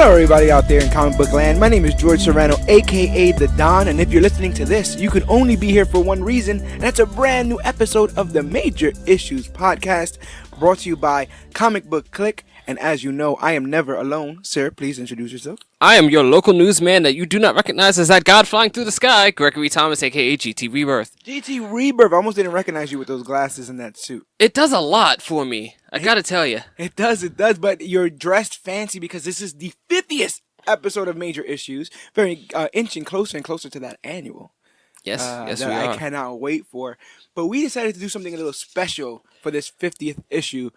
Hello, everybody out there in comic book land. My name is George Serrano, aka The Don, and if you're listening to this, you could only be here for one reason, and that's a brand new episode of the Major Issues Podcast, brought to you by ComicBook Clique. And as you know, I am never alone. Sir, please introduce yourself. I am your local newsman that you do not recognize as that god flying through the sky, Gregory Thomas, aka GT Rebirth. GT Rebirth. I almost didn't recognize you with those glasses and that suit. It does a lot for me. I gotta tell you. It does. But you're dressed fancy because this is the 50th episode of Major Issues. Very inching closer and closer to that annual. Yes, yes, we that are. I cannot wait for. But we decided to do something a little special for this 50th issue.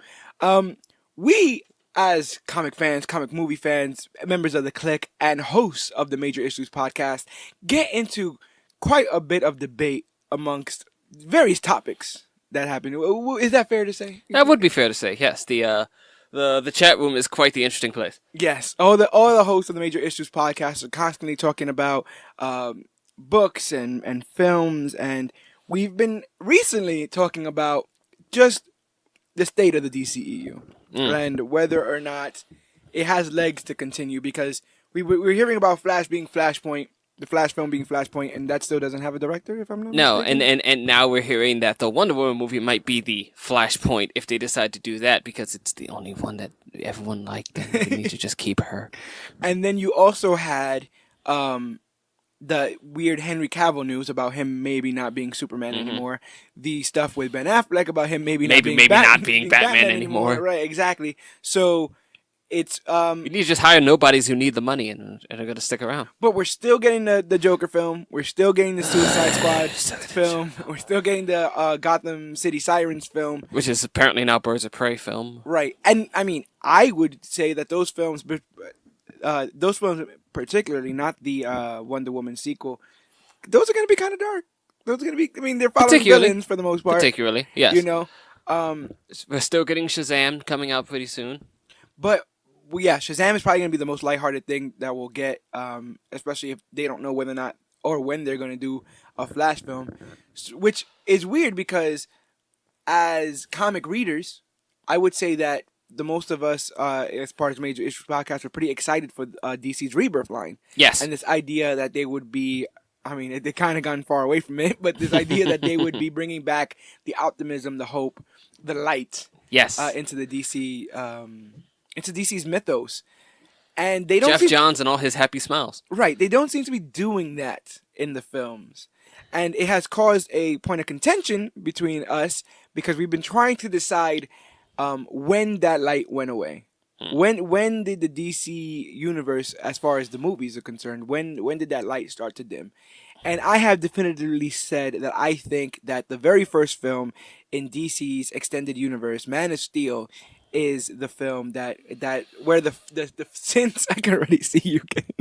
We, as comic fans, comic movie fans, members of the clique, and hosts of the Major Issues Podcast, get into quite a bit of debate amongst various topics that happen. Is that fair to say? That would be fair to say. Yes, the chat room is quite the interesting place. Yes, all the hosts of the Major Issues Podcast are constantly talking about books and films, and we've been recently talking about just the state of the DCEU and whether or not it has legs to continue, because we're hearing about Flash being Flashpoint, the Flash film being Flashpoint, and that still doesn't have a director, if I'm not mistaken. No, and now we're hearing that the Wonder Woman movie might be the Flashpoint if they decide to do that, because it's the only one that everyone liked, and they need to just keep her. And then you also had the weird Henry Cavill news about him maybe not being Superman anymore. The stuff with Ben Affleck about him maybe not being Batman anymore. Right, exactly. So it's you need to just hire nobodies who need the money and are going to stick around. But we're still getting the Joker film. We're still getting the Suicide Squad film. We're still getting the Gotham City Sirens film, which is apparently now Birds of Prey film. Right, and I mean, I would say that those films, particularly, not the Wonder Woman sequel, those are going to be kind of dark. Those are going to be, I mean, they're following villains for the most part. Particularly, yes. You know? We're still getting Shazam coming out pretty soon. But, well, yeah, Shazam is probably going to be the most lighthearted thing that we'll get, especially if they don't know whether or not, or when they're going to do a Flash film, which is weird because as comic readers, I would say that the most of us, as part of the Major Issues Podcast, are pretty excited for DC's Rebirth line. Yes. And this idea that they would be, I mean, they kind of gotten far away from it, but this idea that they would be bringing back the optimism, the hope, the light, yes, into the DC, into DC's mythos. And they don't. Jeff Johns and all his happy smiles. Right. They don't seem to be doing that in the films. And it has caused a point of contention between us because we've been trying to decide when that light went away. When did the DC universe, as far as the movies are concerned, when did that light start to dim? And I have definitively said that I think that the very first film in DC's extended universe, Man of Steel, is the film that where the sins. I can already see you getting.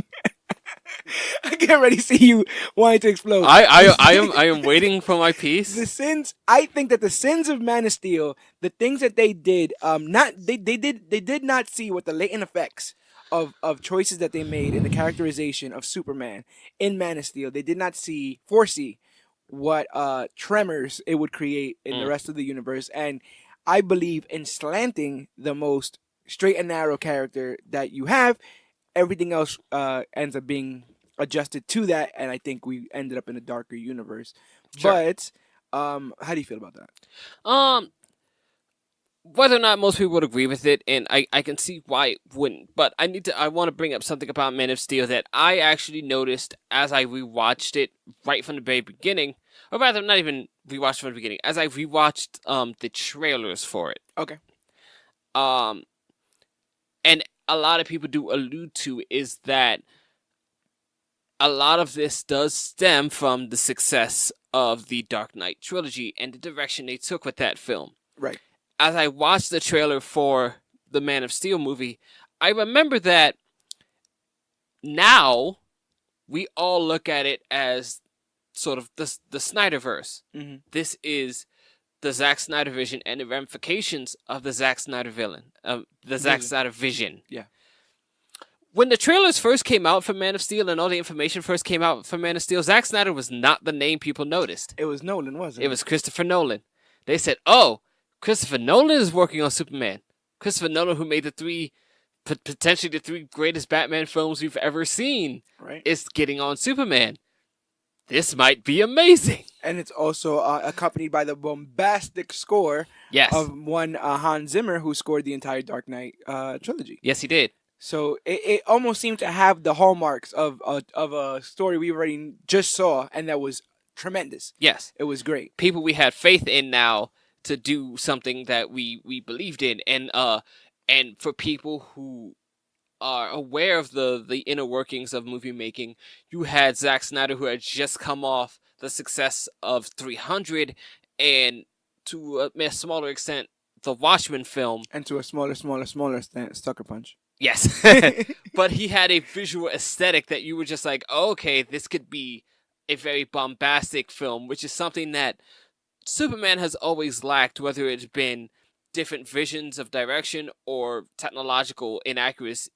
I can already see you wanting to explode. I am waiting for my piece. The sins. I think that the sins of Man of Steel, the things that they did, they did not see what the latent effects of choices that they made in the characterization of Superman in Man of Steel. They did not foresee what tremors it would create in the rest of the universe, and I believe in slanting the most straight and narrow character that you have. Everything else ends up being adjusted to that, and I think we ended up in a darker universe. Sure. But how do you feel about that? Whether or not most people would agree with it, and I can see why it wouldn't, but I want to bring up something about Man of Steel that I actually noticed as I rewatched it right from the very beginning, or rather, not even rewatched from the beginning, as I rewatched the trailers for it. Okay. And a lot of people do allude to is that a lot of this does stem from the success of the Dark Knight trilogy and the direction they took with that film. Right. As I watched the trailer for the Man of Steel movie, I remember that now we all look at it as sort of the Snyderverse. Mm-hmm. This is the Zack Snyder vision and the ramifications of the Zack Snyder Zack Snyder vision. Yeah. When the trailers first came out for Man of Steel and all the information first came out for Man of Steel, Zack Snyder was not the name people noticed. It was Nolan, wasn't it? It was Christopher Nolan. They said, oh, Christopher Nolan is working on Superman. Christopher Nolan, who made the three potentially the 3 greatest Batman films we've ever seen, Right. is getting on Superman. This might be amazing. And it's also accompanied by the bombastic score Yes. of one Hans Zimmer, who scored the entire Dark Knight trilogy. Yes, he did. So it almost seemed to have the hallmarks of a story we already just saw, and that was tremendous. Yes. It was great. People we had faith in now to do something that we believed in, and for people who are aware of the inner workings of movie making, you had Zack Snyder, who had just come off the success of 300, and to a smaller extent, the Watchmen film. And to a smaller extent, Sucker Punch. Yes. But he had a visual aesthetic that you were just like, oh, okay, this could be a very bombastic film, which is something that Superman has always lacked, whether it's been different visions of direction or technological inadequacies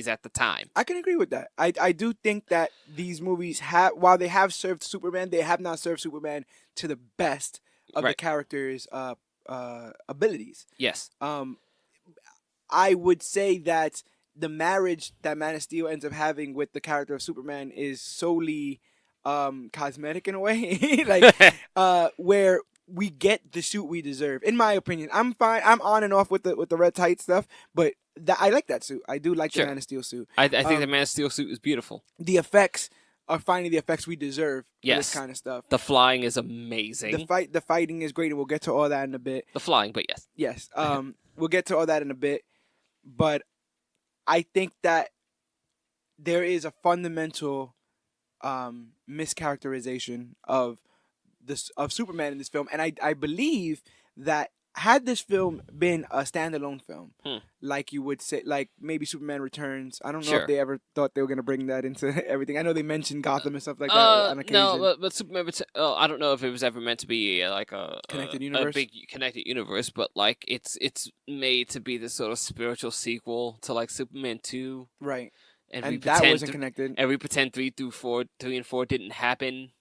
at the time. I can agree with that. I do think that these movies while they have served Superman, they have not served Superman to the best of the character's abilities. Yes. I would say that the marriage that Man of Steel ends up having with the character of Superman is solely cosmetic in a way, like where we get the suit we deserve. In my opinion, I'm fine. I'm on and off with the red tight stuff, but I like that suit. I do like the Man of Steel suit. I think the Man of Steel suit is beautiful. The effects are finally the effects we deserve for this kind of stuff. The flying is amazing. The fighting is great, and we'll get to all that in a bit. The flying, but yes. Yes. We'll get to all that in a bit. But I think that there is a fundamental mischaracterization of Superman in this film, and I believe that had this film been a standalone film, like you would say, like maybe Superman Returns. I don't know if they ever thought they were going to bring that into everything. I know they mentioned Gotham and stuff like that on occasion. No, but Superman I don't know if it was ever meant to be like a connected universe, a big connected universe, but like it's made to be this sort of spiritual sequel to like Superman 2, right? And that wasn't connected. And we pretend 3 and 4 didn't happen.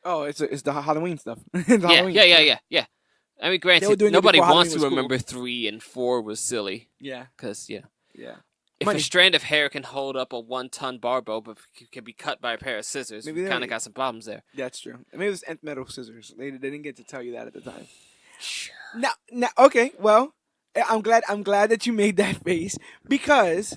Oh, it's the Halloween stuff. Yeah. I mean, granted, nobody wants to remember 3 and 4 was silly. Yeah. Because, yeah. If a strand of hair can hold up a 1-ton barbell, but can be cut by a pair of scissors, we kind of got some problems there. That's true. Maybe it was nth metal scissors. They didn't get to tell you that at the time. Sure. Now, okay. Well, I'm glad that you made that face, because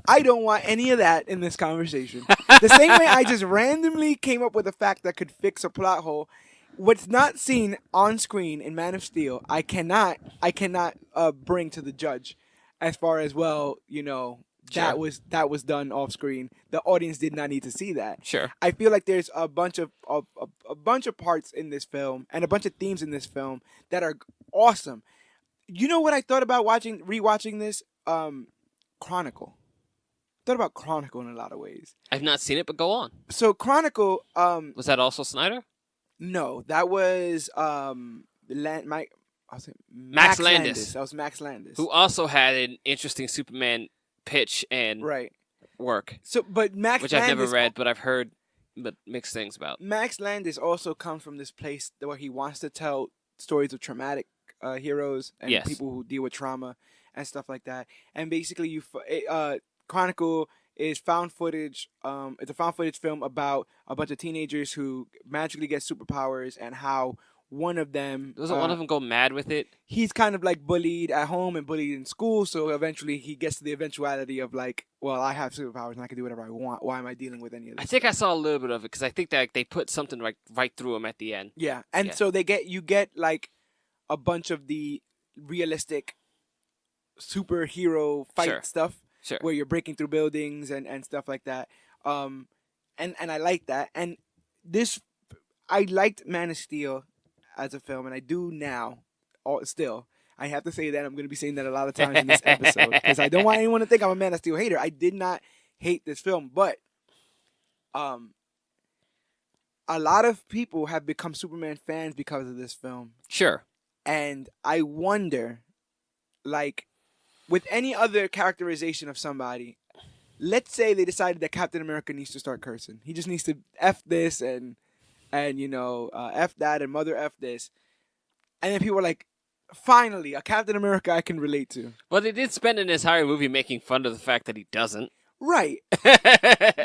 I don't want any of that in this conversation. The same way I just randomly came up with a fact that could fix a plot hole. What's not seen on screen in Man of Steel, I cannot bring to the judge, as far as, well, you know, that was done off screen. The audience did not need to see that. Sure. I feel like there's a bunch of parts in this film and a bunch of themes in this film that are awesome. You know what I thought about rewatching this? Chronicle. Thought about Chronicle in a lot of ways. I've not seen it, but go on. So Chronicle, was that also Snyder? No, that was Max Landis. That was Max Landis, who also had an interesting Superman pitch and work. So, but which I've never read, but I've heard mixed things about. Max Landis also comes from this place where he wants to tell stories of traumatic heroes and people who deal with trauma and stuff like that. And basically, Chronicle is found footage. It's a found footage film about a bunch of teenagers who magically get superpowers, and how one of them doesn't one of them go mad with it. He's kind of like bullied at home and bullied in school, so eventually he gets to the eventuality of like, well, I have superpowers and I can do whatever I want. Why am I dealing with any of this? I think I saw a little bit of it, because I think that they put something right through him at the end. Yeah, and so you get like a bunch of the realistic superhero fight stuff. Sure. Where you're breaking through buildings and stuff like that. And I like that. And I liked Man of Steel as a film, and I do now. Still, I have to say that. I'm going to be saying that a lot of times in this episode, because I don't want anyone to think I'm a Man of Steel hater. I did not hate this film, but a lot of people have become Superman fans because of this film. Sure. And I wonder, like, with any other characterization of somebody, let's say they decided that Captain America needs to start cursing. He just needs to F this and F that and mother F this. And then people are like, Finally, a Captain America I can relate to. Well, they did spend an entire movie making fun of the fact that he doesn't. Right.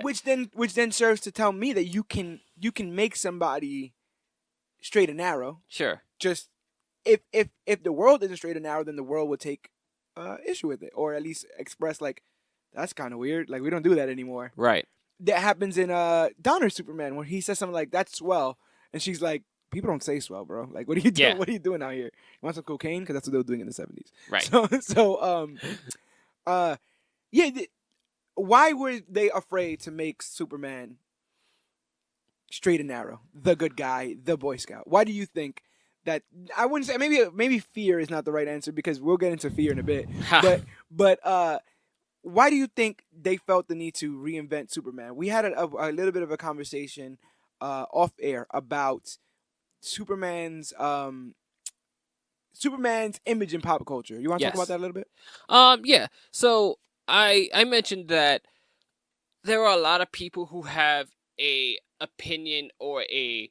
which then serves to tell me that you can make somebody straight and narrow. Sure. Just if the world isn't straight and narrow, then the world would take issue with it, or at least express like that's kind of weird. Like we don't do that anymore. Right. That happens in Donner Superman when he says something like that's swell, and she's like, people don't say swell, bro. Like what are you doing? Yeah. What are you doing out here? You want some cocaine? Because that's what they were doing in the 70s. Right. Yeah. Why were they afraid to make Superman straight and narrow, the good guy, the Boy Scout? Why do you think that? I wouldn't say maybe fear is not the right answer because we'll get into fear in a bit. but why do you think they felt the need to reinvent Superman? We had a little bit of a conversation off air about Superman's image in pop culture. You want to talk about that a little bit? Yeah. So I mentioned that there are a lot of people who have a opinion or a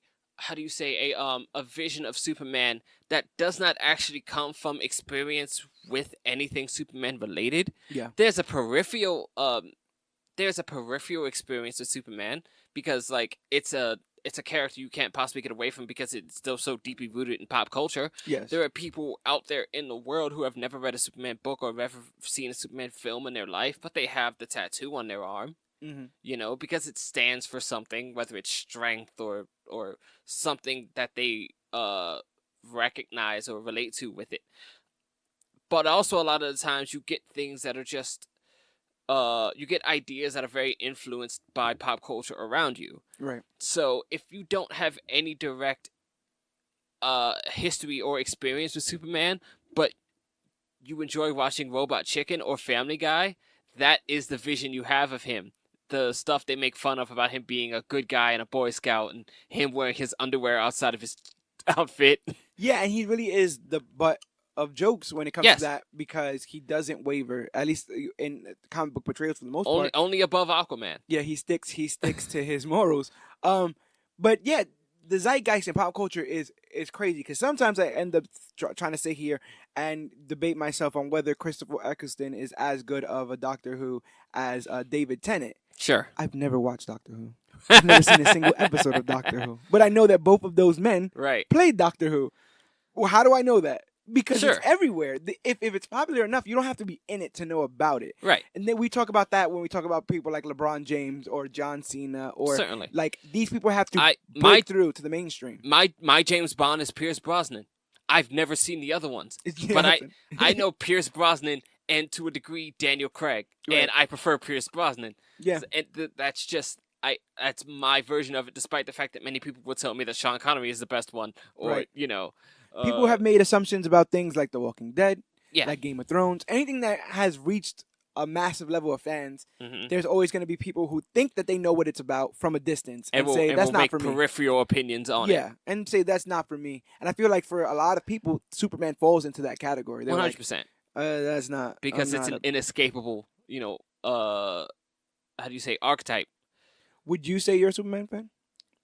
vision of Superman that does not actually come from experience with anything Superman related. Yeah. There's a peripheral experience with Superman because like it's a character you can't possibly get away from because it's still so deeply rooted in pop culture. Yes. There are people out there in the world who have never read a Superman book or ever seen a Superman film in their life, but they have the tattoo on their arm. Mm-hmm. You know, because it stands for something, whether it's strength or something that they recognize or relate to with it. But also a lot of the times you get things that are just you get ideas that are very influenced by pop culture around you. Right. So if you don't have any direct history or experience with Superman, but you enjoy watching Robot Chicken or Family Guy, that is the vision you have of him. The stuff they make fun of about him being a good guy and a Boy Scout and him wearing his underwear outside of his outfit. Yeah, and he really is the butt of jokes when it comes to that because he doesn't waver, at least in comic book portrayals for the most part. Only above Aquaman. Yeah, he sticks to his morals. But yeah, the zeitgeist in pop culture is crazy because sometimes I end up trying to sit here and debate myself on whether Christopher Eccleston is as good of a Doctor Who as David Tennant. Sure. I've never watched Doctor Who. I've never seen a single episode of Doctor Who. But I know that both of those men played Doctor Who. Well, how do I know that? Because it's everywhere. If it's popular enough, you don't have to be in it to know about it. Right. And then we talk about that when we talk about people like LeBron James or John Cena or certainly like these people have to break through to the mainstream. My James Bond is Pierce Brosnan. I've never seen the other ones, but I know Pierce Brosnan and to a degree Daniel Craig, and I prefer Pierce Brosnan. Yeah, and that's just that's my version of it. Despite the fact that many people will tell me that Sean Connery is the best one, or you know. People have made assumptions about things like The Walking Dead, like Game of Thrones, anything that has reached a massive level of fans. Mm-hmm. There's always going to be people who think that they know what it's about from a distance and say that's not for me. Peripheral opinions on it. Yeah, and say that's not for me. And I feel like for a lot of people, Superman falls into that category. 100%. That's not because it's an inescapable, how do you say, archetype. Would you say you're a Superman fan?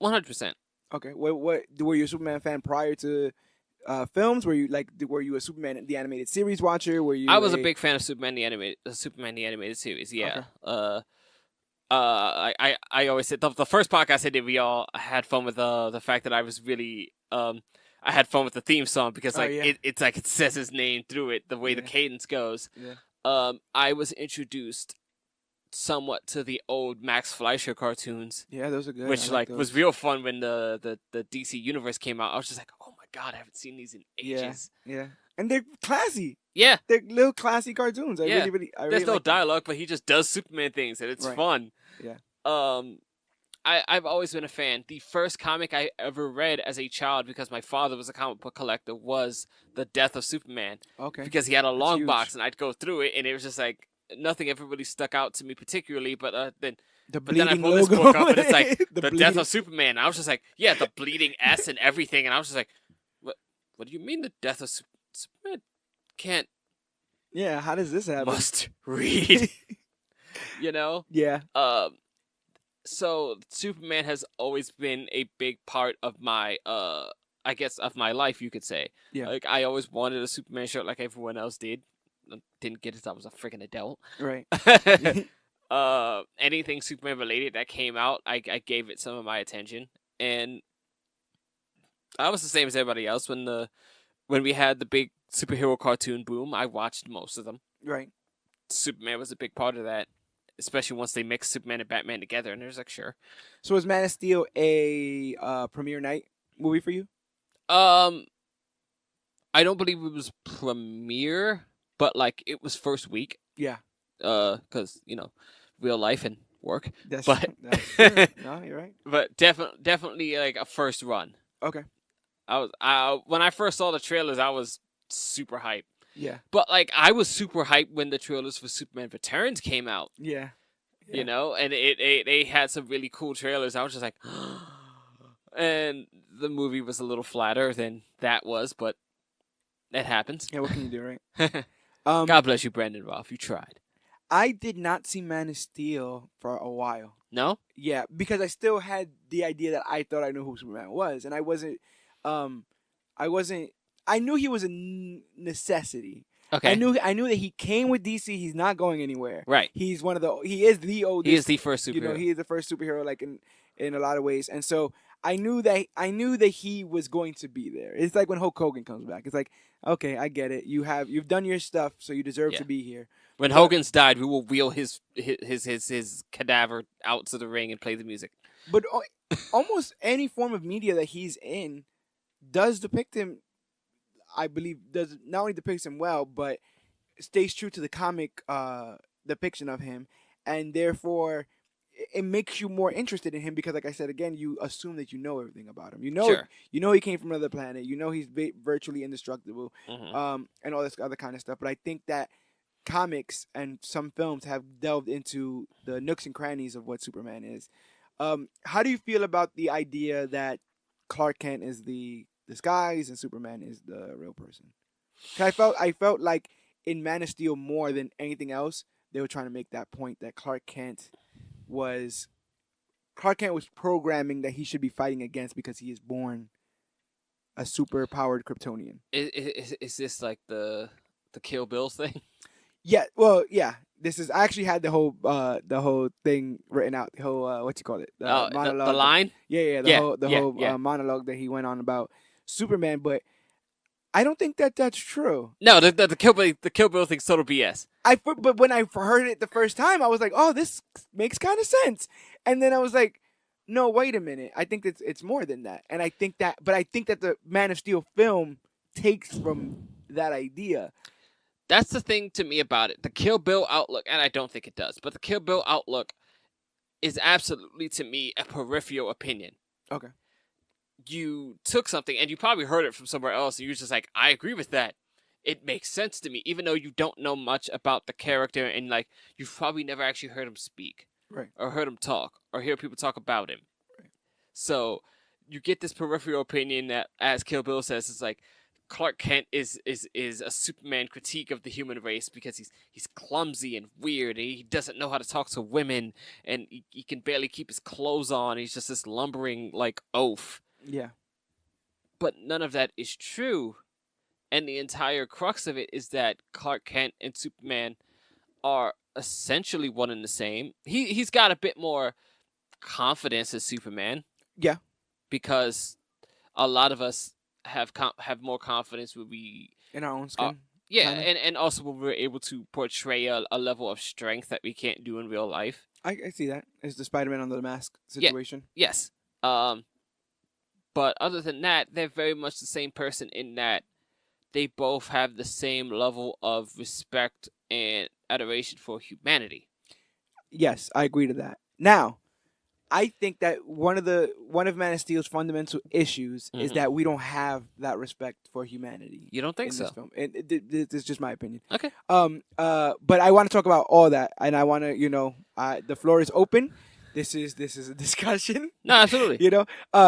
100%. Okay. What were you a Superman fan prior to films? Were you a Superman the animated series watcher? I was a big fan of Superman the animated series. Yeah. Okay. I always said the first podcast I did, we all had fun with the fact that I was really I had fun with the theme song because it's like it says his name through it, the way the cadence goes. Yeah. I was introduced somewhat to the old Max Fleischer cartoons. Yeah, those are good. Which was real fun when the DC Universe came out. I was just like, oh my god, I haven't seen these in ages. Yeah. And they're classy. Yeah. They're little classy cartoons. I really There's no dialogue, but he just does Superman things and it's fun. Yeah. I've always been a fan. The first comic I ever read as a child, because my father was a comic book collector, was The Death of Superman. Okay. Because he had a long box and I'd go through it and it was just like nothing ever really stuck out to me particularly, but then I pulled this book up and it's like the Death of Superman. And I was just like, yeah, the bleeding S and everything, and I was just like, what do you mean the Death of Superman? Can't. Yeah, how does this happen? Must read. Yeah. So Superman has always been a big part of my I guess, of my life, you could say. Yeah. Like, I always wanted a Superman shirt like everyone else did. Didn't get it until I was a freaking adult. Right. Anything Superman related that came out, I gave it some of my attention. And I was the same as everybody else when we had the big superhero cartoon boom. I watched most of them. Right. Superman was a big part of that, especially once they mixed Superman and Batman together. And there's like, sure. So was Man of Steel a premiere night movie for you? I don't believe it was premiere, but like it was first week. Yeah. Because real life and work. That's But true. No, you're right. but definitely like a first run. Okay. When I first saw the trailers, I was super hyped. Yeah. But like I was super hyped when the trailers for Superman Returns came out. Yeah. And they had some really cool trailers. I was just like, and the movie was a little flatter than that was, but it happens. Yeah. What can you do, right? God bless you, Brandon Roth. You tried. I did not see Man of Steel for a while. No? Yeah, because I still had the idea that I thought I knew who Superman was, and I wasn't. I knew he was a necessity. Okay. I knew that he came with DC. He's not going anywhere. Right. He's one of the. He is the oldest. He is the first superhero. He is the first superhero, like in a lot of ways, and so I knew that he was going to be there. It's like when Hulk Hogan comes back. It's like, okay, I get it. You've done your stuff, so you deserve to be here. When Hogan's died, we will wheel his cadaver out to the ring and play the music. But almost any form of media that he's in does depict him. I believe does not only depicts him well, but stays true to the comic depiction of him, and therefore it makes you more interested in him because, like I said again, you assume that you know everything about him. You know he came from another planet. You know he's virtually indestructible, and all this other kind of stuff. But I think that comics and some films have delved into the nooks and crannies of what Superman is. How do you feel about the idea that Clark Kent is the disguise and Superman is the real person? I felt like in Man of Steel more than anything else, they were trying to make that point that Clark Kent was programming that he should be fighting against because he is born a super powered Kryptonian. Is this like the Kill Bill thing? Yeah, well, yeah. This is I actually had the whole thing written out. The whole what you call it? Monologue. The line? The whole monologue that he went on about Superman, but I don't think that that's true. No, the Kill Bill thing's total BS. But when I heard it the first time, I was like, oh, this makes kind of sense. And then I was like, no, wait a minute. I think it's more than that. And I think that the Man of Steel film takes from that idea. That's the thing to me about it. The Kill Bill outlook, and I don't think it does, but the Kill Bill outlook is absolutely, to me, a peripheral opinion. Okay. You took something, and you probably heard it from somewhere else, and you were just like, I agree with that. It makes sense to me, even though you don't know much about the character, and like you've probably never actually heard him speak. Right. Or heard him talk, or hear people talk about him. Right. So you get this peripheral opinion that, as Kill Bill says, it's like, Clark Kent is a Superman critique of the human race because he's clumsy and weird, and he doesn't know how to talk to women, and he can barely keep his clothes on. He's just this lumbering like oaf. Yeah. But none of that is true, and the entire crux of it is that Clark Kent and Superman are essentially one and the same. He's got a bit more confidence as Superman. Yeah. Because a lot of us have more confidence when we in our own skin. And also when we're able to portray a level of strength that we can't do in real life. I see that. It's the Spider-Man under the mask situation. Yeah. Yes. But other than that, they're very much the same person in that they both have the same level of respect and adoration for humanity. Yes, I agree to that. Now, I think that one of Man of Steel's fundamental issues is that we don't have that respect for humanity. You don't think so? This film. And this is just my opinion. Okay. But I want to talk about all that, and I want to, the floor is open. This is a discussion. No, absolutely.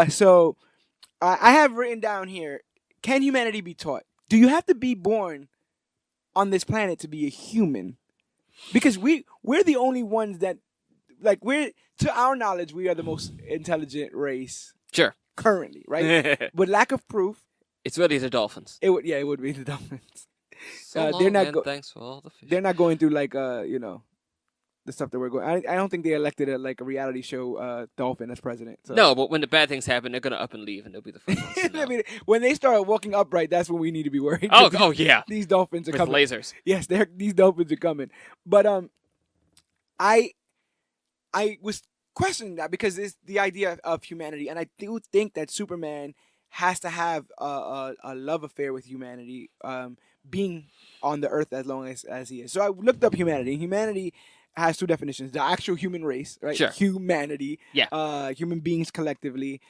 So I have written down here: can humanity be taught? Do you have to be born on this planet to be a human? Because we're the only ones that, like, to our knowledge, we are the most intelligent race. Sure. currently, right? With lack of proof, It's really the Dolphins. it would be the Dolphins. So They're long, not and thanks for all the fish. they're not going through like the stuff that we're going. I don't think they elected a reality show Dolphin as president. So. No, but when the bad things happen, they're gonna up and leave, and they'll be the first ones to know. I mean, when they start walking upright, that's when we need to be worried. Oh, yeah. These Dolphins are With coming. lasers. Yes, these Dolphins are coming. But I was questioning that because it's the idea of humanity, and I do think that Superman has to have a love affair with humanity, being on the earth as long as he is. So I looked up humanity. Humanity has two definitions: the actual human race, right? Sure. Humanity, Yeah. human beings collectively,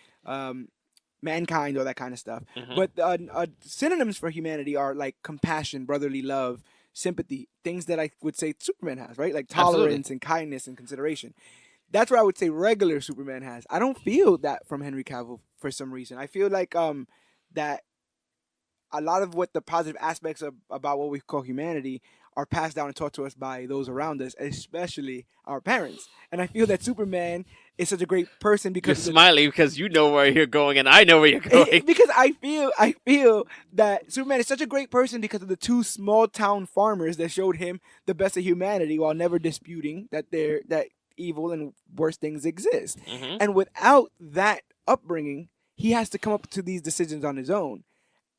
mankind, all that kind of stuff. Mhm. But synonyms for humanity are like compassion, brotherly love, sympathy, things that I would say Superman has, right? Like tolerance and kindness and consideration. That's what I would say regular Superman has. I don't feel that from Henry Cavill for some reason. I feel like that a lot of what the positive aspects about what we call humanity are passed down and taught to us by those around us, especially our parents. And I feel that Superman is such a great person You're because smiling because you know where you're going, and I know where you're going. because I feel that Superman is such a great person because of the two small town farmers that showed him the best of humanity while never disputing that evil and worse things exist. Mhm. And without that upbringing, he has to come up to these decisions on his own.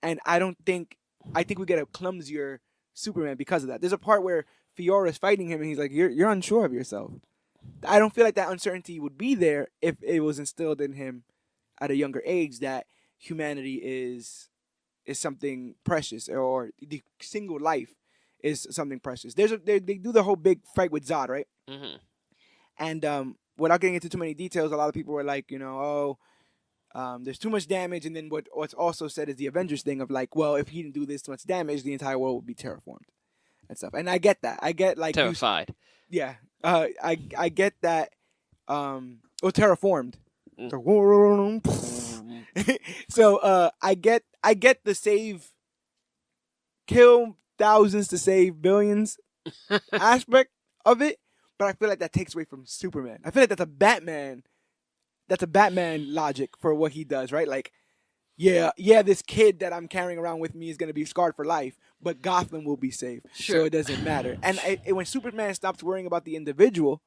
And I think we get a clumsier Superman because of that. There's a part where Fiora's fighting him and he's like, You're unsure of yourself. I don't feel like that uncertainty would be there if it was instilled in him at a younger age that humanity is something precious, or the single life is something precious. They do the whole big fight with Zod, right? Mhm. And without getting into too many details, a lot of people were like, there's too much damage. And then what's also said is the Avengers thing of like, well, if he didn't do this much damage, the entire world would be terraformed and stuff. And I get that. I get like Terrified. yeah. I get that. Terraformed. So I get the kill thousands to save billions aspect of it, but I feel like that takes away from Superman. I feel like that's a Batman logic for what he does, right? Like, yeah, this kid that I'm carrying around with me is gonna be scarred for life, but Gotham will be safe, so it doesn't matter. And when Superman stops worrying about the individual,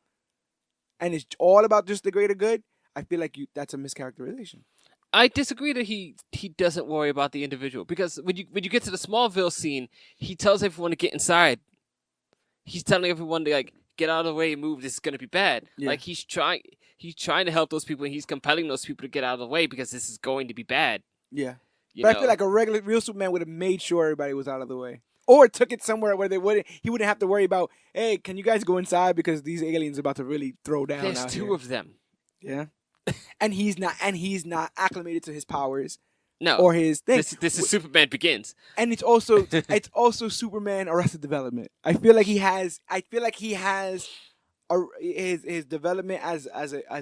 and it's all about just the greater good, I feel like that's a mischaracterization. I disagree that he doesn't worry about the individual, because when you get to the Smallville scene, he tells everyone to get inside. He's telling everyone to like get out of the way and move. This is gonna be bad. Yeah. Like he's trying to help those people, and he's compelling those people to get out of the way because this is going to be bad. Yeah, You but know? I feel like a real Superman would have made sure everybody was out of the way, or took it somewhere where he wouldn't have to worry about, hey, can you guys go inside because these aliens are about to really throw down. There's out two here. of them. Yeah, and he's not acclimated to his powers. No, or his thing. This is Superman Begins, and it's also Superman Arrested Development. I feel like he has his development as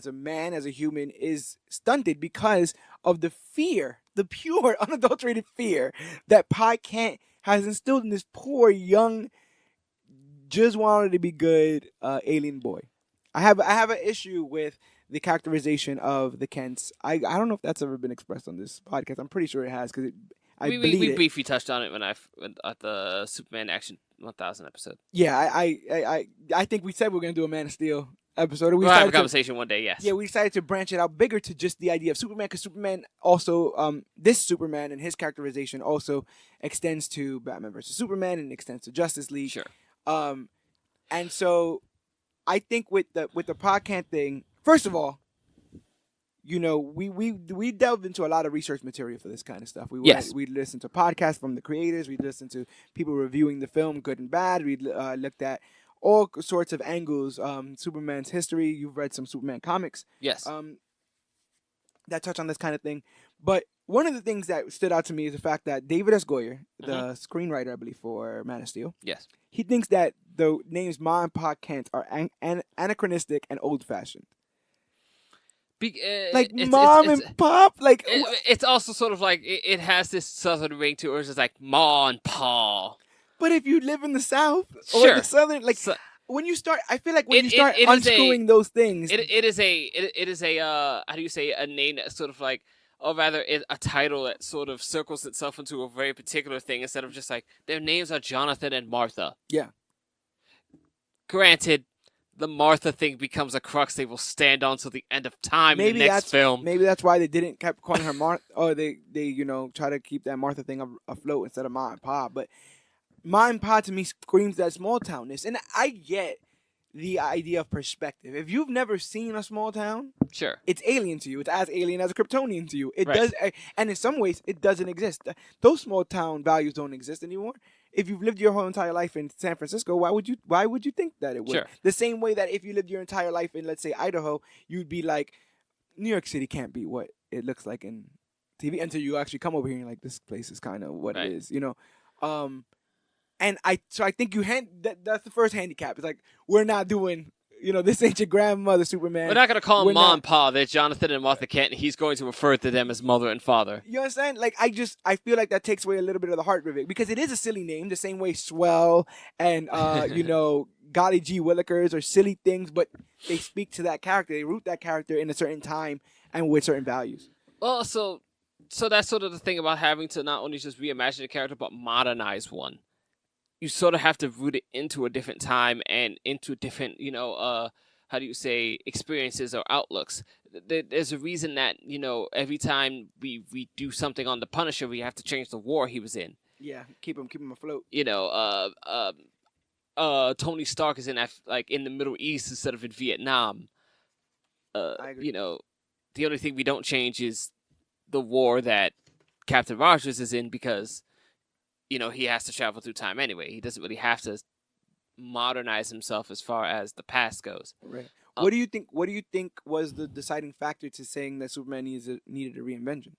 a man, as a human, is stunted because of the fear, the pure, unadulterated fear that Pi Kent has instilled in this poor young, just wanted to be good alien boy. I have an issue with the characterization of the Kents. I don't know if that's ever been expressed on this podcast. I'm pretty sure it has because we briefly touched on it when at the Superman Action 1000 episode. Yeah, I think we said we were gonna do a Man of Steel episode. We'll have a conversation one day. Yes. Yeah, we decided to branch it out bigger to just the idea of Superman, because Superman also this Superman and his characterization also extends to Batman versus Superman and extends to Justice League. Sure. And so I think with the podcast thing, first of all, we delved into a lot of research material for this kind of stuff. We listened to podcasts from the creators. We listened to people reviewing the film, good and bad. We looked at all sorts of angles. Superman's history. You've read some Superman comics. Yes. That touch on this kind of thing. But one of the things that stood out to me is the fact that David S. Goyer, the screenwriter, I believe, for Man of Steel, yes, he thinks that the names Ma and Pa Kent are anachronistic and old-fashioned. Like Mom and Pop, like it's also sort of like it has this southern ring to it, where it's just like Ma and Pa. But if you live in the South or the Southern, like when you start, I feel like when you start unscrewing those things, it is a how do you say, a name that's sort of like or rather a title that sort of circles itself into a very particular thing instead of just like, their names are Jonathan and Martha. Yeah. Granted, the Martha thing becomes a crux they will stand on till the end of time in the next film. Maybe that's why they didn't kept calling her Martha, or they try to keep that Martha thing afloat instead of Ma and Pa. But Ma and Pa to me screams that small townness, and I get the idea of perspective. If you've never seen a small town, Sure, it's alien to you. It's as alien as a Kryptonian to you. It Right. does, and in some ways, it doesn't exist. Those small town values don't exist anymore. If you've lived your whole entire life in San Francisco, why would you think that it would? Sure. The same way that if you lived your entire life in, let's say, Idaho, you'd be like, New York City can't be what it looks like in TV until you actually come over here and you're like, this place is kind of what Right. it is, And I think that's the first handicap. It's like, we're not doing, this ain't your grandmother Superman. we're not going to call We're them Ma not- and Pa. They're Jonathan and Martha Kent, and he's going to refer to them as mother and father. You understand? Like, I feel like that takes away a little bit of the heart of it, because it is a silly name, the same way Swell and Golly G Willikers are silly things, but they speak to that character. They root that character in a certain time and with certain values. Well, so that's sort of the thing about having to not only just reimagine a character, but modernize one. You sort of have to root it into a different time and into different, how do you say, experiences or outlooks. There's a reason that, every time we do something on the Punisher, we have to change the war he was in. Yeah, keep him afloat. Tony Stark is in the Middle East instead of in Vietnam. I agree. The only thing we don't change is the war that Captain Rogers is in, because he has to travel through time anyway. He doesn't really have to modernize himself as far as the past goes. Right. What do you think was the deciding factor to saying that Superman needed a reinvention?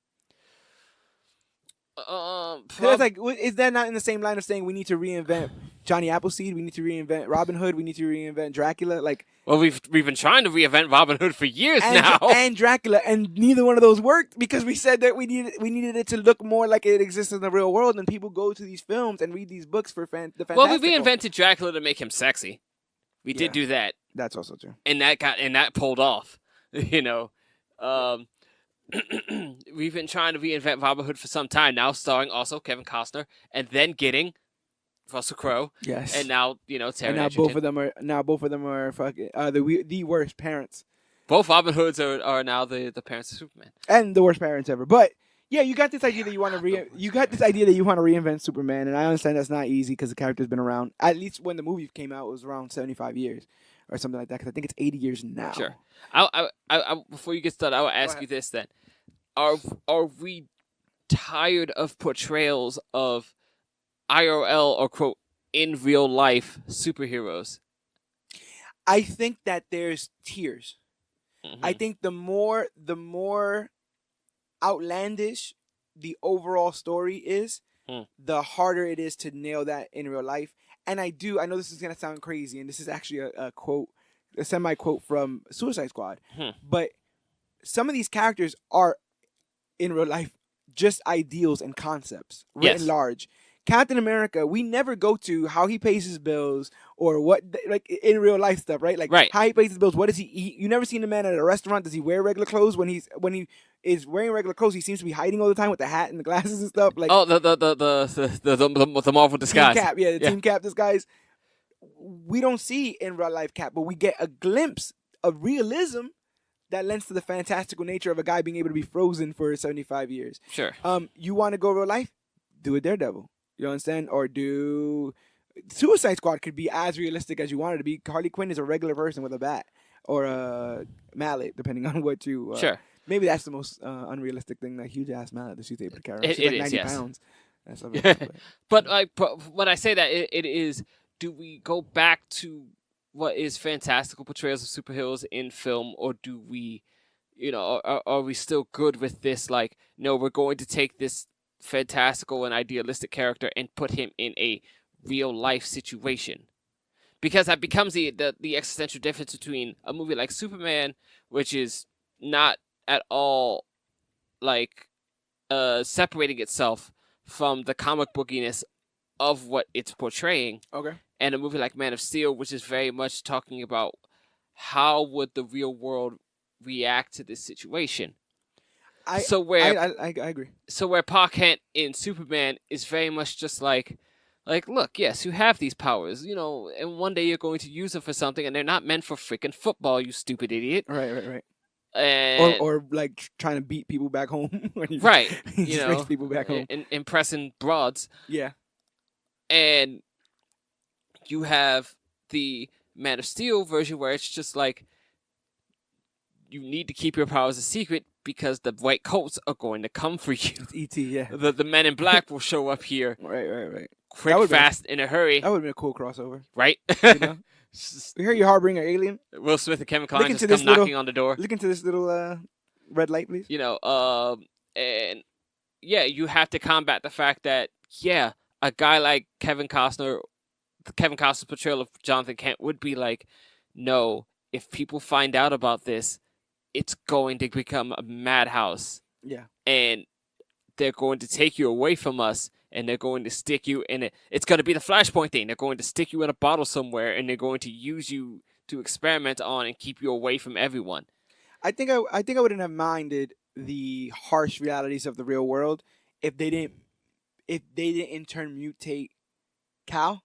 It's like, is that not in the same line of saying we need to reinvent Johnny Appleseed, we need to reinvent Robin Hood, we need to reinvent Dracula? Like, well, we've been trying to reinvent Robin Hood for years now, and Dracula, and neither one of those worked, because we said that we needed it to look more like it exists in the real world, and people go to these films and read these books for the fantastical. Well, we reinvented Dracula to make him sexy. We did do that. That's also true. And that pulled off. We've been trying to reinvent Robin Hood for some time now, starring also Kevin Costner, and then getting Russell Crowe. Yes. And now, Taron And now both of them are fucking the worst parents. Both Robin Hoods are now the parents of Superman. And the worst parents ever. But yeah, you got this idea that you want to reinvent Superman, and I understand that's not easy because the character's been around. At least when the movie came out, it was around 75 years or something like that, because I think it's 80 years now. Sure. I before you get started, I will ask you this then. Are we tired of portrayals of IRL or quote in real life superheroes? I think that there's tiers. Mm-hmm. I think the more outlandish the overall story is, the harder it is to nail that in real life. And I know this is gonna sound crazy, and this is actually a semi-quote from Suicide Squad. But some of these characters are in real life just ideals and concepts written large. Captain America, we never go to how he pays his bills or what, like in real life stuff, right? Like how he pays his bills. What does he eat? You never seen a man at a restaurant. Does he wear regular clothes? When he is wearing regular clothes, he seems to be hiding all the time with the hat and the glasses and stuff. Like the Marvel disguise. Team Cap, the Team Cap disguise. We don't see in real life Cap, but we get a glimpse of realism that lends to the fantastical nature of a guy being able to be frozen for 75 years. Sure. You want to go real life? Do a Daredevil. You understand? Or do Suicide Squad could be as realistic as you want it to be. Harley Quinn is a regular person with a bat or a mallet, depending on what you. Sure. Maybe that's the most unrealistic thing, that huge ass mallet that she's able to carry. She's it like is, 90 yes. pounds. That's something. But when I say that, it is. Do we go back to what is fantastical portrayals of superheroes in film, or do we, are we still good with this? Like, no, we're going to take this fantastical and idealistic character and put him in a real life situation, because that becomes the existential difference between a movie like Superman, which is not at all like separating itself from the comic bookiness of what it's portraying. Okay. And a movie like Man of Steel, which is very much talking about how would the real world react to this situation. I So I agree. so where Pa Kent in Superman is very much just like, look, yes, you have these powers, and one day you're going to use them for something, and they're not meant for freaking football, you stupid idiot. Right. And Or like trying to beat people back home when you right, you just race people back home. impressing broads, Yeah. and you have the Man of Steel version where it's just like you need to keep your powers a secret because the white coats are going to come for you. It's E.T., yeah. The Men in Black will show up here. Right. Quick, fast, in a hurry. That would have been a cool crossover. Right? You know? We hear you Harbinger alien. Will Smith and Kevin Kline just come knocking on the door. Look into this little red light, please. And yeah, you have to combat the fact that, yeah, a guy like Kevin Costner's portrayal of Jonathan Kent would be like, no, if people find out about this, it's going to become a madhouse. Yeah. And they're going to take you away from us, and they're going to stick you in it. It's going to be the Flashpoint thing. They're going to stick you in a bottle somewhere, and they're going to use you to experiment on and keep you away from everyone. I think I wouldn't have minded the harsh realities of the real world if they didn't in turn mutate Cal.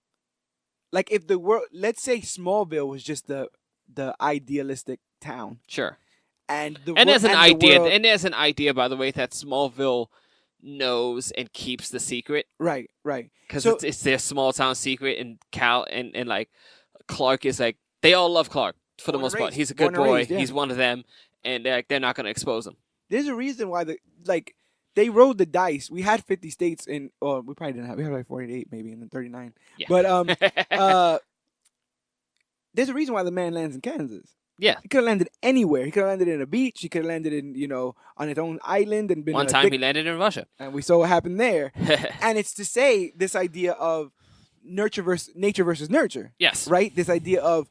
Like if the world, let's say Smallville was just the idealistic town. Sure. And there's an idea, by the way, that Smallville knows and keeps the secret. Right. Because it's their small town secret, and Cal and like Clark is like, they all love Clark for the most part. He's a good boy. Yeah. He's one of them, and they're not going to expose him. There's a reason why they rolled the dice. We had 50 states we probably didn't have. We had like 48 maybe, and then 39. Yeah. But there's a reason why the man lands in Kansas. Yeah. He could have landed anywhere. He could have landed in a beach. He could have landed in, on his own island and been one time he landed in Russia. And we saw what happened there. And it's to say this idea of nature versus nurture. Yes. Right? This idea of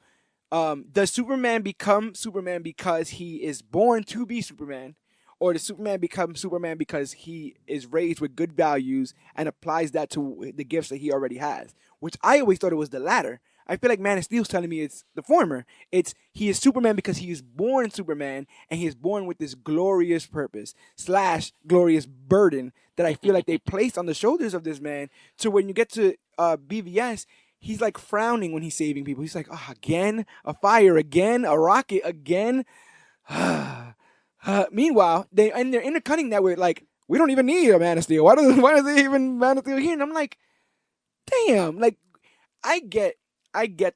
does Superman become Superman because he is born to be Superman? Or does Superman become Superman because he is raised with good values and applies that to the gifts that he already has? Which I always thought it was the latter. I feel like Man of Steel's telling me it's the former. It's he is Superman because he is born Superman, and he is born with this glorious purpose / glorious burden that I feel like they placed on the shoulders of this man. So when you get to BVS, he's like frowning when he's saving people. He's like, oh, again? A fire again? A rocket again? Meanwhile, they're intercutting that with like, we don't even need a Man of Steel. Why does they even Man of Steel here? And I'm like, damn, like I get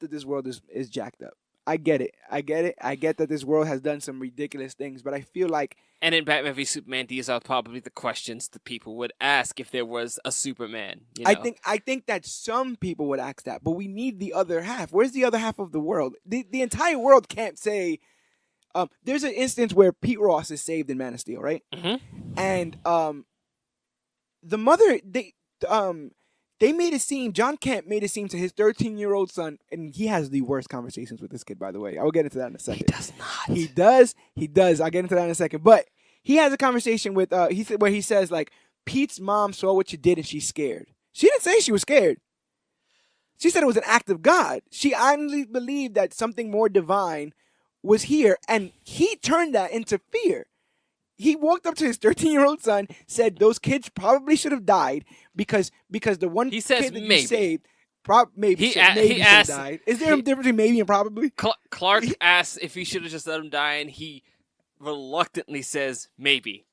that this world is jacked up. I get it. I get that this world has done some ridiculous things, but I feel like... And in Batman v Superman, these are probably the questions the people would ask if there was a Superman. I think that some people would ask that, but we need the other half. Where's the other half of the world? The entire world can't say... there's an instance where Pete Ross is saved in Man of Steel, right? Mm-hmm. And the mother... They made it seem, John Kent made it seem to his 13-year-old son, and he has the worst conversations with this kid, by the way. I will get into that in a second. He does not. He does. I'll get into that in a second. But he has a conversation with, where he says, like, Pete's mom saw what you did and she's scared. She didn't say she was scared. She said it was an act of God. She honestly believed that something more divine was here, and he turned that into fear. He walked up to his 13-year-old son, said those kids probably should have died because the one kid that you saved maybe should have died. Is there a difference between maybe and probably? Clark asks if he should have just let him die, and he reluctantly says maybe.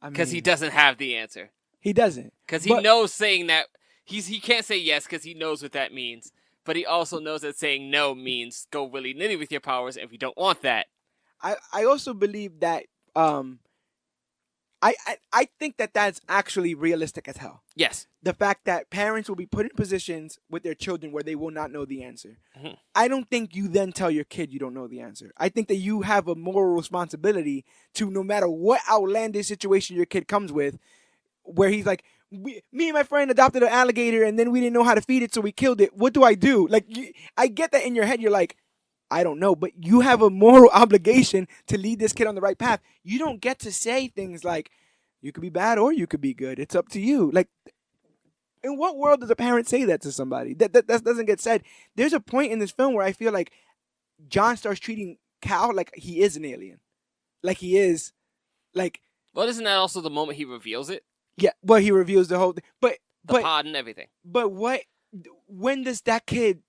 Because he doesn't have the answer. He doesn't. Because he knows saying that, he can't say yes because he knows what that means. But he also knows that saying no means go willy-nilly with your powers, and we don't want that. I also believe that I think that that's actually realistic as hell. Yes. The fact that parents will be put in positions with their children where they will not know the answer. Mm-hmm. I don't think you then tell your kid you don't know the answer. I think that you have a moral responsibility to, no matter what outlandish situation your kid comes with, where he's like, me and my friend adopted an alligator and then we didn't know how to feed it, so we killed it. What do I do? Like, I get that in your head. You're like, I don't know, but you have a moral obligation to lead this kid on the right path. You don't get to say things like, you could be bad or you could be good. It's up to you. Like, in what world does a parent say that to somebody? That doesn't get said. There's a point in this film where I feel like John starts treating Cal like he is an alien. Like he is, like... Well, isn't that also the moment he reveals it? Yeah, well, he reveals the whole thing. The pod and everything. But when does that kid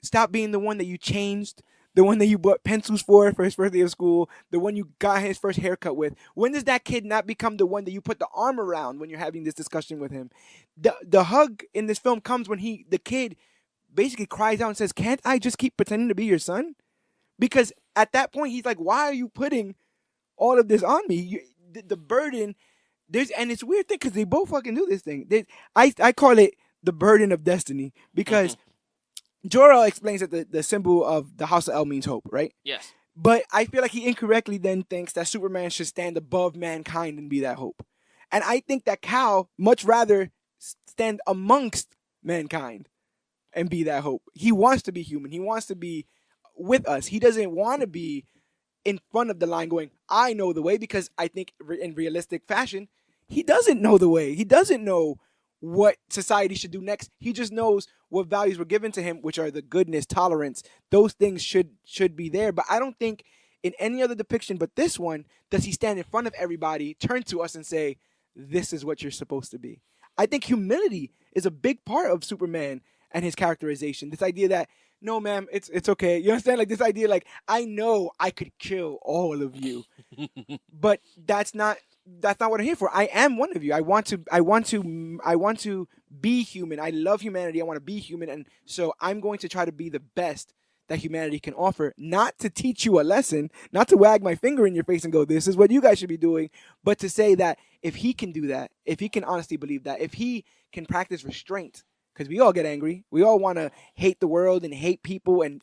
stop being the one that you changed, the one that you bought pencils for his first day of school, the one you got his first haircut with? When does that kid not become the one that you put the arm around when you're having this discussion with him? The hug in this film comes when the kid basically cries out and says, "Can't I just keep pretending to be your son?" Because at that point he's like, "Why are you putting all of this on me?" The burden. And it's a weird thing because they both fucking do this thing. I call it the burden of destiny because JorEl explains that the symbol of the House of El means hope, right? Yes. But I feel like he incorrectly then thinks that Superman should stand above mankind and be that hope. And I think that Kal much rather stand amongst mankind and be that hope. He wants to be human. He wants to be with us. He doesn't want to be in front of the line going, "I know the way," because I think in realistic fashion, he doesn't know the way. He doesn't know what society should do next. He just knows what values were given to him, which are the goodness, tolerance. Those things should be there. But I don't think in any other depiction but this one does he stand in front of everybody, turn to us and say, "This is what you're supposed to be." I think humility is a big part of Superman and his characterization. This idea that, "No, ma'am, it's okay." You understand? Like this idea, like, I know I could kill all of you, but that's not what I'm here for. I am one of you. I want to be human. I love humanity. I want to be human, and so I'm going to try to be the best that humanity can offer. Not to teach you a lesson, not to wag my finger in your face and go, "This is what you guys should be doing," but to say that if he can do that, if he can honestly believe that, if he can practice restraint. Because we all get angry. We all want to hate the world and hate people and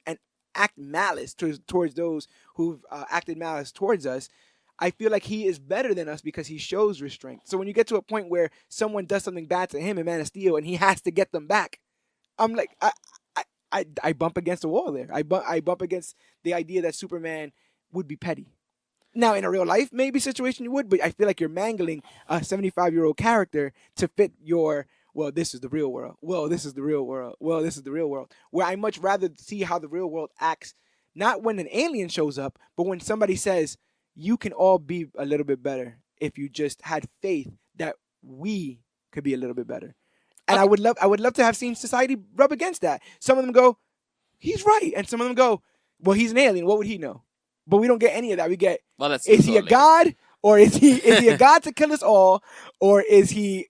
act malice towards those who've acted malice towards us. I feel like he is better than us because he shows restraint. So when you get to a point where someone does something bad to him in Man of Steel and he has to get them back, I'm like, I bump against the wall there. I bump against the idea that Superman would be petty. Now, in a real life, maybe situation you would, but I feel like you're mangling a 75-year-old character to fit your, "Well, this is the real world. Well, this is the real world. Well, this is the real world." Where I much rather see how the real world acts, not when an alien shows up, but when somebody says, "You can all be a little bit better if you just had faith that we could be a little bit better." And I would love to have seen society rub against that. Some of them go, "He's right," and some of them go, "Well, he's an alien. What would he know?" But we don't get any of that. We get, is he a god? Or is he a god to kill us all, or is he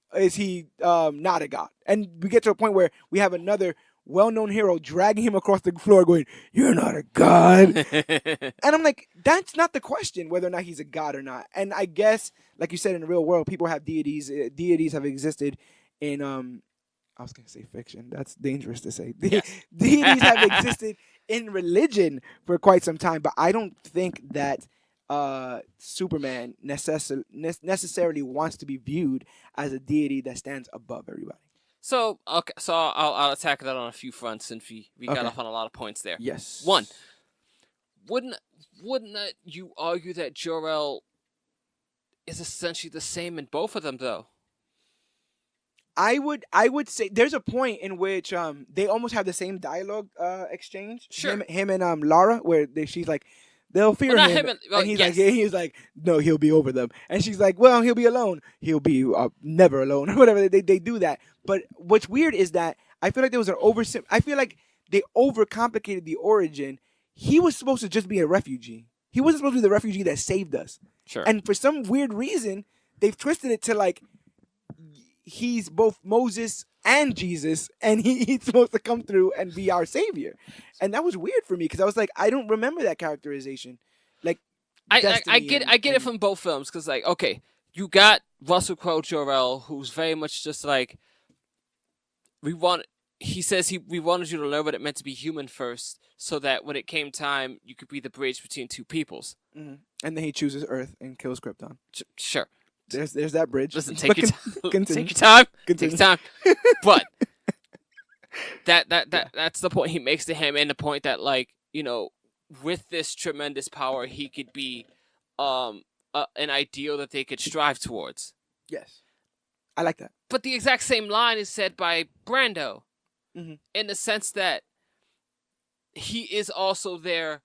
not a god? And we get to a point where we have another well-known hero dragging him across the floor, going, "You're not a god." And I'm like, that's not the question, whether or not he's a god or not. And I guess, like you said, in the real world, people have deities. Deities have existed in I was gonna say fiction. That's dangerous to say. Yes. Deities have existed in religion for quite some time, but I don't think that Superman necessarily wants to be viewed as a deity that stands above everybody. So I'll attack that on a few fronts since we got Okay. off on a lot of points there. Yes. One, wouldn't you argue that Jor-El is essentially the same in both of them, though? I would say there's a point in which they almost have the same dialogue exchange. Sure. Him and Lara, where she's like, they'll fear Well, not him, him and he's yes. he's like, "No, he'll be over them," and she's like, "Well, he'll be alone. He'll be never alone," or whatever. They do that. But what's weird is that I feel like there was I feel like they overcomplicated the origin. He was supposed to just be a refugee. He wasn't supposed to be the refugee that saved us. Sure. And for some weird reason, they've twisted it to like, he's both Moses and Jesus, and he's supposed to come through and be our savior. And that was weird for me because I was like, I don't remember that characterization. Like, I get it from both films because, like, okay, you got Russell Crowe Jor-El, who's very much just like, he says we wanted you to learn what it meant to be human first, so that when it came time, you could be the bridge between two peoples. Mm-hmm. And then he chooses Earth and kills Krypton. Sure. There's that bridge. Listen, take your time. Take your time. But that's the point he makes to him, and the point that, like, you know, with this tremendous power, he could be an ideal that they could strive towards. Yes, I like that. But the exact same line is said by Brando, in the sense that he is also their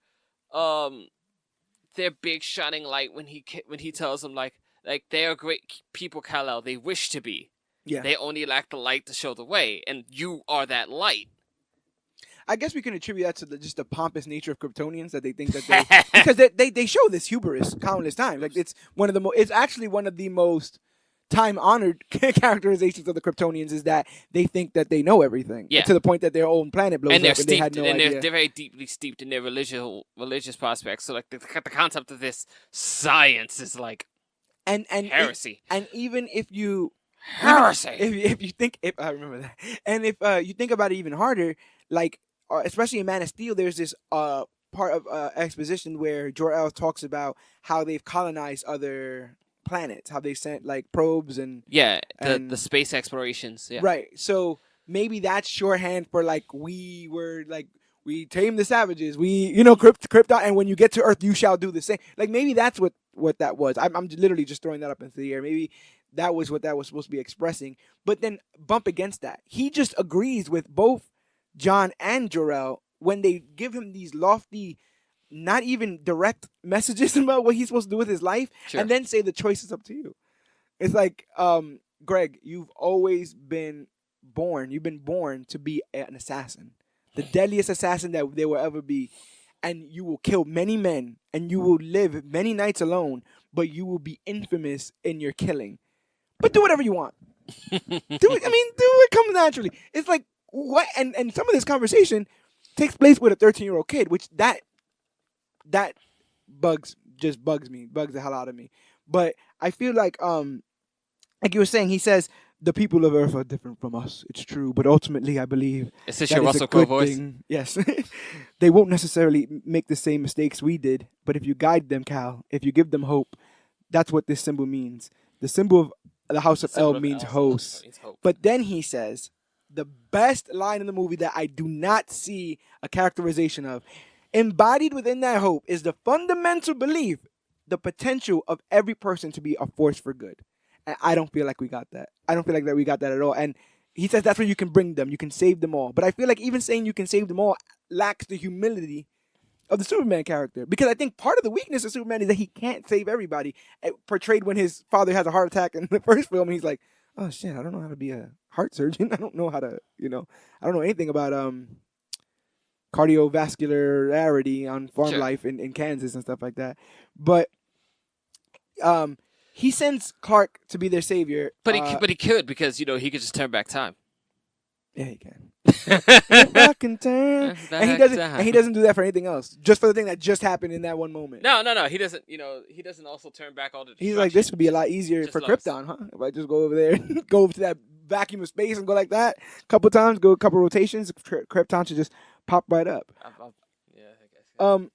big shining light when he tells them, like, Like, they are great people, Kal-El. They wish to be. Yeah. They only lack the light to show the way, and you are that light. I guess we can attribute that to just the pompous nature of Kryptonians, that they think that they because they show this hubris countless times. Like, it's it's actually one of the most time honored characterizations of the Kryptonians, is that they think that they know everything. Yeah. To the point that their own planet blows And they're up and they had steeped, no and idea. they're very deeply steeped in their religious prospects. So, like, the concept of this science is like and heresy. And even if you Heresy. if you think, if I remember that, and if you think about it even harder, like especially in Man of Steel, there's this part of exposition where JorEl talks about how they've colonized other planets, how they sent like probes and the space explorations. Yeah. Right. So maybe that's shorthand for like we tamed the savages. We Krypton, and when you get to Earth, you shall do the same. Like maybe that's what that was. I'm literally just throwing that up into the air. Maybe that was what that was supposed to be expressing. But then bump against that, he just agrees with both John and JorEl when they give him these lofty, not even direct messages about what he's supposed to do with his life, and then say the choice is up to you. It's like, Greg, you've always been born. You've been born to be an assassin, the deadliest assassin that there will ever be, and you will kill many men, and you will live many nights alone, but you will be infamous in your killing. But do whatever you want. Do it come naturally. It's like, what? And some of this conversation takes place with a 13-year-old kid, which that bugs the hell out of me. But I feel like you were saying, he says the people of Earth are different from us. It's true, but ultimately, I believe is this your Russell Crowe voice? Thing. Yes, they won't necessarily make the same mistakes we did, but if you guide them, Cal, if you give them hope, that's what this symbol means. The symbol of the House of El means host. But then he says the best line in the movie that I do not see a characterization of. Embodied within that hope is the fundamental belief, the potential of every person to be a force for good. And I don't feel like we got that. I don't feel like that we got that at all. And he says that's where you can bring them. You can save them all. But I feel like even saying you can save them all lacks the humility of the Superman character. Because I think part of the weakness of Superman is that he can't save everybody. Portrayed when his father has a heart attack in the first film, and he's like, oh shit, I don't know how to be a heart surgeon. I don't know how to, I don't know anything about cardiovascularity on farm life in Kansas and stuff like that. But he sends Clark to be their savior. But he could, because he could just turn back time. Yeah, he can. If I can turn, and he doesn't do that for anything else. Just for the thing that just happened in that one moment. No. He doesn't. He doesn't also turn back all the destruction. He's like, this would be a lot easier for Krypton, huh? If I just go over there, go over to that vacuum of space and go like that a couple times, go a couple rotations, Krypton should just pop right up. Yeah, I guess.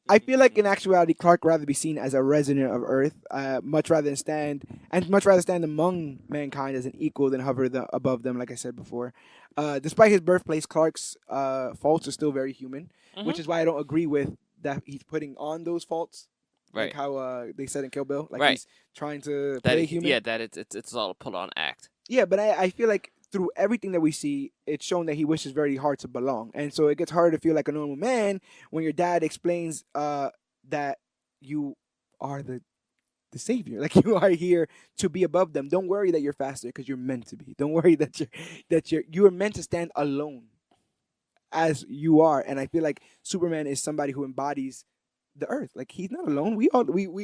I feel like in actuality, Clark rather be seen as a resident of Earth, much rather than stand among mankind as an equal than hover above them, like I said before. Despite his birthplace, Clark's faults are still very human, which is why I don't agree with that he's putting on those faults, like how they said in Kill Bill, like he's trying to play human. Yeah, that it's all a put-on act. Yeah, but I feel like through everything that we see, it's shown that he wishes very hard to belong. And so it gets harder to feel like a normal man when your dad explains that you are the savior. Like, you are here to be above them. Don't worry that you're faster, because you're meant to be. Don't worry that you're meant to stand alone as you are. And I feel like Superman is somebody who embodies the Earth. Like, he's not alone. We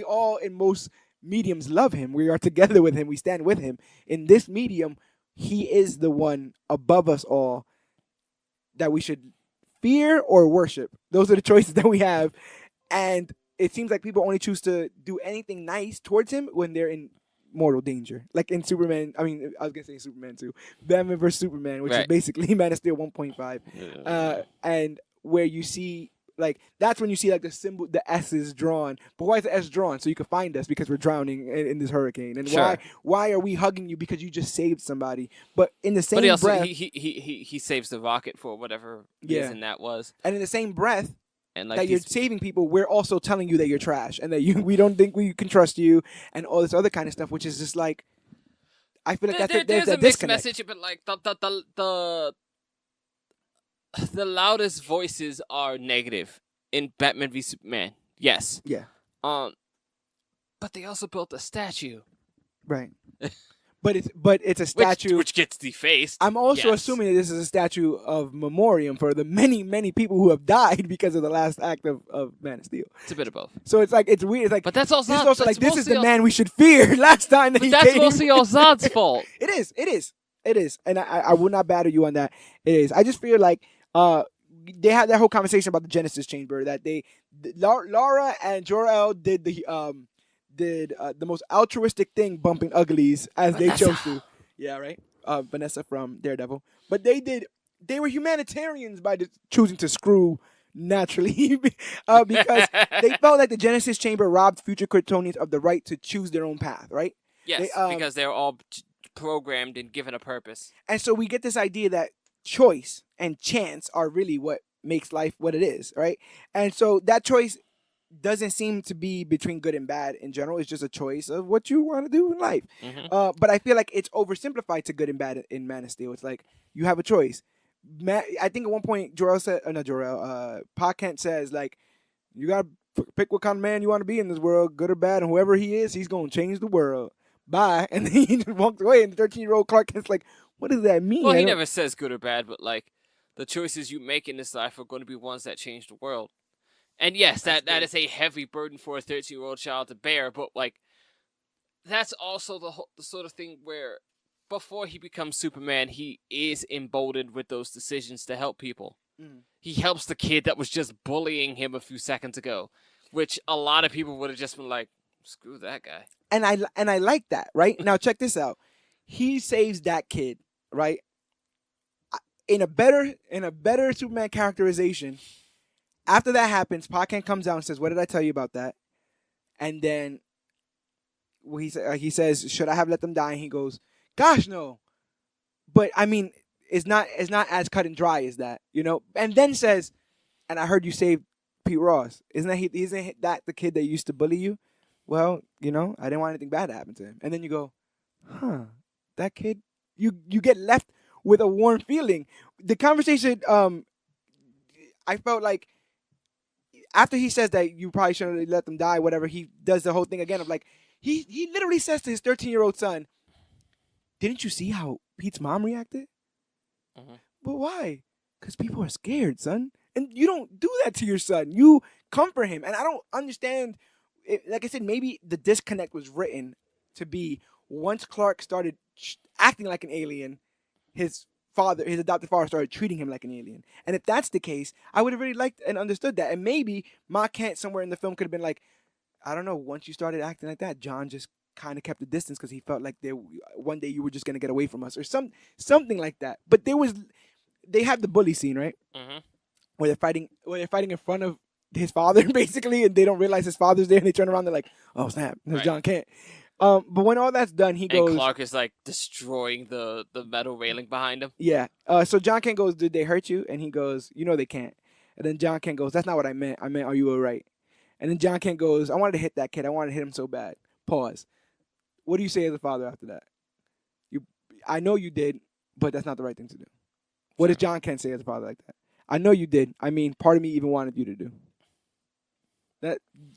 all in most mediums love him. We are together with him. We stand with him. In this medium, he is the one above us all that we should fear or worship. Those are the choices that we have. And it seems like people only choose to do anything nice towards him when they're in mortal danger. Like in Superman, I was going to say Superman too. Batman vs. Superman, which is basically Man of Steel 1.5. And where you see, like, that's when you see, like, the symbol, the S is drawn. But why is the S drawn? So you can find us because we're drowning in this hurricane. And why are we hugging you? Because you just saved somebody. But in the same breath, he saves the rocket for whatever reason that was. And in the same breath, and like that you're saving people, we're also telling you that you're trash and that we don't think we can trust you and all this other kind of stuff, which is just like, I feel like there's a mixed message, but like the loudest voices are negative in Batman v Superman. Yes. Yeah. But they also built a statue Right. But it's a statue. which gets defaced. I'm also Yes. assuming that this is a statue of memoriam for the many people who have died because of the last act of Man of Steel. It's a bit of both. So it's like it's weird. It's like, But that's also this is not- also that's like this is the mostly man we should fear. Last time that But he that's came. mostly Ozad's fault. It is, and I will not batter you on that. It is. I just feel like they had that whole conversation about the Genesis Chamber that Laura and JorEl did the most altruistic thing, bumping uglies as they chose to. Yeah, right. Vanessa from Daredevil, but they were humanitarians by choosing to screw naturally because they felt like the Genesis Chamber robbed future Kryptonians of the right to choose their own path, right? Yes, because they're all programmed and given a purpose. And so we get this idea that choice and chance are really what makes life what it is, right? And so that choice doesn't seem to be between good and bad in general. It's just a choice of what you want to do in life. Mm-hmm. But I feel like it's oversimplified to good and bad in Man of Steel. It's like you have a choice. I think at one point JorEl said, not JorEl, Pa Kent says like, you gotta pick what kind of man you want to be in this world, good or bad, and whoever he is, he's gonna change the world. Bye. And then he just walked away, and the 13-year-old Clark Kent's like, what does that mean? Well, he never says good or bad, but like the choices you make in this life are going to be ones that change the world. And yes, that is a heavy burden for a 13-year-old child to bear, but like that's also the sort of thing where before he becomes Superman, he is emboldened with those decisions to help people. He helps the kid that was just bullying him a few seconds ago, which a lot of people would have just been like, screw that guy. And I like that, right? Now check this out. He saves that kid, right? In a better Superman characterization, after that happens, Pa Kent comes out and says, "What did I tell you about that?" And then he says, "Should I have let them die?" And he goes, "Gosh, no." But I mean, it's not as cut and dry as that, you know. And then says, "And I heard you saved Pete Ross. Isn't that the kid that used to bully you?" Well, you know, I didn't want anything bad to happen to him. And then you go, "Huh, that kid." You get left with a warm feeling. The conversation, I felt like after he says that you probably shouldn't have let them die, whatever, he does the whole thing again of like, he literally says to his 13-year-old son, "Didn't you see how Pete's mom reacted?" Mm-hmm. But why? Because people are scared, son. And you don't do that to your son. You comfort him. And I don't understand. Like I said, maybe the disconnect was written to be once Clark started acting like an alien, his adopted father, started treating him like an alien. And if that's the case, I would have really liked and understood that. And maybe Ma Kent somewhere in the film could have been like, I don't know, once you started acting like that, John just kind of kept a distance because he felt like one day you were just going to get away from us or something like that. But they have the bully scene, right? Mm-hmm. Where they're fighting in front of his father, basically, and they don't realize his father's there, and they turn around, they're like, "Oh snap, there's Right. John Kent." But when all that's done, he goes, and Clark is like destroying the metal railing behind him. "Yeah." So John Kent goes, "Did they hurt you?" And he goes, "You know they can't." And then John Kent goes, "That's not what I meant. I meant, are you all right?" And then John Kent goes, "I wanted to hit that kid. I wanted to hit him so bad." Pause. What do you say as a father after that? I know you did, but that's not the right thing to do. What does John Kent say as a father like that? I know you did. I mean, part of me even wanted you to do.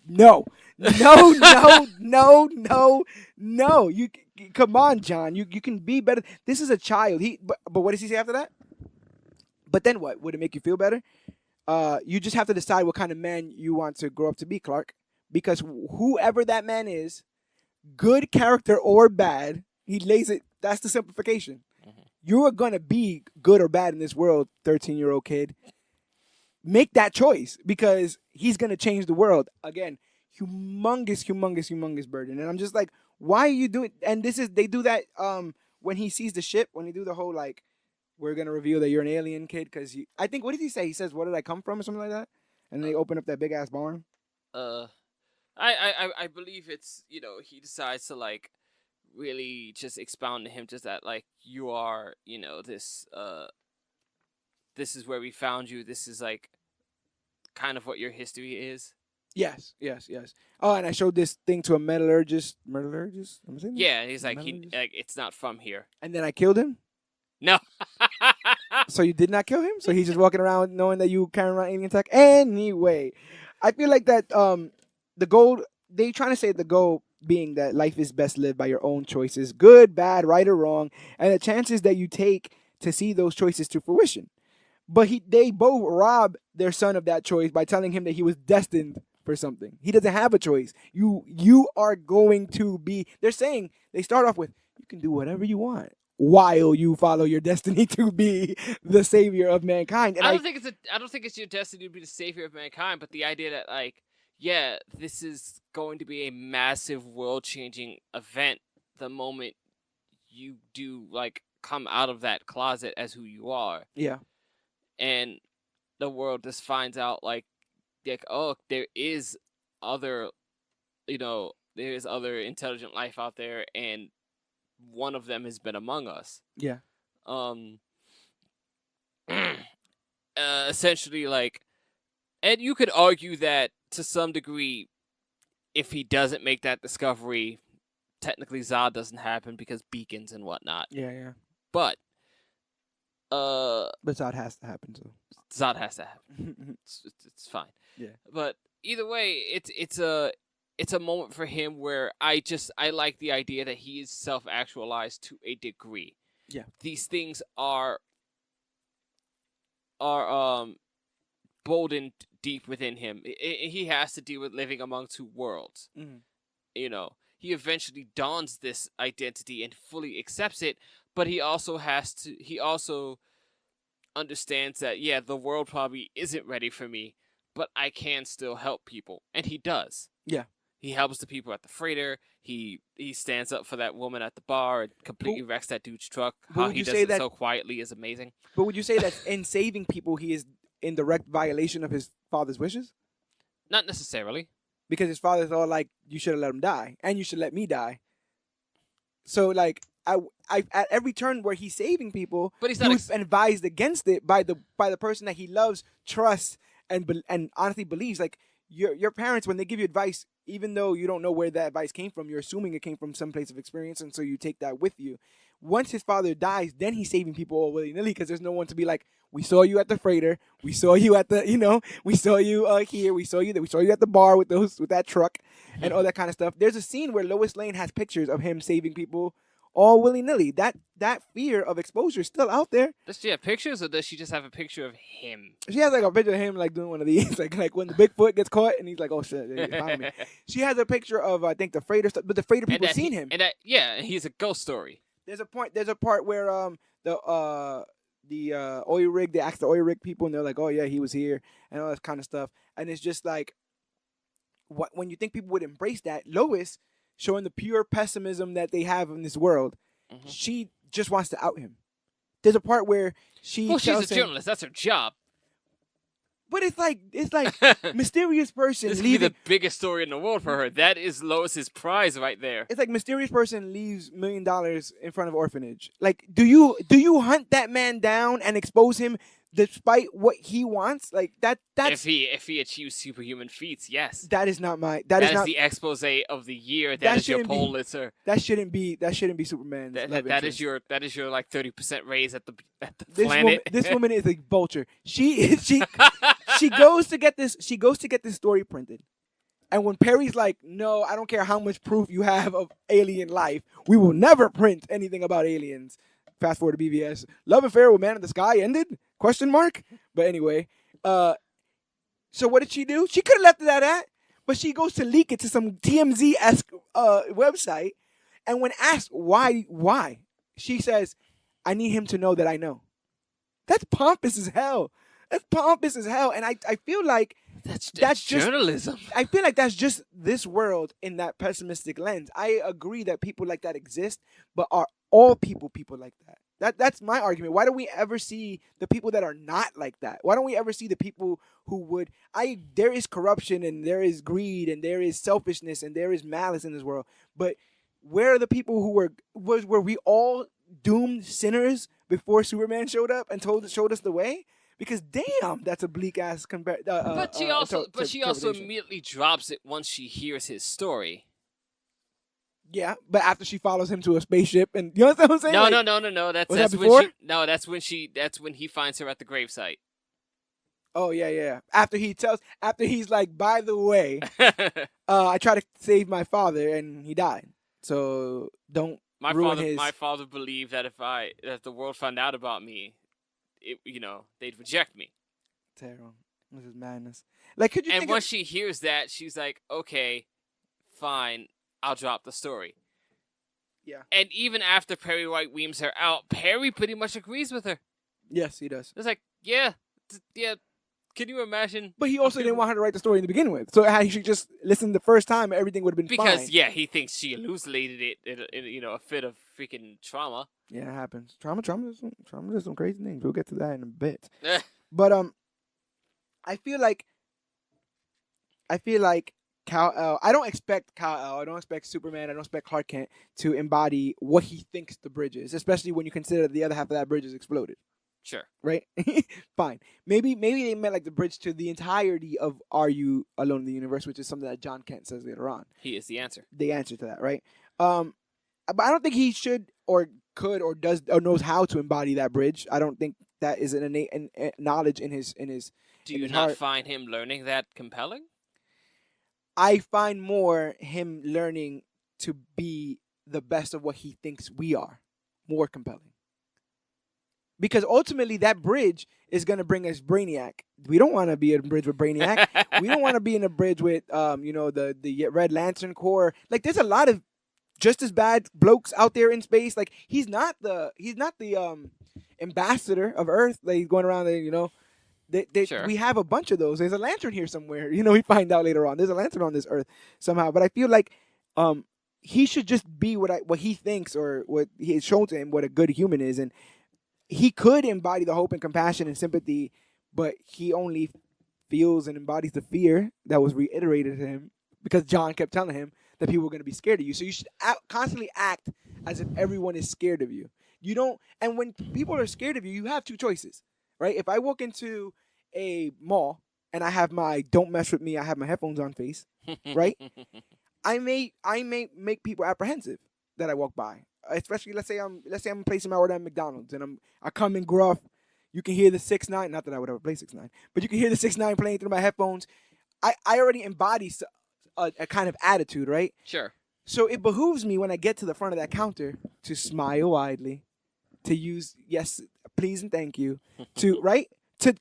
No. You come on, John. You can be better. This is a child. But what does he say after that? But then what? Would it make you feel better? You just have to decide what kind of man you want to grow up to be, Clark. Because whoever that man is, good character or bad, he lays it. That's the simplification. Mm-hmm. You are gonna be good or bad in this world, 13-year-old kid. Make that choice because he's gonna change the world. Again, humongous burden. And I'm just like, why are you doing? And they do that when he sees the ship, when they do the whole like, we're gonna reveal that you're an alien kid because I think, what did he say? He says, "Where did I come from?" or something like that. And they open up that big ass barn. I believe it's, you know, he decides to like really just expound to him just that like you are, you know, this is where we found you. This is like kind of what your history is. Yes. Oh, and I showed this thing to a metallurgist. Am I saying that? Yeah, and he's like, it's not from here. And then I killed him. No. So you did not kill him? So he's just walking around knowing that you carrying around alien tech? Anyway, I feel like that the gold, they trying to say the gold being that life is best lived by your own choices, good, bad, right, or wrong, and the chances that you take to see those choices to fruition. But they both rob their son of that choice by telling him that he was destined for something. He doesn't have a choice. You are going to be. They're saying they start off with you can do whatever you want while you follow your destiny to be the savior of mankind. And I don't think it's your destiny to be the savior of mankind, but the idea that like, yeah, this is going to be a massive world-changing event the moment you do like come out of that closet as who you are. Yeah. And the world just finds out like oh, there is other intelligent life out there, and one of them has been among us. Yeah. Essentially, like, and you could argue that to some degree, if he doesn't make that discovery, technically Zod doesn't happen because beacons and whatnot. Yeah. But Zod has to happen too. Zod has to happen. It's fine. Yeah. But either way, it's a moment for him where I like the idea that he is self-actualized to a degree. Yeah. These things are boldened deep within him. He has to deal with living among two worlds. Mm-hmm. You know, he eventually dons this identity and fully accepts it, but he also understands that, yeah, the world probably isn't ready for me, but I can still help people. And he does. Yeah. He helps the people at the freighter. He stands up for that woman at the bar and completely wrecks that dude's truck. How he does it so quietly is amazing. But would you say that in saving people, he is in direct violation of his father's wishes? Not necessarily. Because his father's all like, you should have let him die, and you should let me die. So, like, I at every turn where he's saving people, but he's not advised against it by the person that he loves, trusts, and honestly believes. Like, your parents, when they give you advice, even though you don't know where that advice came from, you're assuming it came from some place of experience, and so you take that with you. Once his father dies, then he's saving people all willy-nilly because there's no one to be like, we saw you at the freighter, we saw you at the, we saw you here, we saw you at the bar with that truck, and all that kind of stuff. There's a scene where Lois Lane has pictures of him saving people all willy-nilly. That fear of exposure is still out there. Does she have pictures, or does she just have a picture of him? She has like a picture of him like doing one of these, like when the Bigfoot gets caught and he's like, "Oh shit, they found me." She has a picture of I think the freighter stuff, but the freighter people seen him. And he's a ghost story. There's a part where the oil rig, they ask the oil rig people and they're like, "Oh yeah, he was here," and all that kind of stuff. And it's just like, when you think people would embrace that, Lois, showing the pure pessimism that they have in this world, she just wants to out him. There's a part where she's a journalist. That's her job. But it's like mysterious person this leaving. This could be the biggest story in the world for her. That is Lois's prize right there. It's like mysterious person leaves $1 million in front of orphanage. Like, do you hunt that man down and expose him despite what he wants? Like that's if he achieves superhuman feats, yes. That is not my that is not the expose of the year. That is your Pulitzer. That shouldn't be Superman's. That is your like 30% raise at the planet. This woman is a vulture. She goes to get this story printed. And when Perry's like, "No, I don't care how much proof you have of alien life. We will never print anything about aliens." Fast forward to BVS. Love affair with Man in the Sky ended? ? But anyway, so what did she do? She could have left that at, but she goes to leak it to some TMZ-esque website. And when asked why, she says, "I need him to know that I know." That's pompous as hell. And I feel like that's just journalism. I feel like that's just this world in that pessimistic lens. I agree that people like that exist, but are all people like that? That's my argument. Why don't we ever see the people that are not like that? Why don't we ever see the people who would? There is corruption and there is greed and there is selfishness and there is malice in this world. But where are the people who were we all doomed sinners before Superman showed up and showed us the way? Because damn, that's a bleak ass comparison. But she also immediately drops it once she hears his story. Yeah, but after she follows him to a spaceship, and you know what I'm saying? No. That's when he finds her at the gravesite. Oh yeah. After he's like, by the way, I tried to save my father and he died. So don't ruin his. My father believed that if the world found out about me, they'd reject me. Terrible. This is madness. Like, could you? And once she hears that, she's like, okay, fine, I'll drop the story. Yeah. And even after Perry White weems her out, Perry pretty much agrees with her. Yes, he does. It's like, yeah. Can you imagine? But he also didn't want her to write the story to begin with. So he should just listen the first time, everything would have been fine. Because, yeah, he thinks she elucidated it in a fit of freaking trauma. Yeah, it happens. Trauma is some crazy things. We'll get to that in a bit. But I feel like Kal-El. I don't expect Kal-El. I don't expect Superman. I don't expect Clark Kent to embody what he thinks the bridge is, especially when you consider the other half of that bridge is exploded. Sure. Right? Fine. Maybe they meant like the bridge to the entirety of Are You Alone in the Universe, which is something that John Kent says later on. He is the answer. The answer to that, right? But I don't think he should or could or does or knows how to embody that bridge. I don't think that is an innate knowledge in his. Do you not find him learning that compelling? I find more him learning to be the best of what he thinks we are more compelling. Because ultimately, that bridge is going to bring us Brainiac. We don't want to be in a bridge with Brainiac. We don't want to be in a bridge with, the Red Lantern Corps. Like, there's a lot of just as bad blokes out there in space. Like, he's not the ambassador of Earth. Like, he's going around there, Sure. We have a bunch of those. There's a lantern here somewhere. We find out later on. There's a lantern on this Earth somehow. But I feel like he should just be what he thinks or what he has shown to him what a good human is. And he could embody the hope and compassion and sympathy, but he only feels and embodies the fear that was reiterated to him because John kept telling him that people were going to be scared of you. So you should constantly act as if everyone is scared of you. You don't, and when people are scared of you, you have two choices, right? If I walk into a mall and I have my "Don't mess with me," I have my headphones on face, right? I may make people apprehensive that I walk by. Especially let's say I'm placing my order at McDonald's and I come in gruff. You can hear the 6ix9ine. Not that I would ever play 6ix9ine, but you can hear the 6ix9ine playing through my headphones. I already embody a kind of attitude, right? Sure. So it behooves me when I get to the front of that counter to smile widely, to use yes, please and thank you, to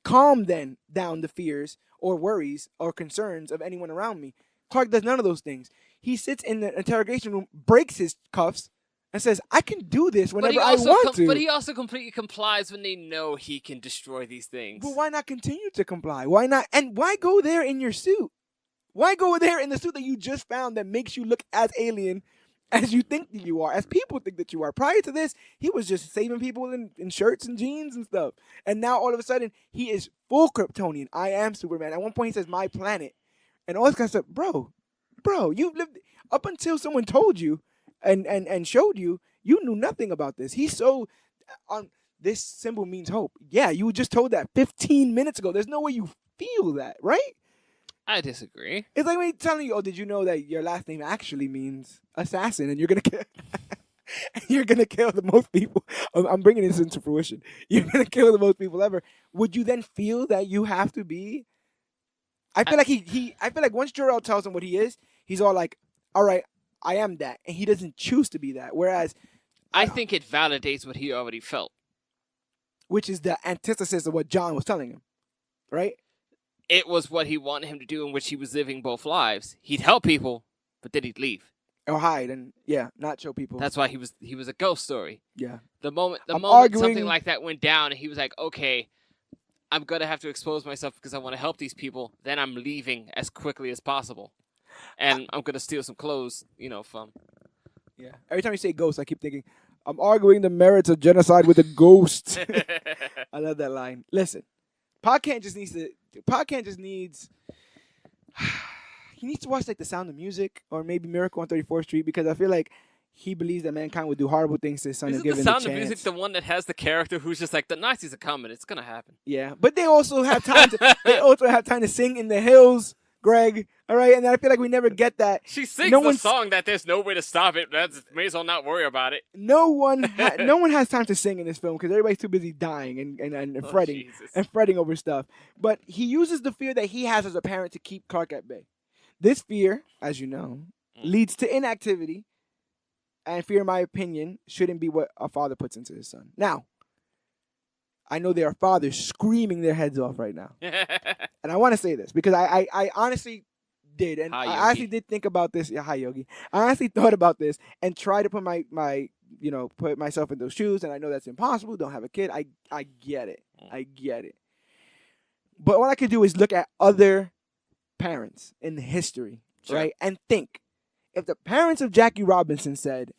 calm down the fears or worries or concerns of anyone around me. Clark does none of those things. He sits in the interrogation room, breaks his cuffs, and says, I can do this whenever I want to. But he also completely complies when they know he can destroy these things. But why not continue to comply? Why not? And why go there in your suit? Why go there in the suit that you just found that makes you look as alien as you think that you are, as people think that you are? Prior to this, he was just saving people in shirts and jeans and stuff. And now all of a sudden, he is full Kryptonian. I am Superman. At one point, he says, my planet. And all this kind of stuff. Bro, you've lived up until someone told you and showed you, you knew nothing about this. He's so this symbol means hope. Yeah, you were just told that 15 minutes ago. There's no way you feel that, right? I disagree. It's like when he's telling you, oh, did you know that your last name actually means assassin and you're going to kill you're going to kill the most people. I'm bringing this into fruition. You're going to kill the most people ever. Would you then feel that you have to be? I feel like I feel like once JorEl tells him what he is, he's all like, all right, I am that. And he doesn't choose to be that. Whereas I think it validates what he already felt. Which is the antithesis of what John was telling him. Right? It was what he wanted him to do in which he was living both lives. He'd help people, but then he'd leave. Or hide and, not show people. That's why he was a ghost story. Yeah. The moment something like that went down and he was like, okay, I'm going to have to expose myself because I want to help these people. Then I'm leaving as quickly as possible. And I'm going to steal some clothes, from. Yeah. Every time you say ghost, I keep thinking, I'm arguing the merits of genocide with a ghost. I love that line. Listen, Podcast just needs, he needs to watch like The Sound of Music or maybe Miracle on 34th Street because I feel like he believes that mankind would do horrible things to his son and give him a chance. Isn't The Sound of Music the one that has the character who's just like, the Nazis are coming, it's going to happen? Yeah, but they also have time to, sing in the hills, Greg. All right, and I feel like we never get that. She sings No the one's- song that there's no way to stop it. That's may as well not worry about it. No one has time to sing in this film because everybody's too busy dying and Oh, fretting Jesus. and fretting over stuff. But he uses the fear that he has as a parent to keep Clark at bay. This fear, as you know, leads to inactivity, and fear, in my opinion, shouldn't be what a father puts into his son. Now, I know there are fathers screaming their heads off right now, and I want to say this because I honestly did, and Hi, I Yogi. honestly did think about this. Yeah, hi Yogi. I honestly thought about this and tried to put put myself in those shoes, and I know that's impossible. Don't have a kid. I get it. I get it. But what I could do is look at other parents in history, Sure. right, and think if the parents of Jackie Robinson said,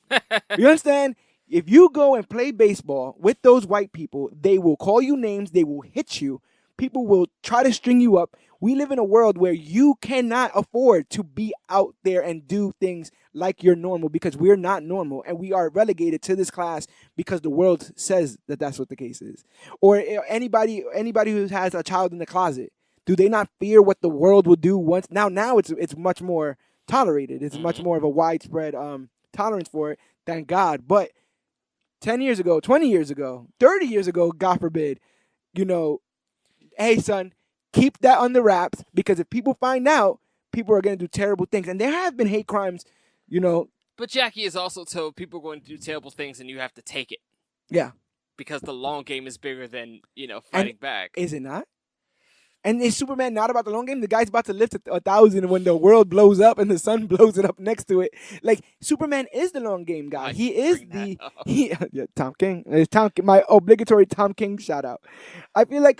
you understand? If you go and play baseball with those white people, they will call you names. They will hit you. People will try to string you up. We live in a world where you cannot afford to be out there and do things like you're normal because we're not normal and we are relegated to this class because the world says that that's what the case is. Or anybody who has a child in the closet, do they not fear what the world will do once? Now it's much more tolerated. It's much more of a widespread tolerance for it. Thank God. But 10 years ago, 20 years ago, 30 years ago, God forbid, hey, son, keep that under wraps because if people find out, people are going to do terrible things. And there have been hate crimes, But Jackie is also told people are going to do terrible things and you have to take it. Yeah. Because the long game is bigger than, fighting back. Is it not? And is Superman not about the long game? The guy's about to lift 1,000 when the world blows up and the sun blows it up next to it. Like, Superman is the long game guy. He is Tom King. It's my obligatory Tom King shout out. I feel like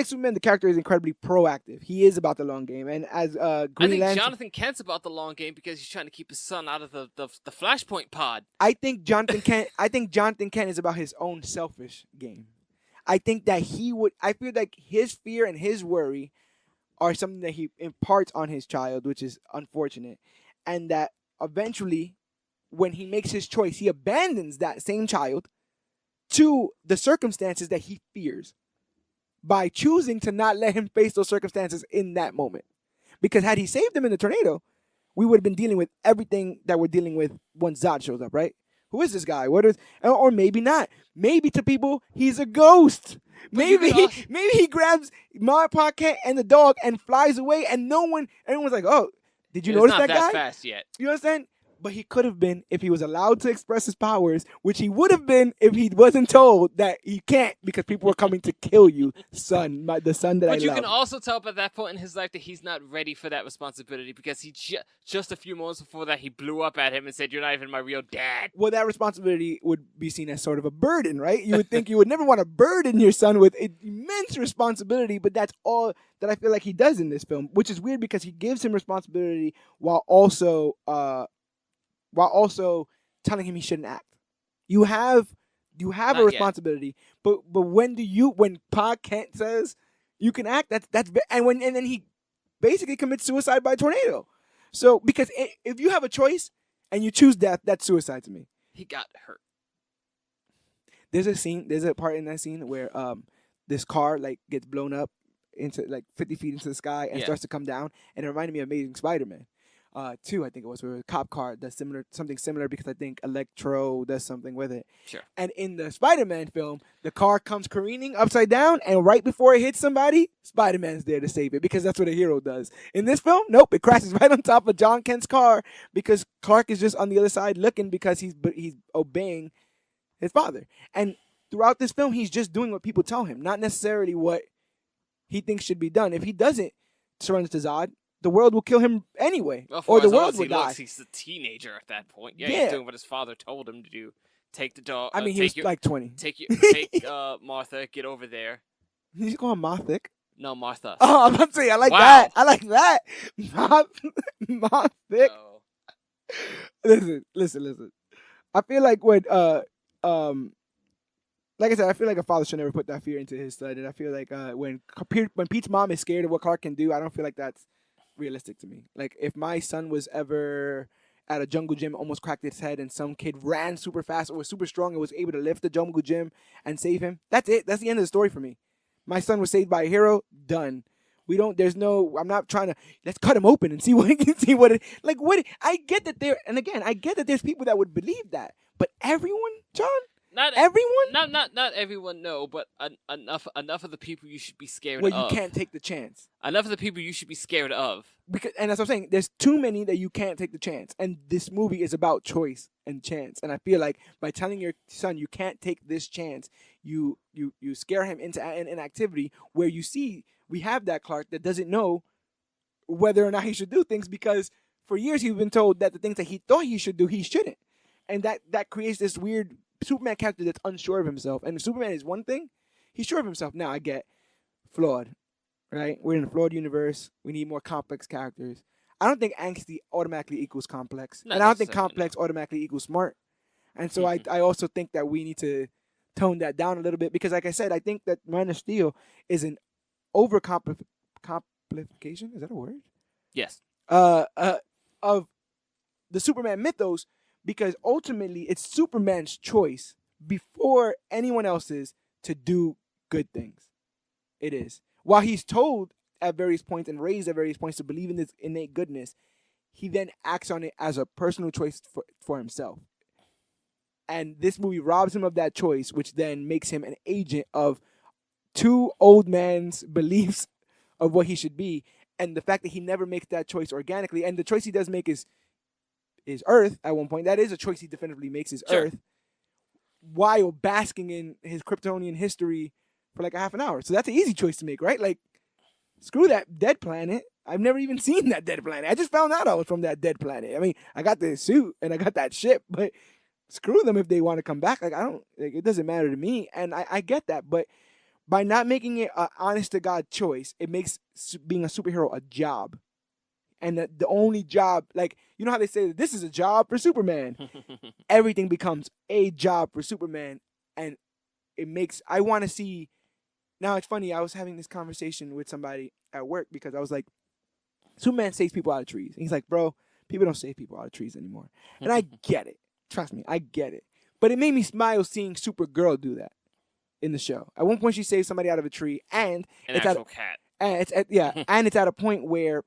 Superman, the character, is incredibly proactive. He is about the long game. And as Green I think Lantern, Jonathan Kent's about the long game because he's trying to keep his son out of the Flashpoint pod. I think Jonathan Kent is about his own selfish game. I think that I feel like his fear and his worry are something that he imparts on his child, which is unfortunate. And that eventually, when he makes his choice, he abandons that same child to the circumstances that he fears by choosing to not let him face those circumstances in that moment. Because had he saved him in the tornado, we would have been dealing with everything that we're dealing with once Zod shows up, right? Who is this guy? Or maybe not. Maybe to people, he's a ghost. Maybe he grabs Ma Parquet and the dog and flies away, and everyone's like, "Oh, did you notice that guy?" It's not that fast yet. You understand? But he could have been if he was allowed to express his powers, which he would have been if he wasn't told that he can't because people are coming to kill you, son, the son that I love. But you can also tell by that point in his life that he's not ready for that responsibility because he just a few moments before that he blew up at him and said, "You're not even my real dad." Well, that responsibility would be seen as sort of a burden, right? You would think you would never want to burden your son with immense responsibility, but that's all that I feel like he does in this film, which is weird because he gives him responsibility while also telling him he shouldn't act. You have a responsibility, but when Pa Kent says you can act, and then he basically commits suicide by tornado. So because if you have a choice and you choose death, that's suicide to me. He got hurt. There's a part in that scene where this car gets blown up into 50 feet into the sky and starts to come down, and it reminded me of Amazing Spider-Man. 2, I think it was, where a cop car does something similar because I think Electro does something with it. Sure. And in the Spider-Man film, the car comes careening upside down, and right before it hits somebody, Spider-Man's there to save it because that's what a hero does. In this film, nope, it crashes right on top of John Kent's car because Clark is just on the other side looking because he's obeying his father. And throughout this film, he's just doing what people tell him, not necessarily what he thinks should be done. If he doesn't surrender to Zod, the world will kill him anyway, Well, or the as long world as will he die. looks, he's a teenager at that point. Yeah, Yeah. he's doing what his father told him to do. Take the dog. I mean, he was like 20. Take Martha. Get over there. He's called Mothic. No, Martha. Oh, I'm about to say, I like Wow. that. I like that. Mothic. No. Listen. I feel like when like I said, I feel like a father should never put that fear into his son, and I feel like when Pete's mom is scared of what Clark can do, I don't feel like that's realistic to me. Like, if my son was ever at a jungle gym, almost cracked his head, and some kid ran super fast or was super strong and was able to lift the jungle gym and save him, that's it. That's the end of the story for me. My son was saved by a hero. Done. We don't. There's no. I'm not trying to. Let's cut him open and see what see what it like. What I get that there, and again, I get that there's people that would believe that, but everyone, John, Not everyone. not everyone, no, but enough of the people you should be scared Well, of. you can't take the chance. Enough of the people you should be scared of. Because, and that's what I'm saying. There's too many that you can't take the chance, and this movie is about choice and chance. And I feel like by telling your son you can't take this chance, you scare him into an activity where you see we have that Clark that doesn't know whether or not he should do things because for years he's been told that the things that he thought he should do he shouldn't, and that creates this weird Superman character that's unsure of himself. And if Superman is one thing, he's sure of himself. Now I get flawed. Right? We're in a flawed universe. We need more complex characters. I don't think angsty automatically equals complex. Not and I don't think necessarily, complex automatically equals smart. And so I also think that we need to tone that down a little bit because, like I said, I think that Man of Steel is an overcomplication. Is that a word? Yes. Of the Superman mythos because ultimately it's Superman's choice before anyone else's to do good things. It is. While he's told at various points and raised at various points to believe in this innate goodness, he then acts on it as a personal choice for himself. And this movie robs him of that choice, which then makes him an agent of two old man's beliefs of what he should be. And the fact that he never makes that choice organically, and the choice he does make is Earth at one point. That is a choice he definitively makes is Sure. Earth, while basking in his Kryptonian history for like a half an hour. So that's an easy choice to make, right? Like, screw that dead planet. I've never even seen that dead planet. I just found out I was from that dead planet. I mean, I got the suit and I got that ship, but screw them if they want to come back. Like, it doesn't matter to me. And I get that. But by not making it an honest to God choice, it makes being a superhero a job. And the only job, like, you know how they say that this is a job for Superman? Everything becomes a job for Superman. And it makes, I want to see. Now, it's funny, I was having this conversation with somebody at work because I was like, Superman saves people out of trees. And he's like, bro, people don't save people out of trees anymore. And I get it. Trust me, I get it. But it made me smile seeing Supergirl do that in the show. At one point, she saves somebody out of a tree, and An it's actual cat. And and it's at a point where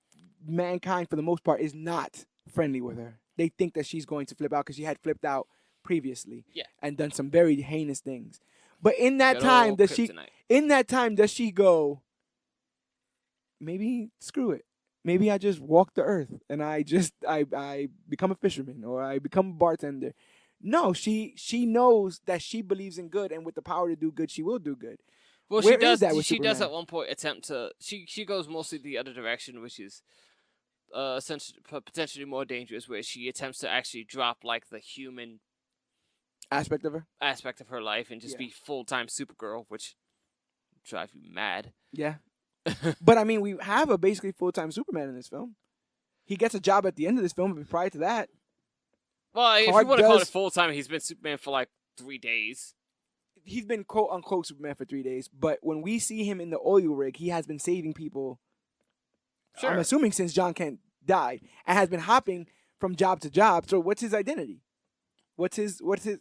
mankind, for the most part, is not friendly with her. They think that she's going to flip out because she had flipped out previously and done some very heinous things. But in that time, does she go, maybe screw it. Maybe I just walk the earth and I become a fisherman or I become a bartender. No, she knows that she believes in good, and with the power to do good, she will do good. Well, Where she does. is that with She does Superman? at one point attempt to. She goes mostly the other direction, which is essentially potentially more dangerous, where she attempts to actually drop like the human Aspect of her? aspect of her life and just be full-time Supergirl, which drives you mad. Yeah. But I mean, we have a basically full-time Superman in this film. He gets a job at the end of this film, but prior to that, Well, if you want to call it full-time, he's been Superman for like 3 days. He's been quote-unquote Superman for 3 days, but when we see him in the oil rig, he has been saving people, Sure. I'm assuming since John Kent died, and has been hopping from job to job. So what's his identity? What's his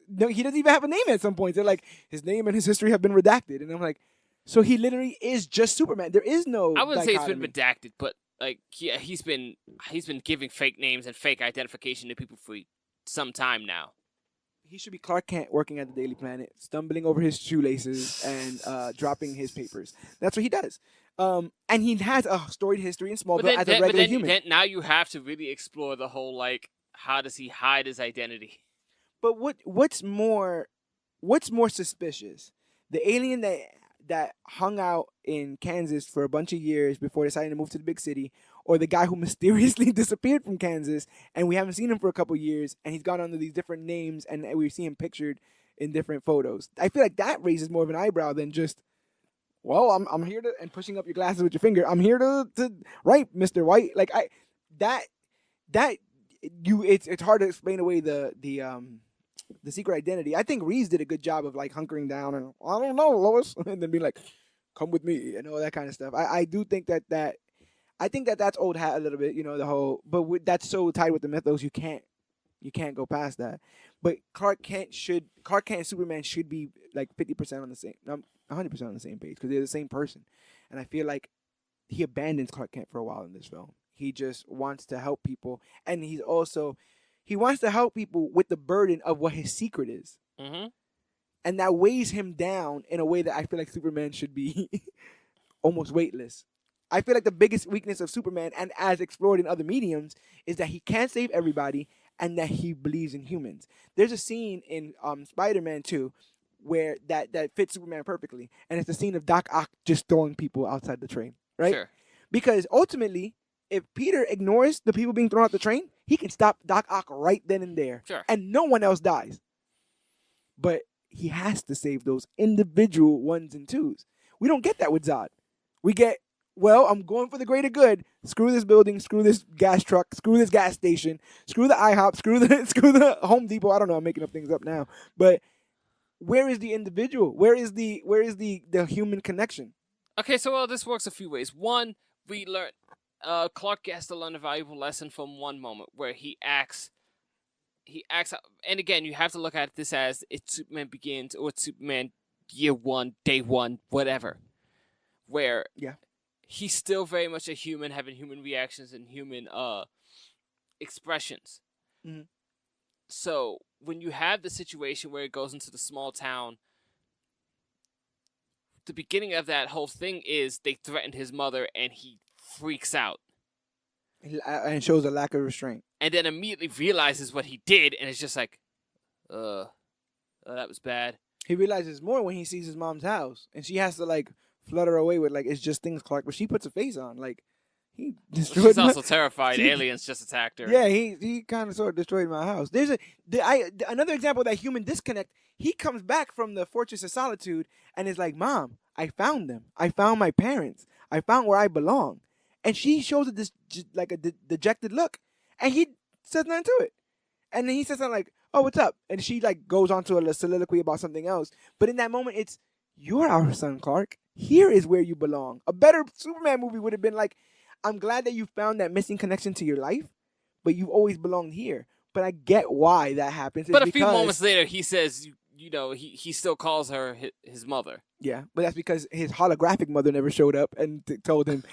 no, he doesn't even have a name at some point. They're like, his name and his history have been redacted. And I'm like, so he literally is just Superman. There is no I wouldn't say it's been dichotomy. redacted, but like he's been giving fake names and fake identification to people for some time now. He should be Clark Kent working at the Daily Planet, stumbling over his shoelaces and dropping his papers. That's what he does. And he has a storied history in Smallville as a regular human. Then now you have to really explore the whole, like, how does he hide his identity? But what's more suspicious? The alien that hung out in Kansas for a bunch of years before deciding to move to the big city, or the guy who mysteriously disappeared from Kansas and we haven't seen him for a couple years and he's gone under these different names and we see him pictured in different photos. I feel like that raises more of an eyebrow than just, well, I'm here to, and pushing up your glasses with your finger, I'm here to write, Mr. White. Like it's hard to explain away the secret identity. I think Reeves did a good job of like hunkering down and, I don't know, Lois, and then being like, come with me and all that kind of stuff. I do think that I think that's old hat a little bit, you know, the whole, but that's so tied with the mythos, you can't go past that. But Clark Kent and Superman should be like 50% on the same, 100% on the same page because they're the same person. And I feel like he abandons Clark Kent for a while in this film. He just wants to help people, and he wants to help people with the burden of what his secret is, Mm-hmm. and that weighs him down in a way that I feel like Superman should be almost weightless. I feel like the biggest weakness of Superman, and as explored in other mediums, is that he can't save everybody and that he believes in humans. There's a scene in Spider-Man 2 where that fits Superman perfectly, and it's the scene of Doc Ock just throwing people outside the train, right? Sure. Because ultimately, if Peter ignores the people being thrown out the train, he can stop Doc Ock right then and there, Sure. and no one else dies. But he has to save those individual ones and twos. We don't get that with Zod. We get, well, I'm going for the greater good. Screw this building, screw this gas truck, screw this gas station, screw the IHOP, screw the Home Depot. I don't know, I'm making up things up now. But where is the individual? Where is the human connection? Okay, so well, this works a few ways. One, we learn Clark has to learn a valuable lesson from one moment where he acts, and again, you have to look at this as it's Superman Begins or it's Superman Year One, Day One, whatever, where he's still very much a human, having human reactions and human expressions. Mm-hmm. So when you have the situation where it goes into the small town, the beginning of that whole thing is they threatened his mother and he freaks out. And shows a lack of restraint. And then immediately realizes what he did and it's just like, that was bad. He realizes more when he sees his mom's house. And she has to, like, flutter away with, like, it's just things, Clark. But she puts a face on. Like, he destroyed She's also terrified. Aliens just attacked her. Yeah, he kind of sort of destroyed my house. There's another example of that human disconnect. He comes back from the Fortress of Solitude and is like, Mom, I found them. I found my parents. I found where I belong. And she shows a dejected look. And he says nothing to it. And then he says something like, oh, what's up? And she, like, goes on to a soliloquy about something else. But in that moment, it's, you're our son, Clark. Here is where you belong. A better Superman movie would have been like, I'm glad that you found that missing connection to your life, but you've always belonged here. But I get why that happens. But a few moments later, he says, he still calls her his mother. Yeah, but that's because his holographic mother never showed up and told him,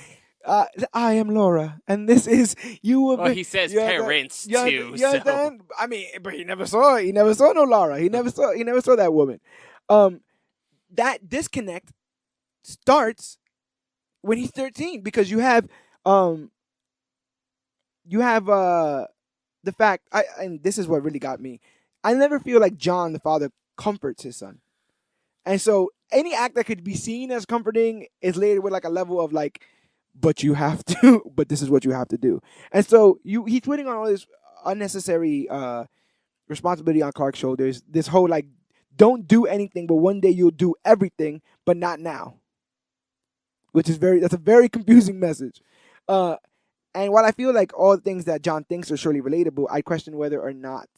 I am Laura, and this is you. Well, he says parents too. You understand? I mean, but he never saw it. He never saw no Laura. He never saw that woman. That disconnect starts when he's 13 because you have the fact, and this is what really got me. I never feel like John, the father, comforts his son. And so any act that could be seen as comforting is later with like a level of like, but you have to, but this is what you have to do. And so he's putting on all this unnecessary responsibility on Clark's shoulders. This whole like, don't do anything, but one day you'll do everything, but not now. That's a very confusing message. And while I feel like all the things that John thinks are surely relatable, I question whether or not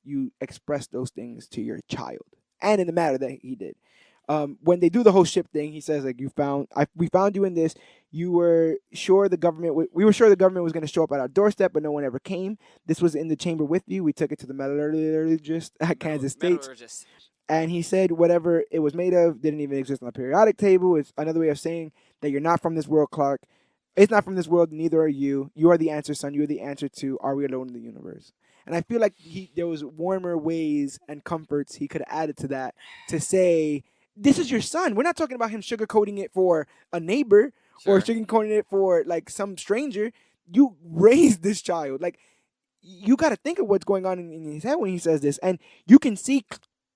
you express those things to your child. And in the matter that he did. When they do the whole ship thing, he says, like, we found you in this. We were sure the government was going to show up at our doorstep, but no one ever came. This was in the chamber with you. We took it to the metallurgist at Kansas State. And he said whatever it was made of didn't even exist on the periodic table. It's another way of saying that you're not from this world, Clark. It's not from this world, neither are you. You are the answer, son. You're the answer to are we alone in the universe? And I feel like there was warmer ways and comforts he could have added to that to say, this is your son. We're not talking about him sugarcoating it for a neighbor or sugarcoating it for like some stranger. You raised this child. Like, you got to think of what's going on in his head when he says this. And you can see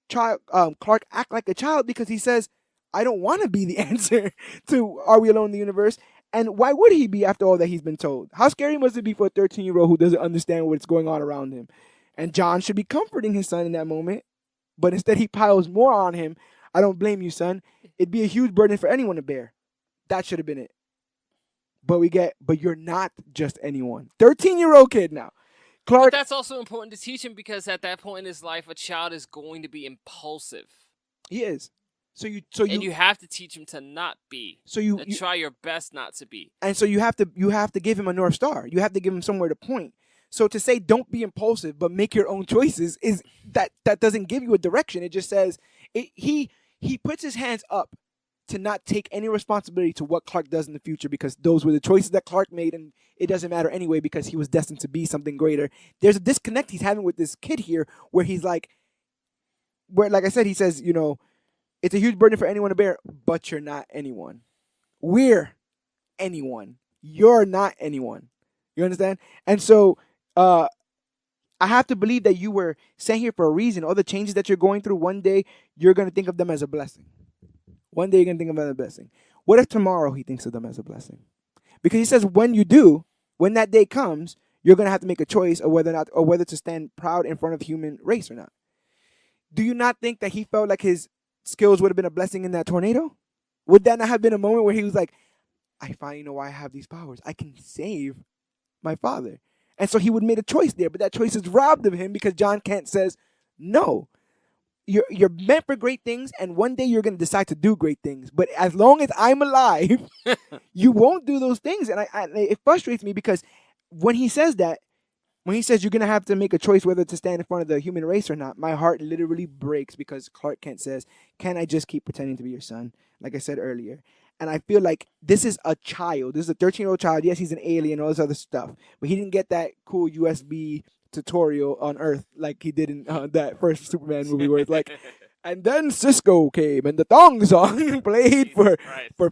Clark act like a child because he says, I don't want to be the answer to are we alone in the universe? And why would he be after all that he's been told? How scary must it be for a 13-year-old who doesn't understand what's going on around him? And John should be comforting his son in that moment, but instead he piles more on him. I don't blame you, son. It'd be a huge burden for anyone to bear. That should have been it. But you're not just anyone. 13-year-old kid now. Clark. But that's also important to teach him because at that point in his life, a child is going to be impulsive. He is. And you have to teach him to not be. So you try your best not to be. And so you have to give him a North Star. You have to give him somewhere to point. So to say don't be impulsive but make your own choices is that doesn't give you a direction. It just says he puts his hands up to not take any responsibility to what Clark does in the future because those were the choices that Clark made, and it doesn't matter anyway because he was destined to be something greater. There's a disconnect he's having with this kid here where he's like, where, like I said, he says, it's a huge burden for anyone to bear, but you're not anyone. We're anyone. You're not anyone. You understand? And so I have to believe that you were sent here for a reason. All the changes that you're going through, one day you're going to think of them as a blessing. One day you're going to think of them as a blessing. What if tomorrow he thinks of them as a blessing? Because he says when you do, when that day comes, you're going to have to make a choice of whether to stand proud in front of the human race or not. Do you not think that he felt like his skills would have been a blessing in that tornado? Would that not have been a moment where he was like, I finally know why I have these powers. I can save my father. And so he would have made a choice there, but that choice is robbed of him because John Kent says, no, you're meant for great things, and one day you're going to decide to do great things. But as long as I'm alive, you won't do those things. And it frustrates me because when he says that, when he says you're going to have to make a choice whether to stand in front of the human race or not, my heart literally breaks because Clark Kent says, can I just keep pretending to be your son? Like I said earlier. And I feel like this is a child. This is a 13-year-old child. Yes, he's an alien, all this other stuff. But he didn't get that cool USB tutorial on Earth like he did in that first Superman movie where it's like, and then Cisco came and the thong song played for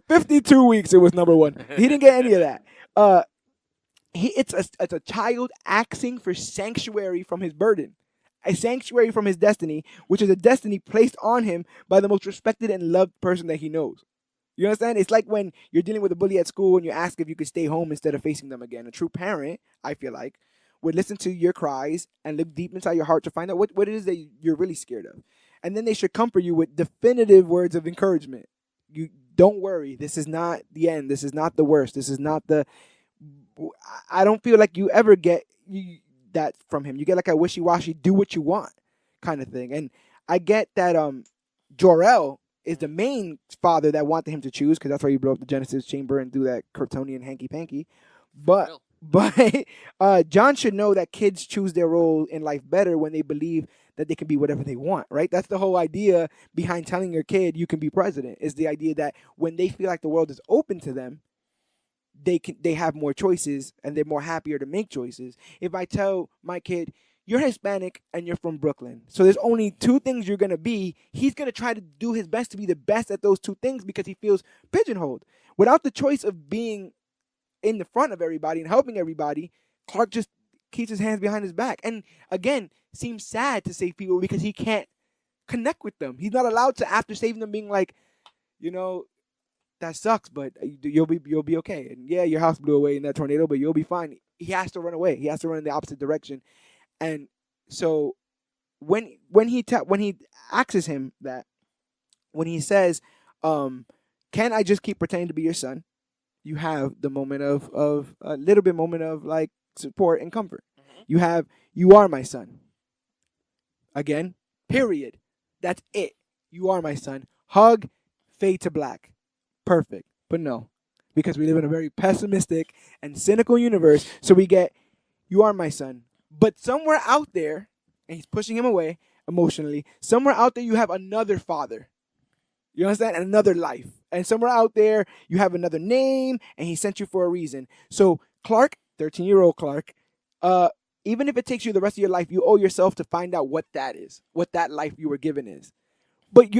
52 weeks. It was number one. He didn't get any of that. It's a child asking for sanctuary from his burden, a sanctuary from his destiny, which is a destiny placed on him by the most respected and loved person that he knows. You understand? It's like when you're dealing with a bully at school and you ask if you could stay home instead of facing them again. A true parent, I feel like, would listen to your cries and look deep inside your heart to find out what it is that you're really scared of. And then they should comfort you with definitive words of encouragement. You don't worry. This is not the end. This is not the worst. This is not the... I don't feel like you ever get that from him. You get like a wishy-washy, do what you want kind of thing. And I get that JorEl is the main father that wanted him to choose because that's why he blew up the Genesis chamber and do that Kryptonian hanky-panky. But John should know that kids choose their role in life better when they believe that they can be whatever they want, right? That's the whole idea behind telling your kid you can be president, is the idea that when they feel like the world is open to them, they have more choices and they're more happier to make choices. If I tell my kid, you're Hispanic and you're from Brooklyn, so there's only two things you're going to be, he's going to try to do his best to be the best at those two things because he feels pigeonholed. Without the choice of being in the front of everybody and helping everybody, Clark just keeps his hands behind his back. And again, seems sad to save people because he can't connect with them. He's not allowed to, after saving them, being like, that sucks, but you'll be okay. And yeah, your house blew away in that tornado, but you'll be fine. He has to run away. He has to run in the opposite direction. And so when he asks him that, when he says, "Can I just keep pretending to be your son?" You have the moment of a little bit moment of like support and comfort. Mm-hmm. You are my son. Again, period. That's it. You are my son. Hug, fade to black. Perfect. But no, because we live in a very pessimistic and cynical universe. So we get, you are my son. But somewhere out there, and he's pushing him away emotionally, somewhere out there you have another father. You understand? And another life. And somewhere out there you have another name, and he sent you for a reason. So Clark, 13-year-old Clark, even if it takes you the rest of your life, you owe yourself to find out what that is, what that life you were given is. But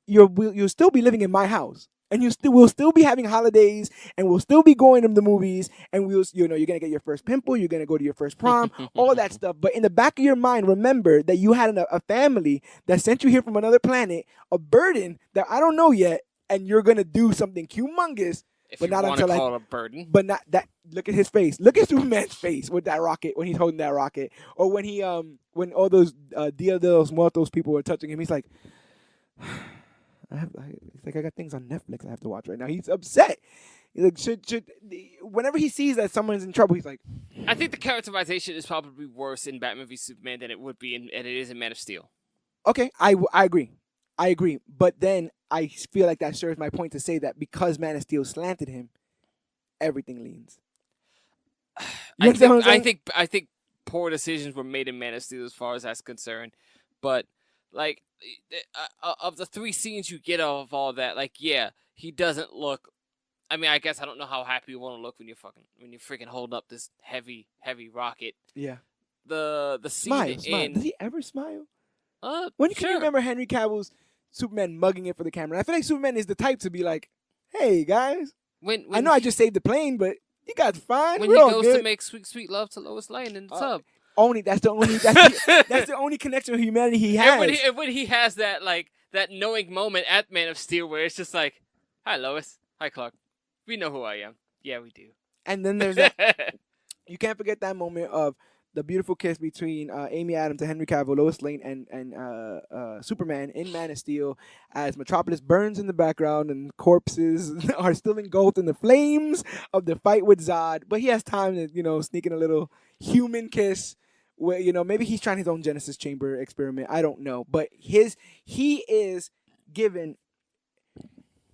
you'll still be living in my house. And we'll still be having holidays, and we'll still be going to the movies, and you're gonna get your first pimple, you're gonna go to your first prom, all that stuff. But in the back of your mind, remember that you had a family that sent you here from another planet, a burden that I don't know yet, and you're gonna do something humongous. If but you not want until to call it a burden, but not that. Look at his face. Look at Superman's face with that rocket when he's holding that rocket, or when he when all those Dia de los Muertos people were touching him, he's like. It's like I got things on Netflix I have to watch right now. He's upset. He's like, whenever he sees that someone's in trouble, he's like. I think the characterization is probably worse in Batman v Superman than it would be and it is in Man of Steel. Okay, I agree. But then I feel like that serves my point to say that because Man of Steel slanted him, everything leans. I think poor decisions were made in Man of Steel as far as that's concerned, but Like, of the 3 scenes you get of all that, like, yeah, he doesn't look. I mean, I guess I don't know how happy you want to look when you're freaking holding up this heavy rocket. Yeah. The scene Smile. in Does he ever smile? When can you sure. remember Henry Cavill's Superman mugging it for the camera? I feel like Superman is the type to be like, "Hey guys, When I know I just saved the plane, but you guys fine. when We're he all goes good." to make sweet love to Lois Lane in the tub. That's the only connection with humanity he has. And when he has that that knowing moment at Man of Steel where it's just like, "Hi Lois, hi Clark, we know who I am. Yeah, we do." And then there's that. You can't forget that moment of the beautiful kiss between Amy Adams and Henry Cavill, Lois Lane, and Superman in Man of Steel, as Metropolis burns in the background and corpses are still engulfed in the flames of the fight with Zod. But he has time to sneak in a little human kiss. Where maybe he's trying his own Genesis Chamber experiment. I don't know, but he is given.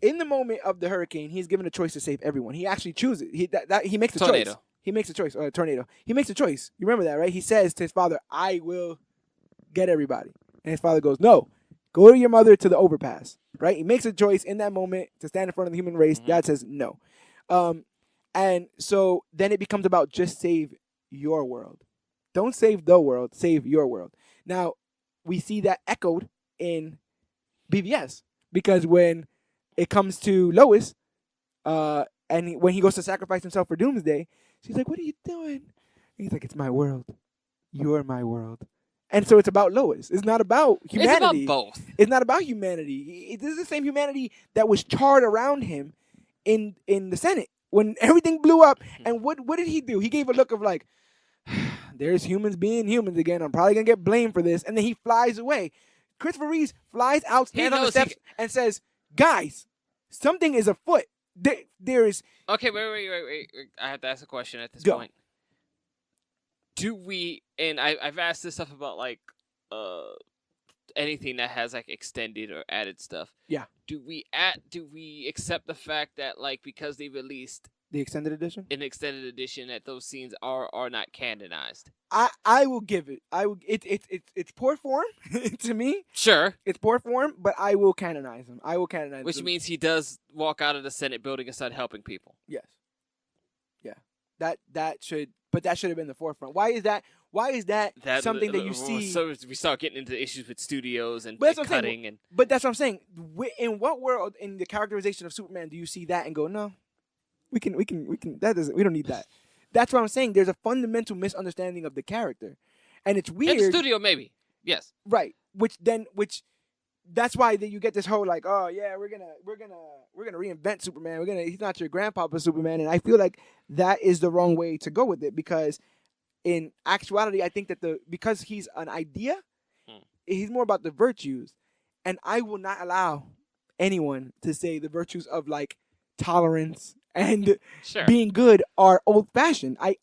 In the moment of the hurricane, he's given a choice to save everyone. He actually chooses. He makes a Tornado. choice. He makes a choice. Tornado. He makes a choice. You remember that, right? He says to his father, "I will get everybody." And his father goes, "No. Go to your mother to the overpass." Right? He makes a choice in that moment to stand in front of the human race. Dad says no. And so then it becomes about just save your world. Don't save the world. Save your world. Now, we see that echoed in BVS. Because when it comes to Lois, when he goes to sacrifice himself for Doomsday, she's like, "What are you doing?" And he's like, "It's my world. You're my world." And so it's about Lois. It's not about humanity. It's about both. It's not about humanity. This is the same humanity that was charred around him in the Senate when everything blew up. And what did he do? He gave a look of like, there's humans being humans again. I'm probably going to get blamed for this. And then he flies away. Christopher Reeves flies out, stands on the steps, and says, "Guys, something is afoot. There is..." Okay, wait. I have to ask a question at this point. Do we, and I've asked this stuff about anything that has extended or added stuff. Yeah. Do we accept the fact that because they released the extended edition? An extended edition, that those scenes are not canonized? I will give it. It's poor form to me. Sure. It's poor form, but I will canonize him. Which means he does walk out of the Senate building and start helping people. Yes. Yeah. That should have been the forefront. Why is that something that you see? So we start getting into issues with studios and cutting. But that's what I'm saying. In what world, in the characterization of Superman, do you see that and go, "No, we can that doesn't, we don't need that"? That's what I'm saying. There's a fundamental misunderstanding of the character, and it's weird. In the studio, maybe. Yes. Right. Which that's why you get this whole "Oh yeah, we're gonna reinvent Superman. He's not your grandpapa's Superman." And I feel like that is the wrong way to go with it, because in actuality, I think that because he's an idea, he's more about the virtues, and I will not allow anyone to say the virtues of tolerance and being good are old-fashioned. I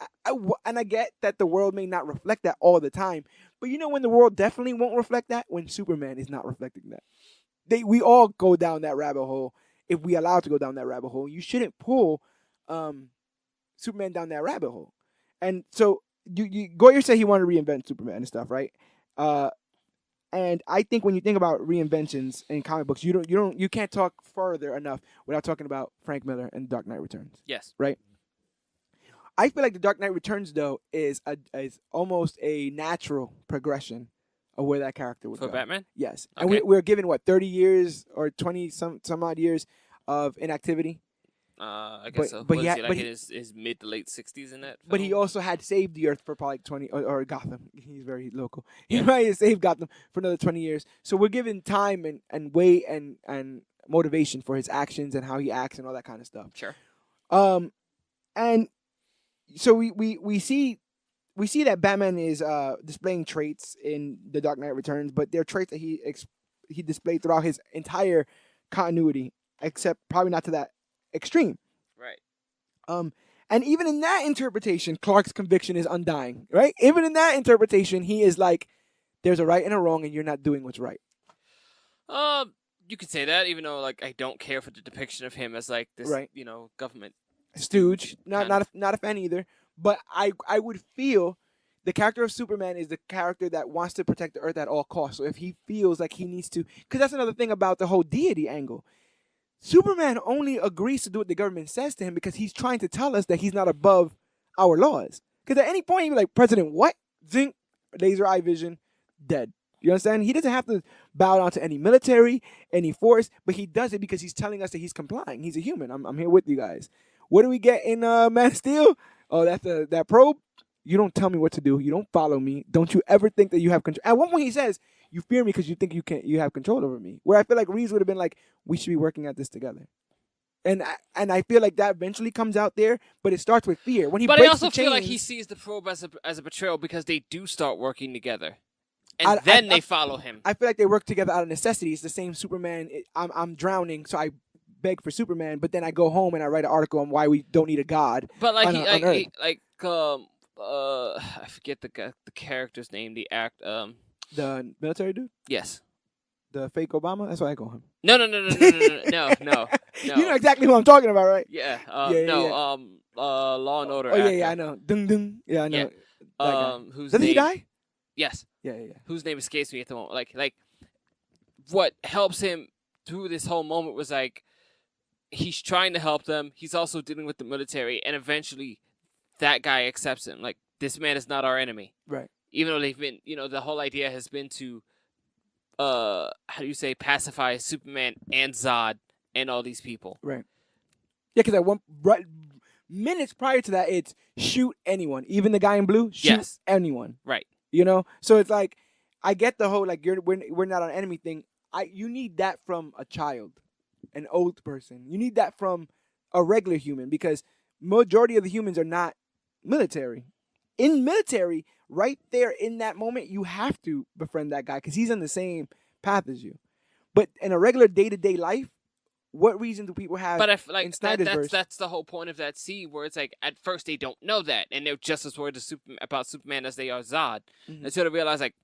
get that the world may not reflect that all the time, but when the world definitely won't reflect that? When Superman is not reflecting that. We all go down that rabbit hole if we allow to go down that rabbit hole. You shouldn't pull Superman down that rabbit hole. And so Goyer said he wanted to reinvent Superman and stuff, right? And I think when you think about reinventions in comic books, you can't talk further enough without talking about Frank Miller and Dark Knight Returns. Yes. Right? I feel like The Dark Knight Returns, though, is almost a natural progression of where that character would go. For Batman? Yes. Okay. And we're given, 30 years or 20 some odd years of inactivity? I guess so. But Was he he in his mid to late 60s in that film? But he also had saved the Earth for probably 20, or Gotham. He's very local. He might have saved Gotham for another 20 years. So we're given time and weight and motivation for his actions and how he acts and all that kind of stuff. Sure. And so we see that Batman is displaying traits in The Dark Knight Returns, but they're traits that he displayed throughout his entire continuity, except probably not to that extreme. Right. And even in that interpretation, Clark's conviction is undying, right? Even in that interpretation, he is like, there's a right and a wrong, and you're not doing what's right. You could say that, even though I don't care for the depiction of him as this, right. Government stooge. Not a fan either. But I would feel The character of Superman is the character that wants to protect the Earth at all costs. So if he feels like he needs to, because that's another thing about the whole deity angle. Superman only agrees to do what the government says to him because he's trying to tell us that he's not above our laws. Because at any point, he'd be like, President, what? Zinc, laser eye vision, dead. You understand? He doesn't have to bow down to any military, any force, but he does it because he's telling us that he's complying. He's a human. I'm here with you guys. What do we get in Man of Steel? Oh, that's that probe. You don't tell me what to do. You don't follow me. Don't you ever think that you have control. At one point, he says, "You fear me because you think you have control over me." Where I feel like Reeves would have been like, "We should be working at this together." And I feel like that eventually comes out there, but it starts with fear. When he But I breaks also the feel like chains- he sees the probe as a betrayal because they do start working together, and then they follow him. I feel like they work together out of necessity. It's the same Superman. I'm drowning, so I beg for Superman, but then I go home and I write an article on why we don't need a god. But like on Earth. I forget the character's name. The act. The military dude, Yes. the fake Obama. That's what I call him. No. No. You know exactly who I'm talking about, right? Yeah. Yeah. Law and Order. Oh actor. yeah, I know. Dung dung. Yeah, I know. Yeah. That guy. Whose Doesn't name? he die? Yes. Yeah. Whose name escapes me at the moment. Like, what helps him through this whole moment was like, he's trying to help them. He's also dealing with the military, and eventually, that guy accepts him. Like, this man is not our enemy. Right. Even though they've been, the whole idea has been to, how do you say, pacify Superman and Zod and all these people. Right. Yeah, because minutes prior to that, it's shoot anyone, even the guy in blue. Shoot anyone. Right. You know, so it's like I get the whole like we're not on enemy thing. You need that from a child, an old person. You need that from a regular human because majority of the humans are not military. In military, right there in that moment, you have to befriend that guy because he's on the same path as you. But in a regular day-to-day life, what reason do people have? But I feel like in Snyderverse? that's the whole point of that scene where it's like at first they don't know that and they're just as worried about Superman as they are Zod until they realize like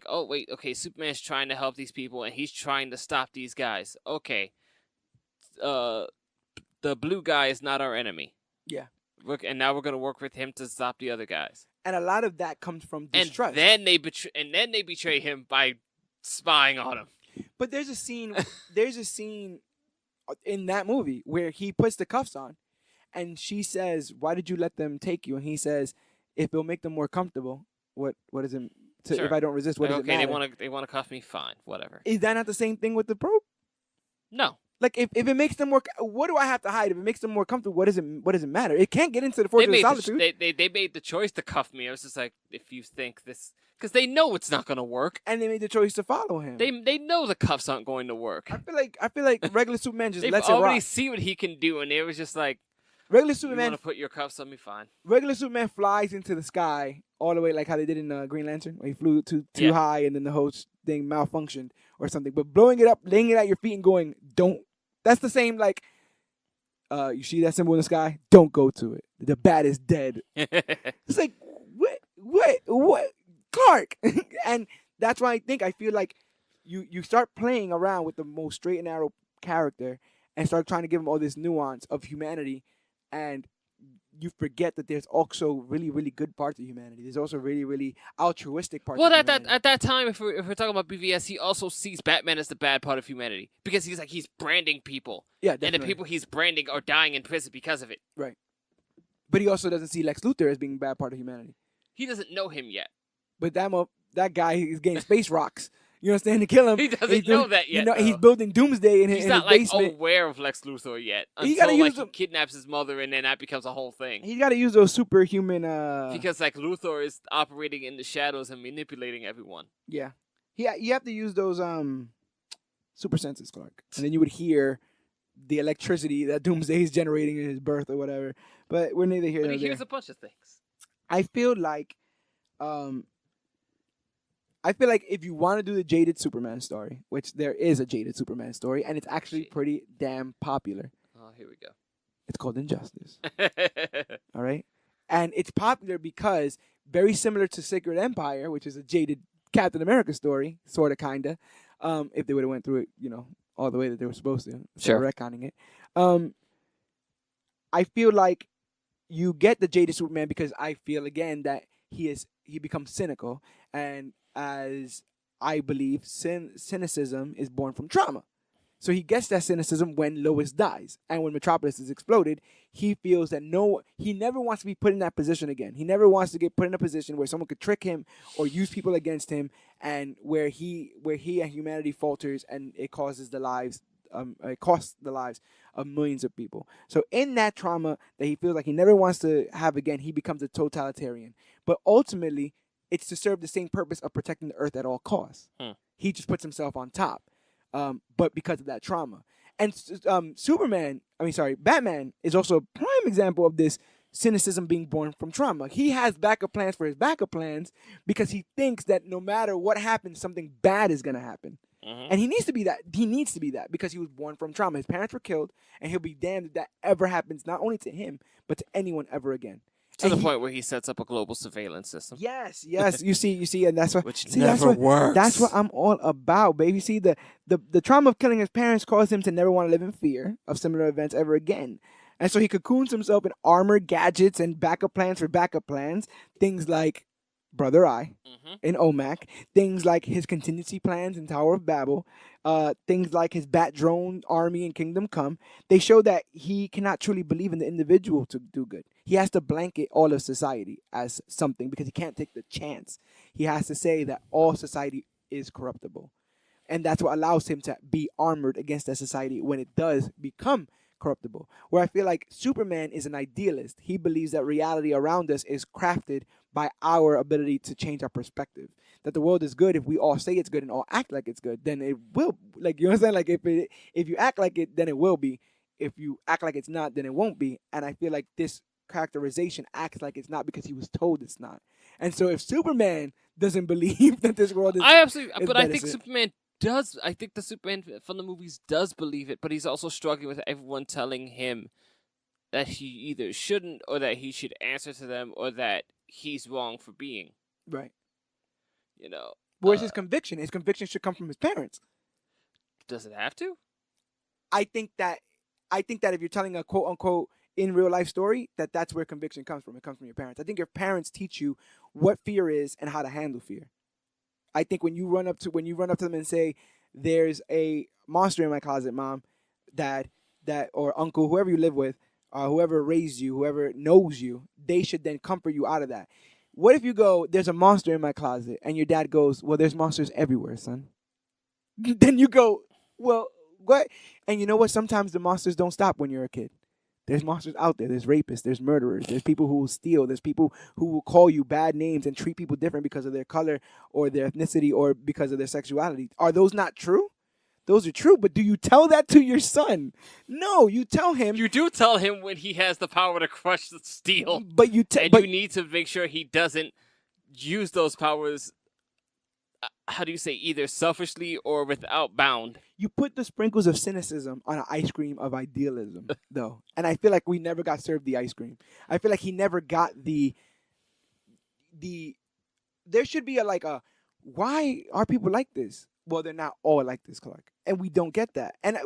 oh wait, okay, Superman's trying to help these people and he's trying to stop these guys. Okay, the blue guy is not our enemy. Yeah. And now we're gonna work with him to stop the other guys. And a lot of that comes from distrust. And then they betray him by spying on him. But there's a scene. In that movie where he puts the cuffs on, and she says, "Why did you let them take you?" And he says, "If it'll make them more comfortable, what is it? Sure. If I don't resist, what does it matter?" Okay, they want to cuff me. Fine, whatever. Is that not the same thing with the probe? No. Like if it makes them more, what do I have to hide? If it makes them more comfortable, what does it matter? It can't get into the Fortress of Solitude. They made the choice to cuff me. I was just like, if you think this, because they know it's not going to work, and they made the choice to follow him. They know the cuffs aren't going to work. I feel like regular Superman just They've lets it rock. already see what he can do, and it was just like, regular you Superman. want to put your cuffs on me? Fine. Regular Superman flies into the sky all the way, like how they did in Green Lantern, where he flew too high, and then the whole thing malfunctioned or something. But blowing it up, laying it at your feet, and going, "Don't." That's the same like, you see that symbol in the sky? Don't go to it. The bat is dead. It's like, what? Clark! And that's why I feel like you start playing around with the most straight and narrow character and start trying to give him all this nuance of humanity, and you forget that there's also really, really good parts of humanity. There's also really, really altruistic parts of humanity. At that time, if we're talking about BVS, he also sees Batman as the bad part of humanity because he's branding people. Yeah, definitely. And the people he's branding are dying in prison because of it. Right. But he also doesn't see Lex Luthor as being a bad part of humanity. He doesn't know him yet. But that guy is getting space rocks. You understand? To kill him. He doesn't know that yet. He's building Doomsday in his basement. He's not aware of Lex Luthor yet until he kidnaps his mother, and then that becomes a whole thing. He's got to use those superhuman. Because Luthor is operating in the shadows and manipulating everyone. Yeah, you have to use those super senses, Clark, and then you would hear the electricity that Doomsday is generating in his birth or whatever. But we're neither here nor there. But he hears a bunch of things. I feel like if you want to do the jaded Superman story, which there is a jaded Superman story, and it's actually pretty damn popular. Oh, here we go. It's called Injustice. All right? And it's popular because, very similar to Sacred Empire, which is a jaded Captain America story, sort of, kind of, if they would have went through it, all the way that they were supposed to. Sure. Retconning it. I feel like you get the jaded Superman because I feel, again, that he becomes cynical, and as I believe, cynicism is born from trauma. So he gets that cynicism when Lois dies, and when Metropolis is exploded, he feels that he never wants to be put in that position again. He never wants to get put in a position where someone could trick him or use people against him, and where he and humanity falters, and it costs the lives of millions of people. So in that trauma that he feels like he never wants to have again, he becomes a totalitarian. But ultimately, it's to serve the same purpose of protecting the earth at all costs. He just puts himself on top. But because of that trauma. And Batman is also a prime example of this cynicism being born from trauma. He has backup plans for his backup plans because he thinks that no matter what happens, something bad is going to happen. And he needs to be that. He needs to be that because he was born from trauma. His parents were killed, and he'll be damned if that ever happens, not only to him, but to anyone ever again. To the point where he sets up a global surveillance system. Yes. You see, and that's what works. That's what I'm all about, baby. See, the trauma of killing his parents caused him to never want to live in fear of similar events ever again. And so he cocoons himself in armor, gadgets, and backup plans for backup plans. Things like Brother Eye in OMAC. Things like his contingency plans in Tower of Babel. Things like his Bat Drone army in Kingdom Come. They show that he cannot truly believe in the individual to do good. He has to blanket all of society as something because he can't take the chance. He has to say that all society is corruptible. And that's what allows him to be armored against that society when it does become corruptible. Where I feel like Superman is an idealist. He believes that reality around us is crafted by our ability to change our perspective. That the world is good if we all say it's good and all act like it's good, then it will. Like, you know what I'm saying? Like, if you act like it, then it will be. If you act like it's not, then it won't be. And I feel like this characterization acts like it's not because he was told it's not. And so if Superman doesn't believe that this world is, I think Superman does. I think the Superman from the movies does believe it, but he's also struggling with everyone telling him that he either shouldn't, or that he should answer to them, or that he's wrong for being. Right. You know. Where's his conviction? His conviction should come from his parents. Does it have to? I think that if you're telling a quote unquote in real life story, that's where conviction comes from. It comes from your parents. I think your parents teach you what fear is and how to handle fear. I think when you run up to them and say, "There's a monster in my closet, Mom, Dad, or Uncle, whoever you live with, whoever raised you, whoever knows you," they should then comfort you out of that. What if you go, "There's a monster in my closet," and your dad goes, "Well, there's monsters everywhere, son." Then you go, "Well, what?" And you know what? Sometimes the monsters don't stop when you're a kid. There's monsters out there. There's rapists. There's murderers. There's people who will steal. There's people who will call you bad names and treat people different because of their color or their ethnicity or because of their sexuality. Are those not true? Those are true, but do you tell that to your son? No, you tell him. You do tell him when he has the power to crush the steel. But you you need to make sure he doesn't use those powers. How do you say, either selfishly or without bound? You put the sprinkles of cynicism on an ice cream of idealism, though. And I feel like we never got served the ice cream. I feel like he never got the there should be why are people like this? Well, they're not all like this, Clark. And we don't get that. And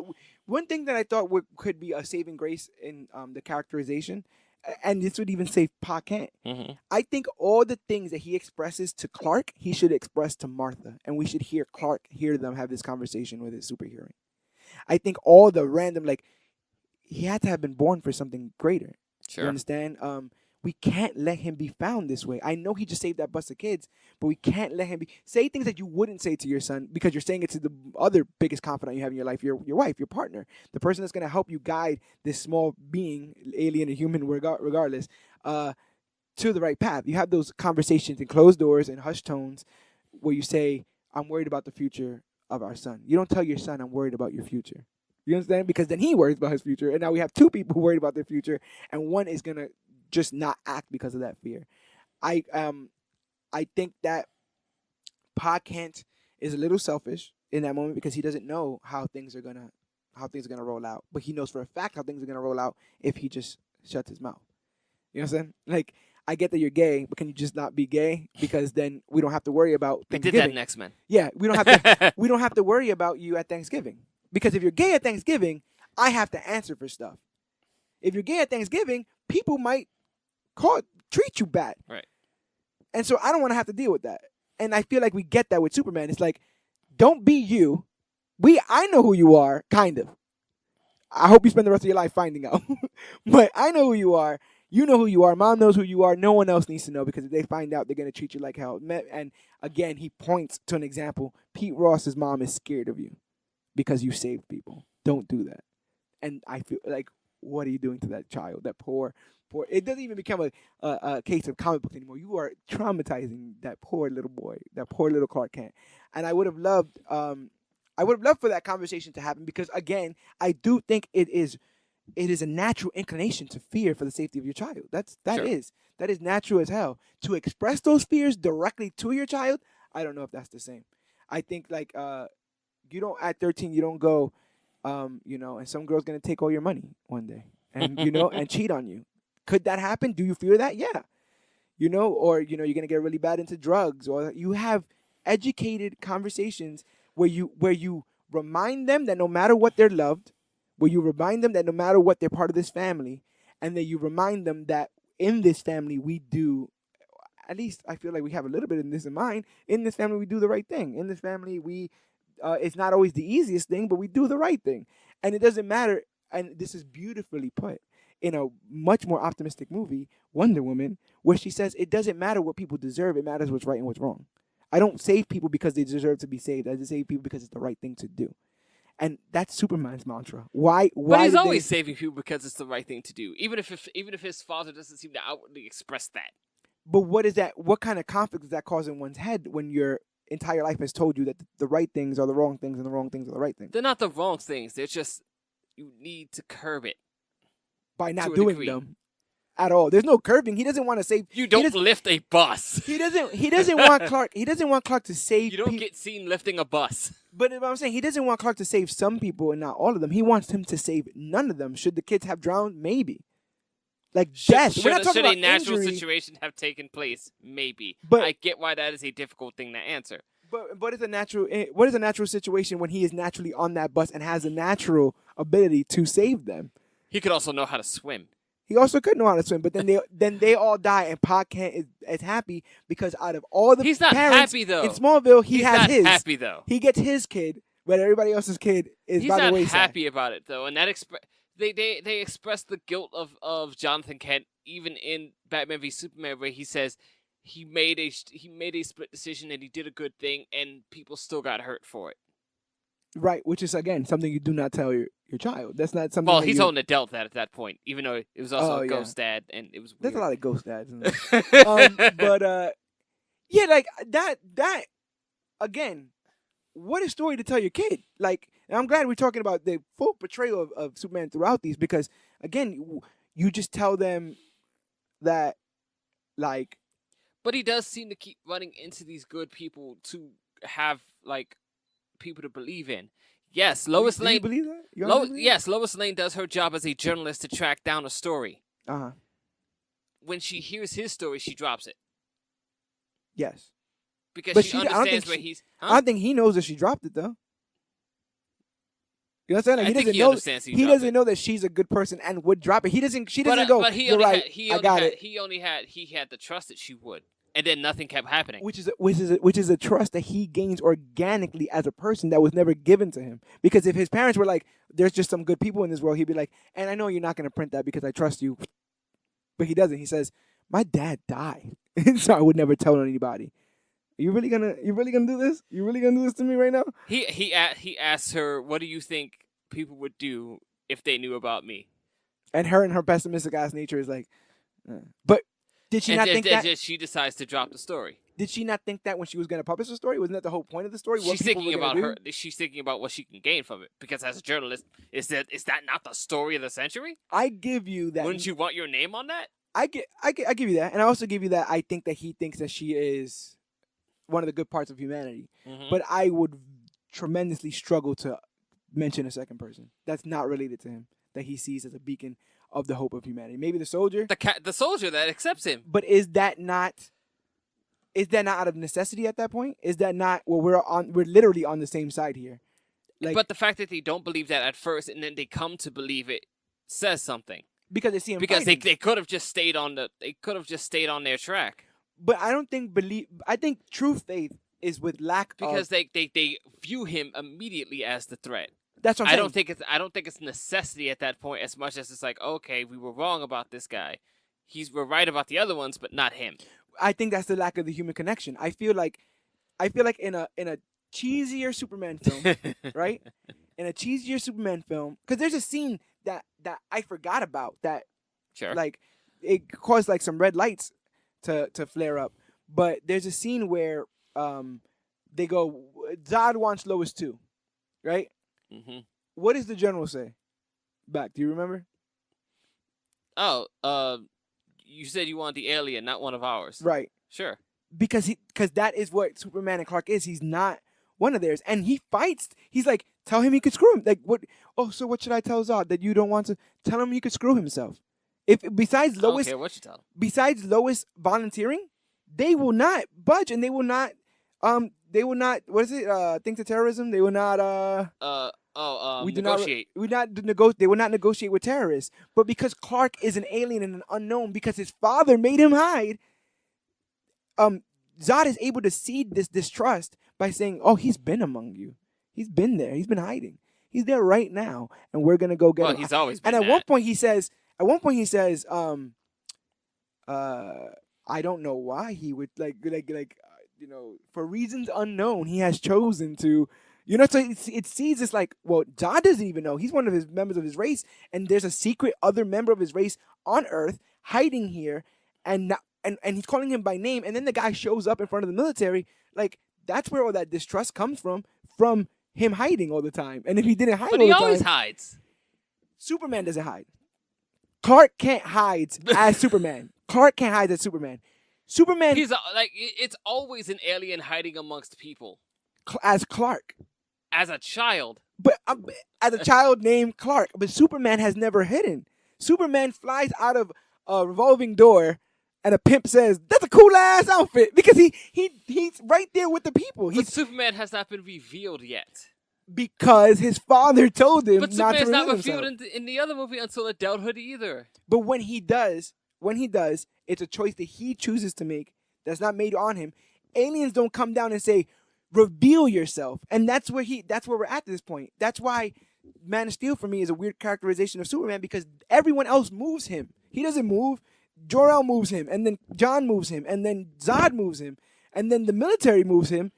one thing that I thought could be a saving grace in the characterization, and this would even save Pa Kent. I think all the things that he expresses to Clark, he should express to Martha. And we should hear them have this conversation with his superhearing. I think all the random, he had to have been born for something greater. Sure. You understand? We can't let him be found this way. I know he just saved that bus of kids, but we can't let him say things that you wouldn't say to your son because you're saying it to the other biggest confidant you have in your life, your wife, your partner, the person that's going to help you guide this small being, alien or human, regardless, to the right path. You have those conversations in closed doors and hushed tones where you say, "I'm worried about the future of our son." You don't tell your son, "I'm worried about your future." You understand? Because then he worries about his future, and now we have two people worried about their future, and one is going to just not act because of that fear. I think that Pa Kent is a little selfish in that moment because he doesn't know how things are gonna roll out, but he knows for a fact how things are gonna roll out if he just shuts his mouth. You know what I'm saying? I get that you're gay, but can you just not be gay? Because then we don't have to worry about Thanksgiving. We did that in X-Men. Yeah, we don't have to worry about you at Thanksgiving. Because if you're gay at Thanksgiving, I have to answer for stuff. If you're gay at Thanksgiving, people might treat you bad. Right. And so I don't want to have to deal with that. And I feel like we get that with Superman. It's like, don't be you. I know who you are, kind of. I hope you spend the rest of your life finding out. But I know who you are. You know who you are. Mom knows who you are. No one else needs to know, because if they find out, they're going to treat you like hell. And again, he points to an example. Pete Ross's mom is scared of you because you saved people. Don't do that. And I feel like, what are you doing to that child? That poor. It doesn't even become a case of comic books anymore. You are traumatizing that poor little boy, that poor little Clark Kent. And I would have loved for that conversation to happen, because again, I do think it is a natural inclination to fear for the safety of your child. That is natural as hell. To express those fears directly to your child, I don't know if that's the same. I think like you don't, at 13, you don't go, and some girl's gonna take all your money one day, and and cheat on you. Could that happen? Do you fear that? Yeah. Or you're gonna get really bad into drugs, or you have educated conversations where you remind them that no matter what they're loved, where you remind them that no matter what they're part of this family, and then you remind them that in this family we do, at least I feel like we have a little bit of this in mind, in this family we do the right thing. In this family we, it's not always the easiest thing, but we do the right thing. And it doesn't matter, and this is beautifully put in a much more optimistic movie, Wonder Woman, where she says it doesn't matter what people deserve, it matters what's right and what's wrong. I don't save people because they deserve to be saved. I just save people because it's the right thing to do. And that's Superman's mantra. Why? But he's always saving people because it's the right thing to do, even if his father doesn't seem to outwardly express that. But what is that? What kind of conflict does that cause in one's head when your entire life has told you that the right things are the wrong things and the wrong things are the right things? They're not the wrong things. They're just, you need to curb it by not doing them at all. There's no curbing. He doesn't want to save. You don't lift a bus. He doesn't want Clark. He doesn't want Clark to save. You don't get seen lifting a bus. But what I'm saying, he doesn't want Clark to save some people and not all of them. He wants him to save none of them. Should the kids have drowned? Maybe. Like death. We're not talking about a natural injury. situation have taken place? Maybe. But I get why that is a difficult thing to answer. But what is a natural situation when he is naturally on that bus and has a natural ability to save them? He could also know how to swim. He also could know how to swim, but then they all die, and Pa Kent is happy because out of all the he's not parents happy though. In Smallville, he's has not his. Happy though. He gets his kid, but everybody else's kid is he's by the wayside. He's not happy about it though, and that they express the guilt of Jonathan Kent even in Batman v Superman, where he says he made a split decision and he did a good thing, and people still got hurt for it. Right, which is again something you do not tell your child. That's not something. Well, he's an adult at that point, even though it was also a ghost dad, and it was weird. There's a lot of ghost dads in there. But yeah, like that again. What a story to tell your kid! Like, and I'm glad we're talking about the full portrayal of Superman throughout these, because again, you just tell them that, like. But he does seem to keep running into these good people to have like people to believe in. Yes, Lois Lane. Do you believe that? Yes, Lois Lane does her job as a journalist to track down a story. Uh-huh. When she hears his story, she drops it. Yes. Because she understands where he's. Huh? I don't think he knows that she dropped it though. You know what I'm saying? Like, he doesn't know that she's a good person and would drop it. She doesn't go. But You're right. I got it. He had the trust that she would, and then nothing kept happening. Which is a trust that he gains organically as a person that was never given to him. Because if his parents were like, "There's just some good people in this world," he'd be like, "And I know you're not going to print that because I trust you." But he doesn't. He says, "My dad died, so I would never tell anybody." You really gonna do this? You really gonna do this to me right now? He asks her, "What do you think people would do if they knew about me?" And her pessimistic ass nature is like, but did she not think that? She decides to drop the story. Did she not think that when she was gonna publish the story? Wasn't that the whole point of the story? She's thinking about her. She's thinking about what she can gain from it. Because as a journalist, is that not the story of the century? I give you that. Wouldn't you want your name on that? I give you that, and I also give you that. I think that he thinks that she is one of the good parts of humanity. Mm-hmm. But I would tremendously struggle to mention a second person that's not related to him, that he sees as a beacon of the hope of humanity. Maybe the soldier. The soldier that accepts him. But is that not out of necessity at that point? Is that not, well, we're literally on the same side here. Like, but the fact that they don't believe that at first and then they come to believe it says something. Because they see him because they could have just stayed on their track. But I don't think believe. I think true faith is with lack because of. they view him immediately as the threat. That's what I'm saying. I don't think it's necessity at that point as much as it's like, okay, we were wrong about this guy. We're right about the other ones, but not him. I think that's the lack of the human connection. I feel like in a cheesier Superman film, right? In a cheesier Superman film, because there's a scene that I forgot about that, Sure. like, it caused like some red lights to flare up. But there's a scene where they go, Zod wants Lois too, right? Mm-hmm. What does the general say back? Do you remember? Oh, you said you want the alien, not one of ours. Right. Sure. Because that is what Superman and Clark is. He's not one of theirs, and he fights. He's like, tell him he could screw him. Like, what? Oh, so what should I tell Zod? That you don't want to tell him he could screw himself. If besides Lois, I don't care what you tell him. Besides Lois volunteering, they will not budge, and they will not. What is it? Think to terrorism. They will not. Negotiate. They will not negotiate with terrorists. But because Clark is an alien and an unknown, because his father made him hide, Zod is able to seed this distrust by saying, "Oh, he's been among you. He's been there. He's been hiding. He's there right now, and we're gonna go get him." He's always been. And at one point he says, I don't know why he would like for reasons unknown, he has chosen to. So it sees this like, well, Zod doesn't even know. He's one of his members of his race, and there's a secret other member of his race on Earth hiding here, and he's calling him by name, and then the guy shows up in front of the military. Like, that's where all that distrust comes from him hiding all the time. And if he didn't hide but all he the always time, hides. Superman doesn't hide. Clark can't hide as Superman. Clark can't hide as Superman. Superman He's it's always an alien hiding amongst people. As Clark. As a child. But as a child named Clark. But Superman has never hidden. Superman flies out of a revolving door, and a pimp says, "That's a cool ass outfit," because he's right there with the people. But Superman has not been revealed yet. Because his father told him but not to Superman's reveal not himself. revealed in the other movie until adulthood either. But when he does, it's a choice that he chooses to make that's not made on him. Aliens don't come down and say, "Reveal yourself," and that's where we're at this point. That's why Man of Steel for me is a weird characterization of Superman, because everyone else moves him. He doesn't move. Jor-El moves him, and then John moves him, and then Zod moves him, and then the military moves him.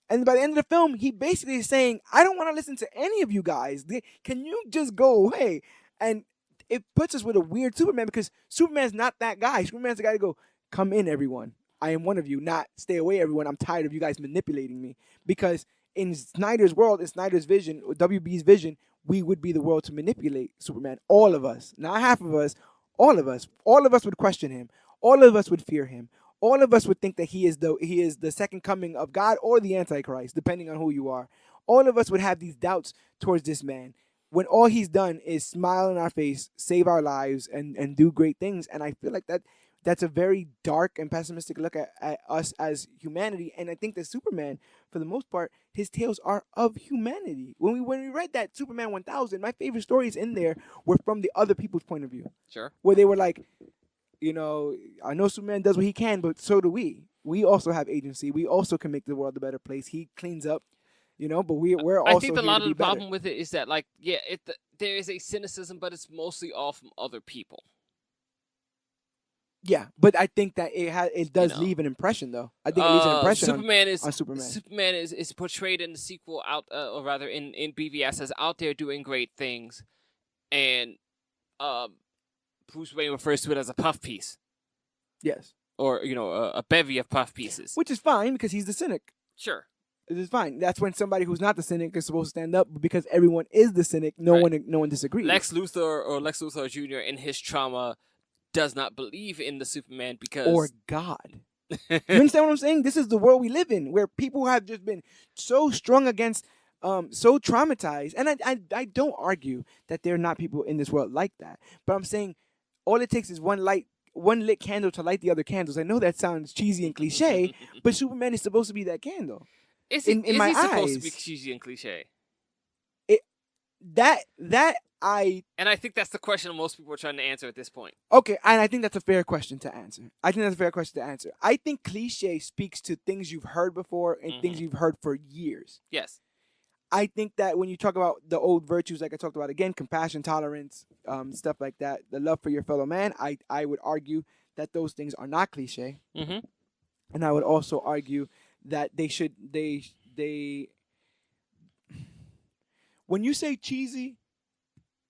And by the end of the film, he basically is saying, "I don't want to listen to any of you guys. Can you just go away?" And it puts us with a weird Superman, because Superman's not that guy. Superman's the guy to go, "Come in, everyone. I am one of you, not stay away, everyone. I'm tired of you guys manipulating me." Because in Snyder's world, in Snyder's vision, or WB's vision, we would be the world to manipulate Superman. All of us, not half of us, all of us. All of us would question him. All of us would fear him. All of us would think that he is the second coming of God or the Antichrist, depending on who you are. All of us would have these doubts towards this man, when all he's done is smile in our face, save our lives, and do great things. And I feel like that's a very dark and pessimistic look at us as humanity. And I think that Superman, for the most part, his tales are of humanity. When we read that Superman 1000, my favorite stories in there were from the other people's point of view. Sure. Where they were like, I know Superman does what he can, but so do we. We also have agency. We also can make the world a better place. He cleans up, but we're also. I think a lot of the better. problem with it is that, like, there is a cynicism, but it's mostly all from other people. Yeah, but I think that it does leave an impression, though. I think it leaves an impression on Superman. Superman is portrayed in the sequel or rather in BVS as out there doing great things, and Bruce Wayne refers to it as a puff piece. Yes. Or a bevy of puff pieces, which is fine because he's the cynic. Sure. It is fine. That's when somebody who's not the cynic is supposed to stand up, but because everyone is the cynic, no one disagrees. Lex Luthor Jr. in his trauma does not believe in the Superman because or God. You understand what I'm saying? This is the world we live in, where people have just been so strung against, so traumatized. And I don't argue that there are not people in this world like that, but I'm saying all it takes is one lit candle to light the other candles. I know that sounds cheesy and cliche, but Superman is supposed to be that candle. Is he supposed to be cheesy and cliche? That And I think that's the question most people are trying to answer at this point. Okay, and I think that's a fair question to answer. I think cliche speaks to things you've heard before and things you've heard for years. Yes. I think that when you talk about the old virtues, like I talked about again, compassion, tolerance, stuff like that, the love for your fellow man, I would argue that those things are not cliche. Mm-hmm. And I would also argue that when you say cheesy,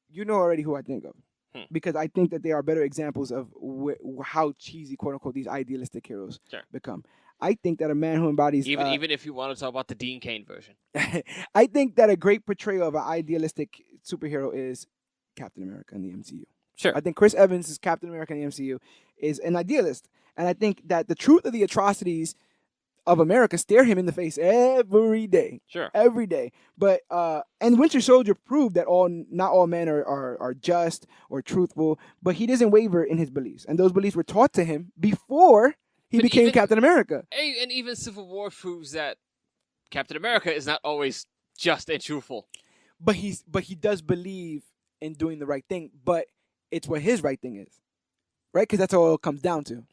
you know already who I think of. Because I think that they are better examples of how cheesy, quote unquote, these idealistic heroes become. I think that a man who embodies even if you want to talk about the Dean Cain version, I think that a great portrayal of an idealistic superhero is Captain America in the MCU. Sure. I think Chris Evans' as Captain America in the MCU is an idealist, and I think that the truth of the atrocities of America stare him in the face every day. Sure. Every day. But and Winter Soldier proved that not all men are just or truthful, but he doesn't waver in his beliefs. And those beliefs were taught to him before he became Captain America. And even Civil War proves that Captain America is not always just and truthful. But he does believe in doing the right thing, but it's what his right thing is. Right? Because that's all it comes down to.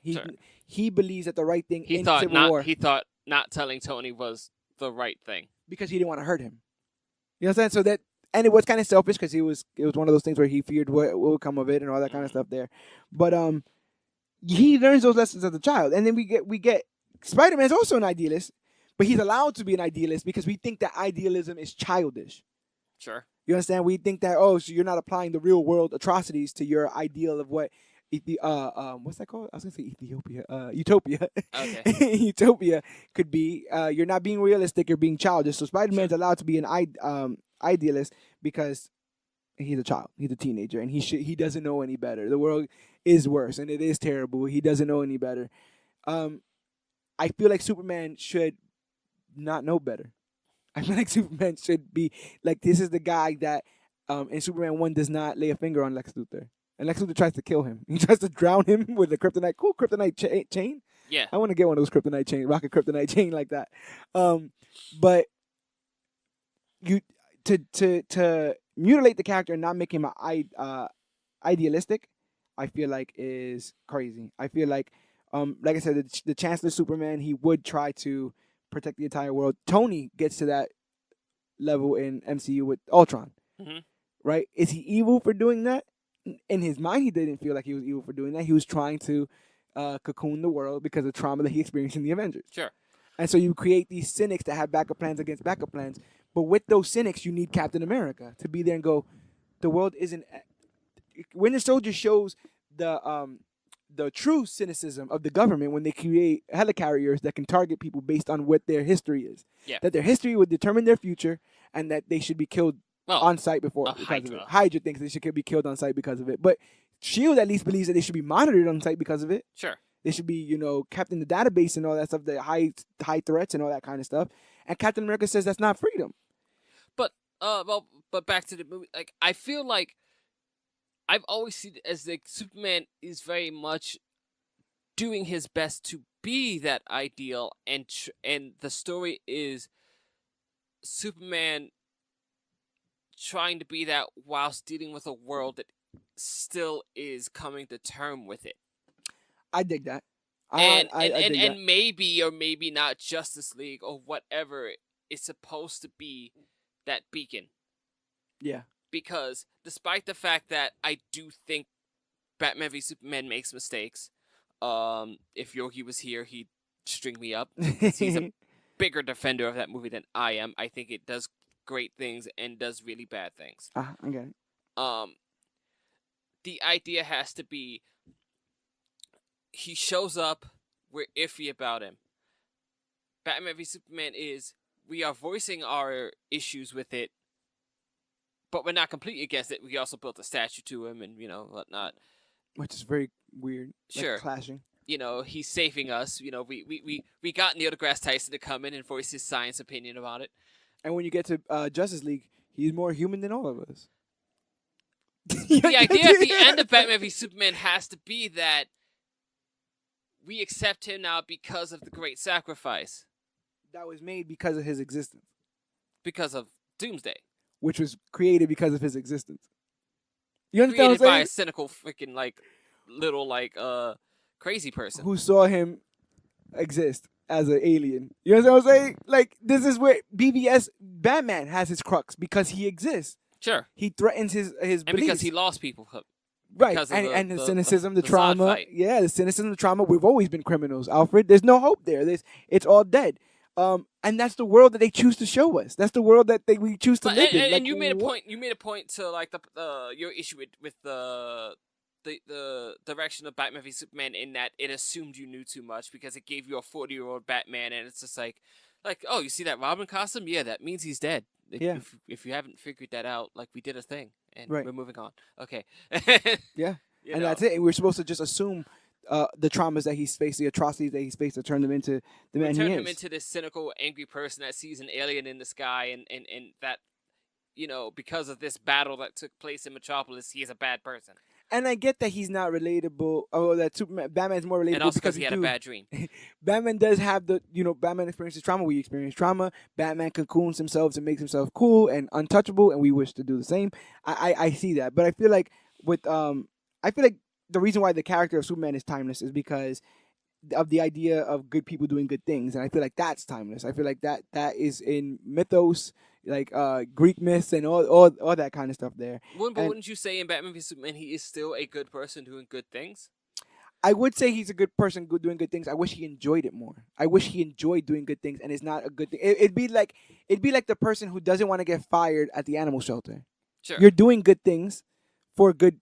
He believes that the right thing in Civil War. He thought not telling Tony was the right thing. Because he didn't want to hurt him. You know what I'm saying? And it was kind of selfish because it was one of those things where he feared what would come of it and all that kind of stuff there. But he learns those lessons as a child. And then we get Spider-Man's also an idealist, but he's allowed to be an idealist because we think that idealism is childish. Sure. You understand? We think that, so you're not applying the real world atrocities to your ideal of what what's that called? I was gonna say Ethiopia. Utopia. Okay. Utopia could be. You're not being realistic. You're being childish. So Spider-Man's allowed to be an idealist because he's a child. He's a teenager, and he doesn't know any better. The world is worse, and it is terrible. He doesn't know any better. I feel like Superman should not know better. I feel like Superman should be like, this is the guy that in Superman 1 does not lay a finger on Lex Luthor. And Lex Luthor tries to kill him. He tries to drown him with a kryptonite. Cool kryptonite chain. Yeah. I want to get one of those kryptonite chain, rocket kryptonite chain like that. But to mutilate the character and not make him idealistic, I feel like is crazy. I feel like I said, the Chancellor Superman, he would try to protect the entire world. Tony gets to that level in MCU with Ultron. Mm-hmm. Right? Is he evil for doing that? In his mind, he didn't feel like he was evil for doing that. He was trying to cocoon the world because of trauma that he experienced in the Avengers. Sure. And so you create these cynics that have backup plans against backup plans. But with those cynics, you need Captain America to be there and go, the world isn't... Winter Soldier shows the true cynicism of the government when they create helicarriers that can target people based on what their history is. Yeah. That their history would determine their future and that they should be killed on site because of it. Hydra thinks they should be killed on site because of it. But S.H.I.E.L.D. at least believes that they should be monitored on site because of it. Sure. They should be, kept in the database and all that stuff, the high threats and all that kind of stuff. And Captain America says that's not freedom. But back to the movie, like, I feel like I've always seen it as like Superman is very much doing his best to be that ideal, and the story is Superman trying to be that whilst dealing with a world that still is coming to term with it. I dig that. And maybe or maybe not Justice League or whatever is supposed to be that beacon. Yeah. Because despite the fact that I do think Batman v Superman makes mistakes, if Yogi was here, he'd string me up. He's a bigger defender of that movie than I am. I think it does great things and does really bad things. Okay. The idea has to be he shows up, we're iffy about him. Batman v Superman is we are voicing our issues with it, but we're not completely against it. We also built a statue to him and, whatnot. Which is very weird. Sure. Like clashing. He's saving us. We got Neil deGrasse Tyson to come in and voice his science opinion about it. And when you get to Justice League, he's more human than all of us. The idea at the end of Batman v Superman has to be that we accept him now because of the great sacrifice. That was made because of his existence. Because of Doomsday. Which was created because of his existence. You understand what Created I'm by saying? a cynical freaking like little like crazy person. Who saw him exist as an alien. You know what I'm saying? Like, this is where BVS Batman has his crux because he exists. Sure. He threatens his And because beliefs. he lost people Right, because of and the cynicism, the the Zod trauma, fight. yeah, the cynicism, the trauma. We've always been criminals, Alfred. There's no hope there. It's all dead. And that's the world that they choose to show us. That's the world that we choose to But live in. Like, and you made a point. You made a point to like the your issue with the direction of Batman v Superman in that it assumed you knew too much because it gave you a 40-year-old Batman, and it's just like oh, you see that Robin costume? Yeah, that means he's dead. Yeah. If you haven't figured that out, like we did a thing, and Right. we're moving on. Okay. Yeah, You and know. that's it. And we're supposed to just assume the traumas that he's faced, the atrocities that he's faced, to turn them into the man he Turn is. him into this cynical, angry person that sees an alien in the sky, and that, you know, because of this battle that took place in Metropolis, he is a bad person. And I get that he's not relatable. Oh, that Batman's more relatable And also because he had a bad dream. Batman does have Batman experiences trauma. We experience trauma. Batman cocoons himself and makes himself cool and untouchable, and we wish to do the same. I see that, but I feel like the reason why the character of Superman is timeless is because of the idea of good people doing good things, and I feel like that's timeless. I feel like that is in mythos, like Greek myths and all that kind of stuff there. Wouldn't you say in Batman v Superman he is still a good person doing good things? I would say he's a good person doing good things. I wish he enjoyed it more. I wish he enjoyed doing good things, and it's not a good thing. It'd be like the person who doesn't want to get fired at the animal shelter. Sure. You're doing good things for good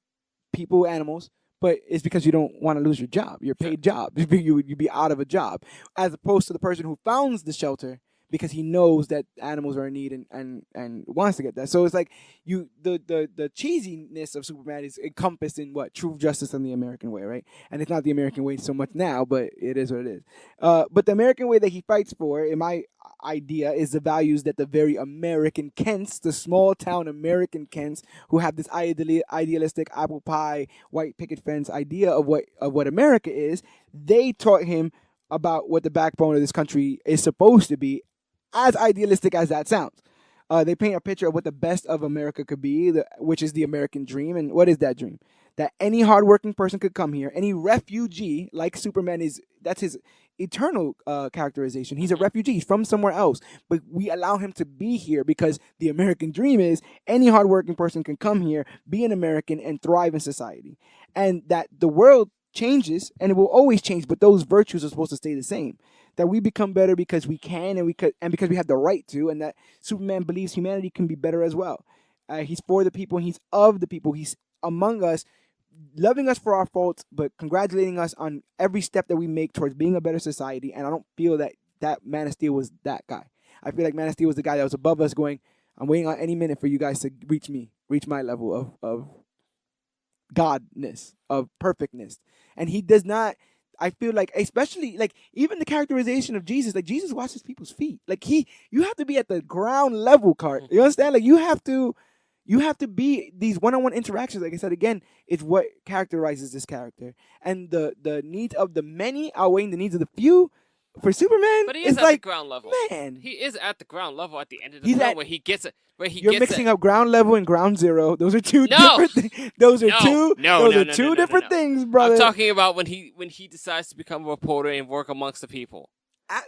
people, animals, but it's because you don't want to lose your job, your paid job. You'd be out of a job, as opposed to the person who founds the shelter because he knows that animals are in need and wants to get that. So it's like the cheesiness of Superman is encompassed in what? True justice in the American way, right? And it's not the American way so much now, but it is what it is. But the American way that he fights for, in my idea, is the values that the very American Kents, the small town American Kents, who have this idealistic apple pie, white picket fence idea of what America is, they taught him about what the backbone of this country is supposed to be, as idealistic as that sounds. They paint a picture of what the best of America could be, which is the American dream. And what is that dream? That any hardworking person could come here. Any refugee, like Superman is, that's his eternal characterization. He's a refugee. He's from somewhere else. But we allow him to be here because the American dream is any hardworking person can come here, be an American, and thrive in society. And that the world changes, and it will always change, but those virtues are supposed to stay the same. That we become better because we can, and because we have the right to, and that Superman believes humanity can be better as well. He's for the people, and he's of the people. He's among us, loving us for our faults, but congratulating us on every step that we make towards being a better society. And I don't feel that Man of Steel was that guy. I feel like Man of Steel was the guy that was above us, going, I'm waiting on any minute for you guys to reach my level of godness, of perfectness. And he does not. I feel like, especially, like, even the characterization of Jesus, like, Jesus washes people's feet. Like, you have to be at the ground level, Cart. You understand? Like, you have to be these one-on-one interactions. Like I said again, it's what characterizes this character, and the needs of the many outweighing the needs of the few. For Superman, but he is it's at like, the ground level. Man, he is at the ground level at the end of the film where he gets it. You're mixing up ground level and ground zero. Those are two different things. Those are two different things, brother. I'm talking about when he decides to become a reporter and work amongst the people,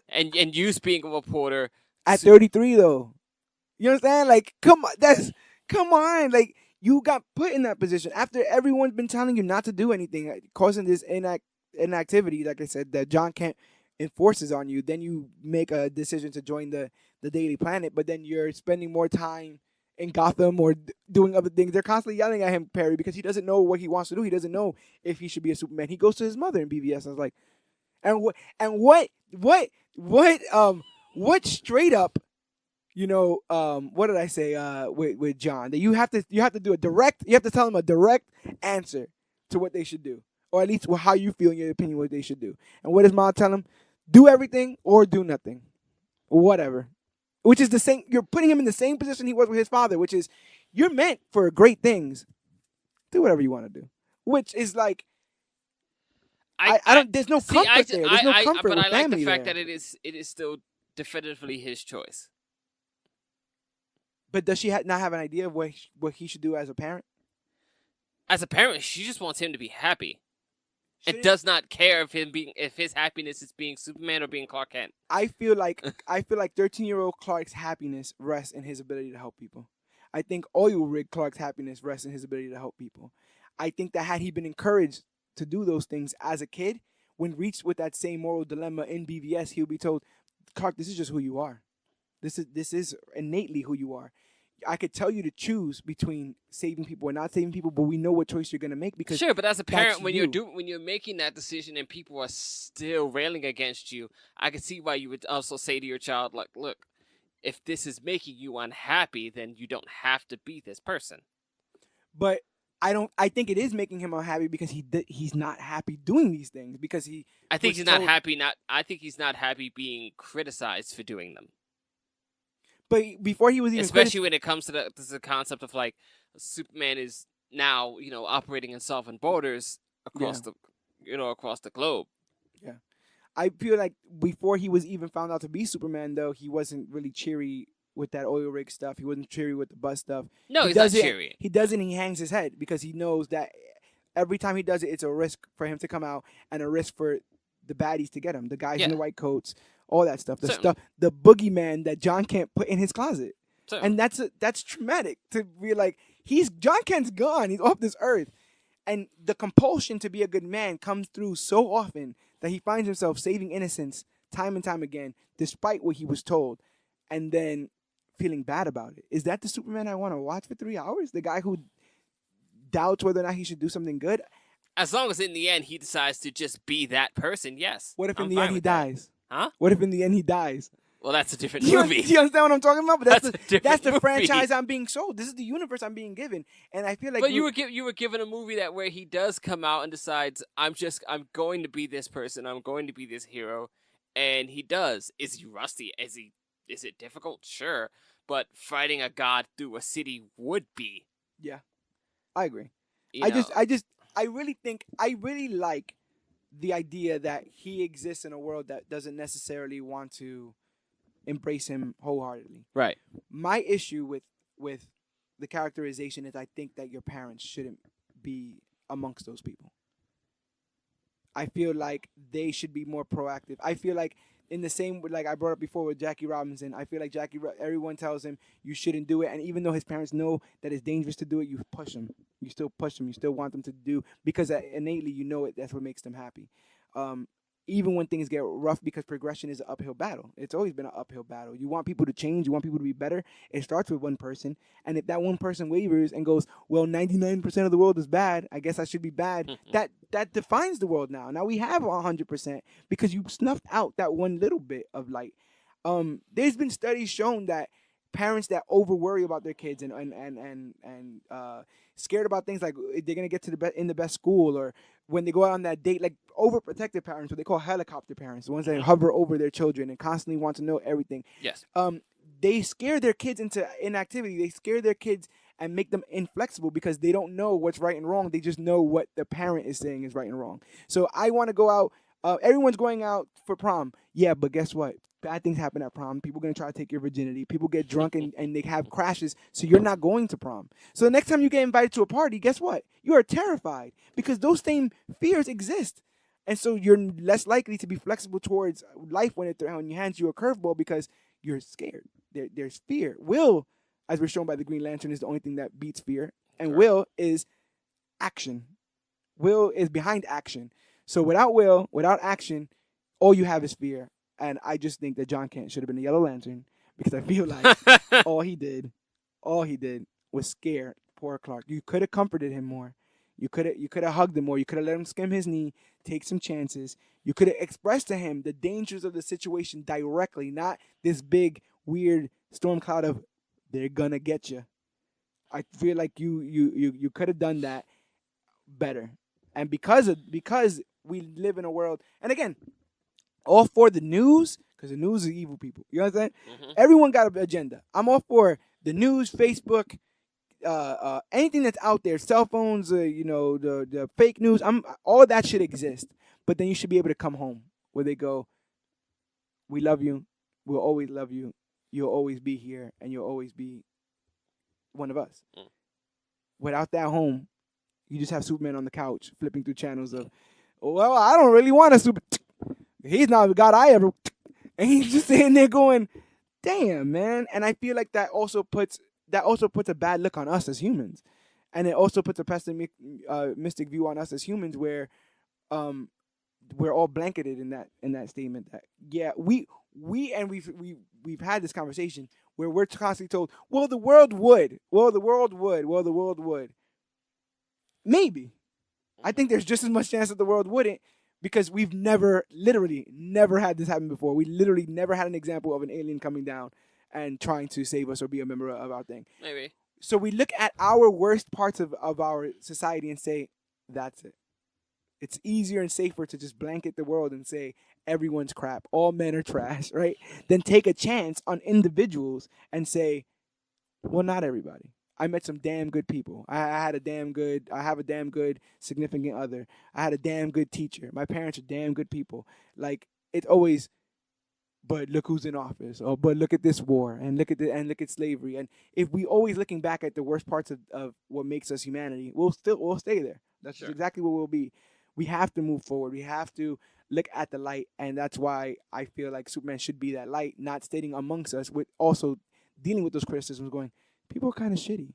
and use being a reporter at 33 though. You understand? Like, come on, like, you got put in that position after everyone's been telling you not to do anything, causing this inactivity. Like I said, that John Kent enforces on you. Then you make a decision to join the Daily Planet, but then you're spending more time in Gotham or doing other things. They're constantly yelling at him, Perry, because he doesn't know what he wants to do. He doesn't know if he should be a Superman. He goes to his mother in BVS. I was like, what straight up, what did I say with John? That you have to do you have to tell him a direct answer to what they should do, or at least how you feel in your opinion what they should do. And what does Mom tell him? Do everything or do nothing, whatever. Which is the same. You're putting him in the same position he was with his father, which is you're meant for great things. Do whatever you want to do. Which is like, I don't. There's no comfort there. There's no comfort with family there. But I like the fact that it is still definitively his choice. But does she not have an idea of what he should do as a parent? As a parent, she just wants him to be happy. It Shouldn't- does not care if his happiness is being Superman or being Clark Kent. I feel like 13-year-old Clark's happiness rests in his ability to help people. I think oil rig Clark's happiness rests in his ability to help people. I think that had he been encouraged to do those things as a kid, when reached with that same moral dilemma in BVS, he would be told, Clark, this is just who you are. This is innately who you are. I could tell you to choose between saving people and not saving people, but we know what choice you're gonna make because Sure, but as a parent, when you. you're making that decision and people are still railing against you, I can see why you would also say to your child, like, look, if this is making you unhappy, then you don't have to be this person. But I think it is making him unhappy because he's not happy doing these things because he. I think was he's not told- happy. I think he's not happy being criticized for doing them. But before he was even Especially when it comes to the concept of like Superman is now operating in solving borders across across the globe. Yeah, I feel like before he was even found out to be Superman, though, he wasn't really cheery with that oil rig stuff. He wasn't cheery with the bus stuff. No, he he's not does it, cheery. He does it and he hangs his head because he knows that every time he does it, it's a risk for him to come out and a risk for the baddies to get him. The guys in the white coats, all that stuff. The boogeyman that John Kent put in his closet. And that's traumatic to be like, John Kent's gone. He's off this earth. And the compulsion to be a good man comes through so often that he finds himself saving innocence time and time again, despite what he was told, and then feeling bad about it. Is that the Superman I want to watch for 3 hours? The guy who doubts whether or not he should do something good? As long as in the end he decides to just be that person, yes. What if in the end he dies? Huh? What if in the end he dies? Well, that's a different movie. Do you understand what I'm talking about? But that's the movie. franchise I'm being sold. This is the universe I'm being given, and I feel like. But you were given a movie that where he does come out and decides I'm going to be this person. I'm going to be this hero, and he does. Is he rusty? Is it difficult? Sure, but fighting a god through a city would be. Yeah, I agree. I really like the idea that he exists in a world that doesn't necessarily want to embrace him wholeheartedly. Right. My issue with the characterization is I think that your parents shouldn't be amongst those people. I feel like they should be more proactive. I feel like in the same, like I brought up before with Jackie Robinson, I feel like everyone tells him you shouldn't do it. And even though his parents know that it's dangerous to do it, you push them. You still push them. You still want them to do, because innately you know that's what makes them happy. Even when things get rough, because progression is an uphill battle. It's always been an uphill battle. You want people to change. You want people to be better. It starts with one person. And if that one person wavers and goes, well, 99% of the world is bad, I guess I should be bad, that defines the world now. Now we have 100% because you snuffed out that one little bit of light. There's been studies shown that parents that over worry about their kids and scared about things like they're gonna get to the best school, or when they go out on that date, like overprotective parents, what they call helicopter parents, the ones that hover over their children and constantly want to know everything. Yes. They scare their kids into inactivity. They scare their kids and make them inflexible because they don't know what's right and wrong. They just know what the parent is saying is right and wrong. So I want to go out. Everyone's going out for prom. Yeah, but guess what? Bad things happen at prom. People are going to try to take your virginity. People get drunk and they have crashes, so you're not going to prom. So the next time you get invited to a party, guess what? You are terrified because those same fears exist. And so you're less likely to be flexible towards life when you hand you a curveball because you're scared. There's fear. Will, as we're shown by the Green Lantern, is the only thing that beats fear. And sure. Will is action. Will is behind action. So without will, without action, all you have is fear. And I just think that John Kent should have been the Yellow Lantern because I feel like all he did was scare poor Clark. You could have comforted him more. You could have hugged him more. You could have let him skim his knee, take some chances. You could have expressed to him the dangers of the situation directly, not this big, weird storm cloud of they're gonna get you. I feel like you could have done that better. And because we live in a world, and again, all for the news, because the news is evil people. You know what I'm saying? Mm-hmm. Everyone got an agenda. I'm all for the news, Facebook, anything that's out there, cell phones, the fake news. All that should exist. But then you should be able to come home where they go, we love you. We'll always love you. You'll always be here, and you'll always be one of us. Mm. Without that home, You just have Superman on the couch flipping through channels of, well, I don't really want a super. He's not the God I ever. And he's just sitting there going, damn, man. And I feel like that also puts a bad look on us as humans, and it also puts a pessimistic view on us as humans, where we're all blanketed in that statement that we've had this conversation where we're constantly told, well, the world would. Maybe. I think there's just as much chance that the world wouldn't, because we've literally never had this happen before. We literally never had an example of an alien coming down and trying to save us or be a member of our thing. Maybe. So we look at our worst parts of our society and say, that's it. It's easier and safer to just blanket the world and say everyone's crap, all men are trash, right? Than take a chance on individuals and say, well, not everybody. I met some damn good people. I have a damn good significant other. I had a damn good teacher. My parents are damn good people. Like, it's always, but look who's in office. Oh, but look at this war, and look at slavery. And if we always looking back at the worst parts of what makes us humanity, we'll stay there. That's exactly what we'll be. We have to move forward. We have to look at the light, and that's why I feel like Superman should be that light, not staying amongst us, with also dealing with those criticisms, going, people are kind of shitty.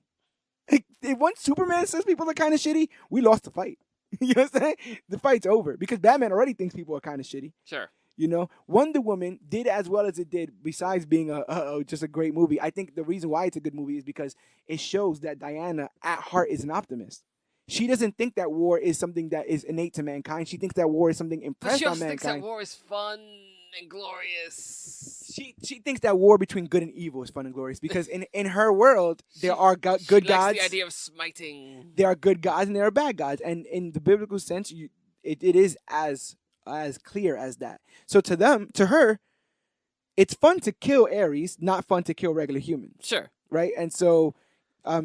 Like, once Superman says people are kind of shitty, we lost the fight. You know what I'm saying? The fight's over, because Batman already thinks people are kind of shitty. Sure. You know, Wonder Woman did as well as it did, besides being just a great movie. I think the reason why it's a good movie is because it shows that Diana, at heart, is an optimist. She doesn't think that war is something that is innate to mankind. She thinks that war is something impressed on mankind. She thinks that war is fun and glorious. She thinks that war between good and evil is fun and glorious, because in her world there are good gods. The idea of smiting. There are good gods and there are bad gods, and in the biblical sense, it is as clear as that. So to her, it's fun to kill Ares, not fun to kill regular humans. Sure. Right, and so.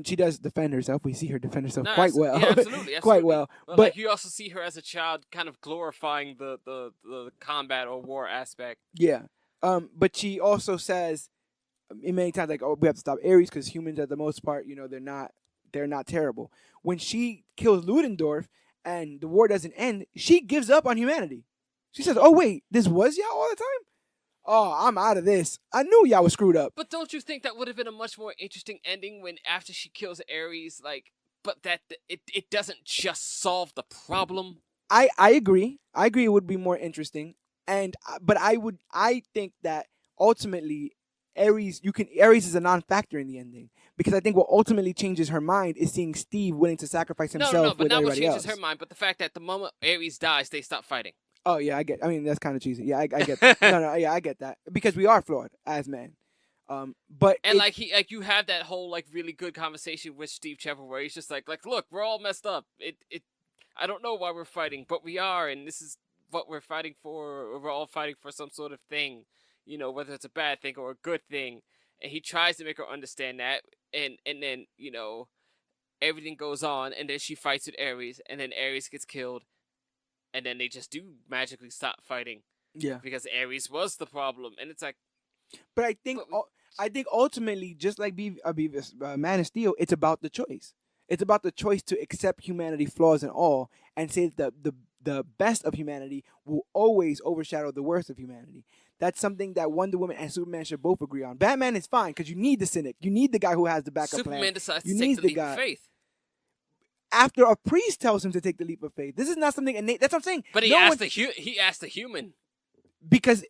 She does defend herself. We see her defend herself quite well. Yeah, absolutely. Quite well. But like, you also see her as a child kind of glorifying the combat or war aspect. Yeah. But she also says many times, like, oh, we have to stop Ares because humans, at the most part, you know, they're not terrible. When she kills Ludendorff and the war doesn't end, she gives up on humanity. She says, oh, wait, this was y'all all the time? Oh, I'm out of this. I knew y'all was screwed up. But don't you think that would have been a much more interesting ending when after she kills Ares, like, but that it doesn't just solve the problem? I agree. I agree it would be more interesting. But I think that ultimately Ares is a non-factor in the ending, because I think what ultimately changes her mind is seeing Steve willing to sacrifice himself but with not what everybody changes else. her mind, but the fact that the moment Ares dies, they stop fighting. Oh yeah, I mean, that's kind of cheesy. Yeah, I get that. I get that, because we are flawed as men. But you have that whole like really good conversation with Steve Trevor where he's just like look, we're all messed up. I don't know why we're fighting, but we are, and this is what we're fighting for. We're all fighting for some sort of thing, you know, whether it's a bad thing or a good thing. And he tries to make her understand that, and then, you know, everything goes on, and then she fights with Ares, and then Ares gets killed. And then they just do magically stop fighting. Yeah. Because Ares was the problem. And it's like... But I think ultimately, just like Man of Steel, it's about the choice. It's about the choice to accept humanity, flaws and all, and say that the best of humanity will always overshadow the worst of humanity. That's something that Wonder Woman and Superman should both agree on. Batman is fine, because you need the cynic. You need the guy who has the backup plan. Superman decides to take the leap of faith. After a priest tells him to take the leap of faith. This is not something innate. That's what I'm saying. But he asked the human. Because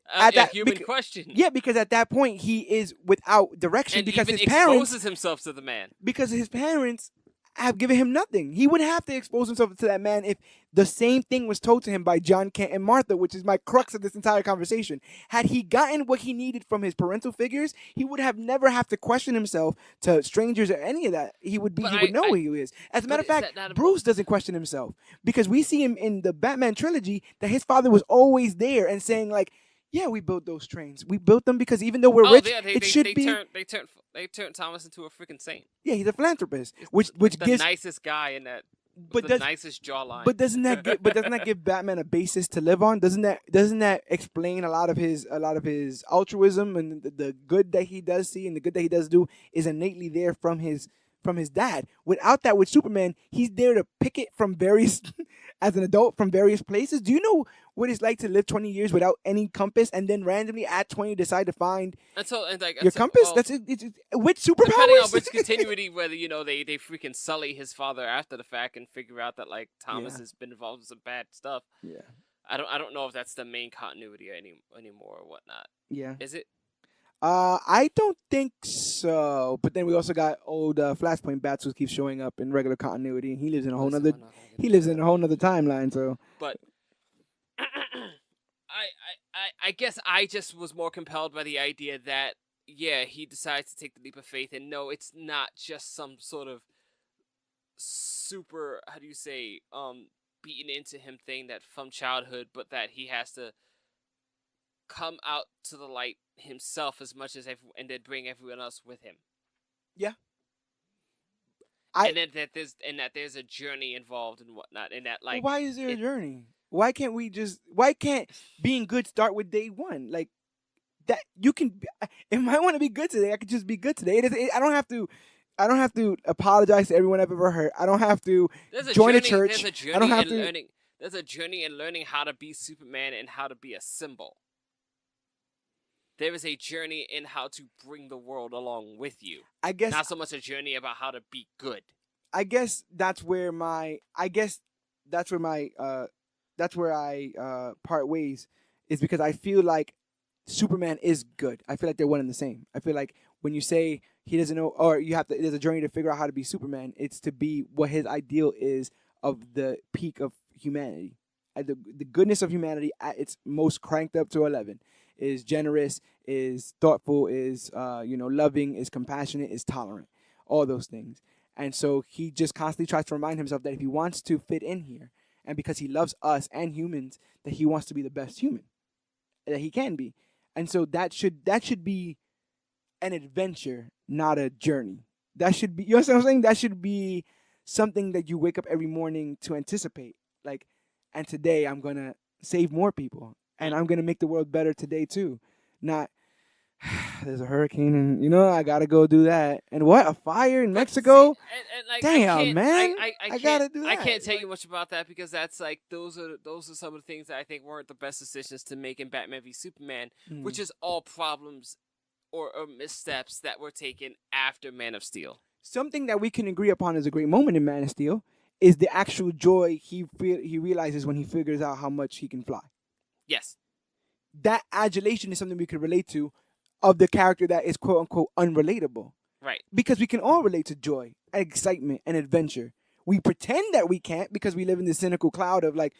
question. Yeah, because at that point he is without direction, and because even his parents exposes himself to the man. Because his parents have given him nothing. He would have to expose himself to that man if the same thing was told to him by John Kent and Martha, which is my crux of this entire conversation. Had he gotten what he needed from his parental figures, he would have never have to question himself to strangers or any of that. He would know who he is. As a matter of fact, Bruce doesn't question himself, because we see him in the Batman trilogy that his father was always there and saying, like, yeah, we built those trains. We built them because even though we're rich, it should be. They turned Thomas into a freaking saint. Yeah, he's a philanthropist, which gives the nicest guy in that. But the nicest jawline. But doesn't that give Batman a basis to live on? Doesn't that explain a lot of his altruism and the good that he does see and the good that he does do is innately there from his from his dad. Without that, with Superman, he's there to pick it from various, as an adult, from various places. Do you know what it's like to live 20 years without any compass and then randomly at 20 decide to find your compass? Well, That's it. It's with depending on superpowers. which continuity, whether they freaking sully his father after the fact and figure out that like Thomas Yeah. has been involved in some bad stuff. Yeah. I don't know if that's the main continuity anymore or whatnot. Yeah. Is it? I don't think so. But then we also got old Flashpoint Bats who keeps showing up in regular continuity, and he lives in a whole Listen, nother. we're not gonna get He into lives that. in a whole nother timeline. So But I guess I just was more compelled by the idea that yeah, he decides to take the leap of faith, and no, it's not just some sort of super, how do you say, beaten into him thing that from childhood, but that he has to come out to the light himself as much as and then bring everyone else with him. yeah, And then that there's a journey involved and whatnot, and that like why is there a journey? Why can't we just? Why can't being good start with day one? Like that, you can. If I want to be good today, I could just be good today. I don't have to. I don't have to apologize to everyone I've ever hurt. I don't have to join a church. There's a journey I don't have in to. learning. There's a journey in learning how to be Superman and how to be a symbol. There is a journey in how to bring the world along with you. I guess Not so much a journey about how to be good. I guess that's where my. I guess that's where my. That's where I part ways, is because I feel like Superman is good. I feel like they're one and the same. I feel like when you say he doesn't know, or you have to, there's a journey to figure out how to be Superman. It's to be what his ideal is of the peak of humanity, the goodness of humanity at its most cranked up to 11. Is generous, is thoughtful, is loving, is compassionate, is tolerant. All those things. And so he just constantly tries to remind himself that if he wants to fit in here, and because he loves us and humans, that he wants to be the best human that he can be. And so that should be an adventure, not a journey. That should be, you know what I'm saying? That should be something that you wake up every morning to anticipate. Like, and today I'm going to save more people, and I'm going to make the world better today too. Not, there's a hurricane and, I got to go do that. And what? A fire in Mexico? Like, Damn, man. I gotta do that. I can't tell you much about that because that's like those are some of the things that I think weren't the best decisions to make in Batman v Superman, which is all problems or missteps that were taken after Man of Steel. Something that we can agree upon is a great moment in Man of Steel is the actual joy he realizes when he figures out how much he can fly. Yes. That adulation is something we can relate to, of the character that is quote unquote unrelatable. Right. Because we can all relate to joy and excitement and adventure. We pretend that we can't because we live in this cynical cloud of like,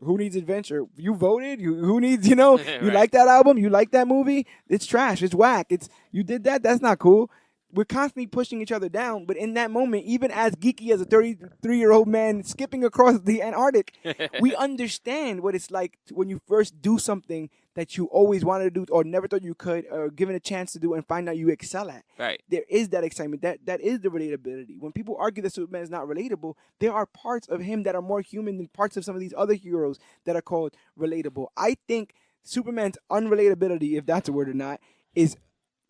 who needs adventure? You voted? Who needs, you Right. like that album? You like that movie? It's trash. It's whack. You did that? That's not cool. We're constantly pushing each other down. But in that moment, even as geeky as a 33-year-old man skipping across the Antarctic, we understand what it's like when you first do something that you always wanted to do or never thought you could, or given a chance to do, and find out you excel at. Right. There is that excitement. That is the relatability. When people argue that Superman is not relatable, there are parts of him that are more human than parts of some of these other heroes that are called relatable. I think Superman's unrelatability, if that's a word or not,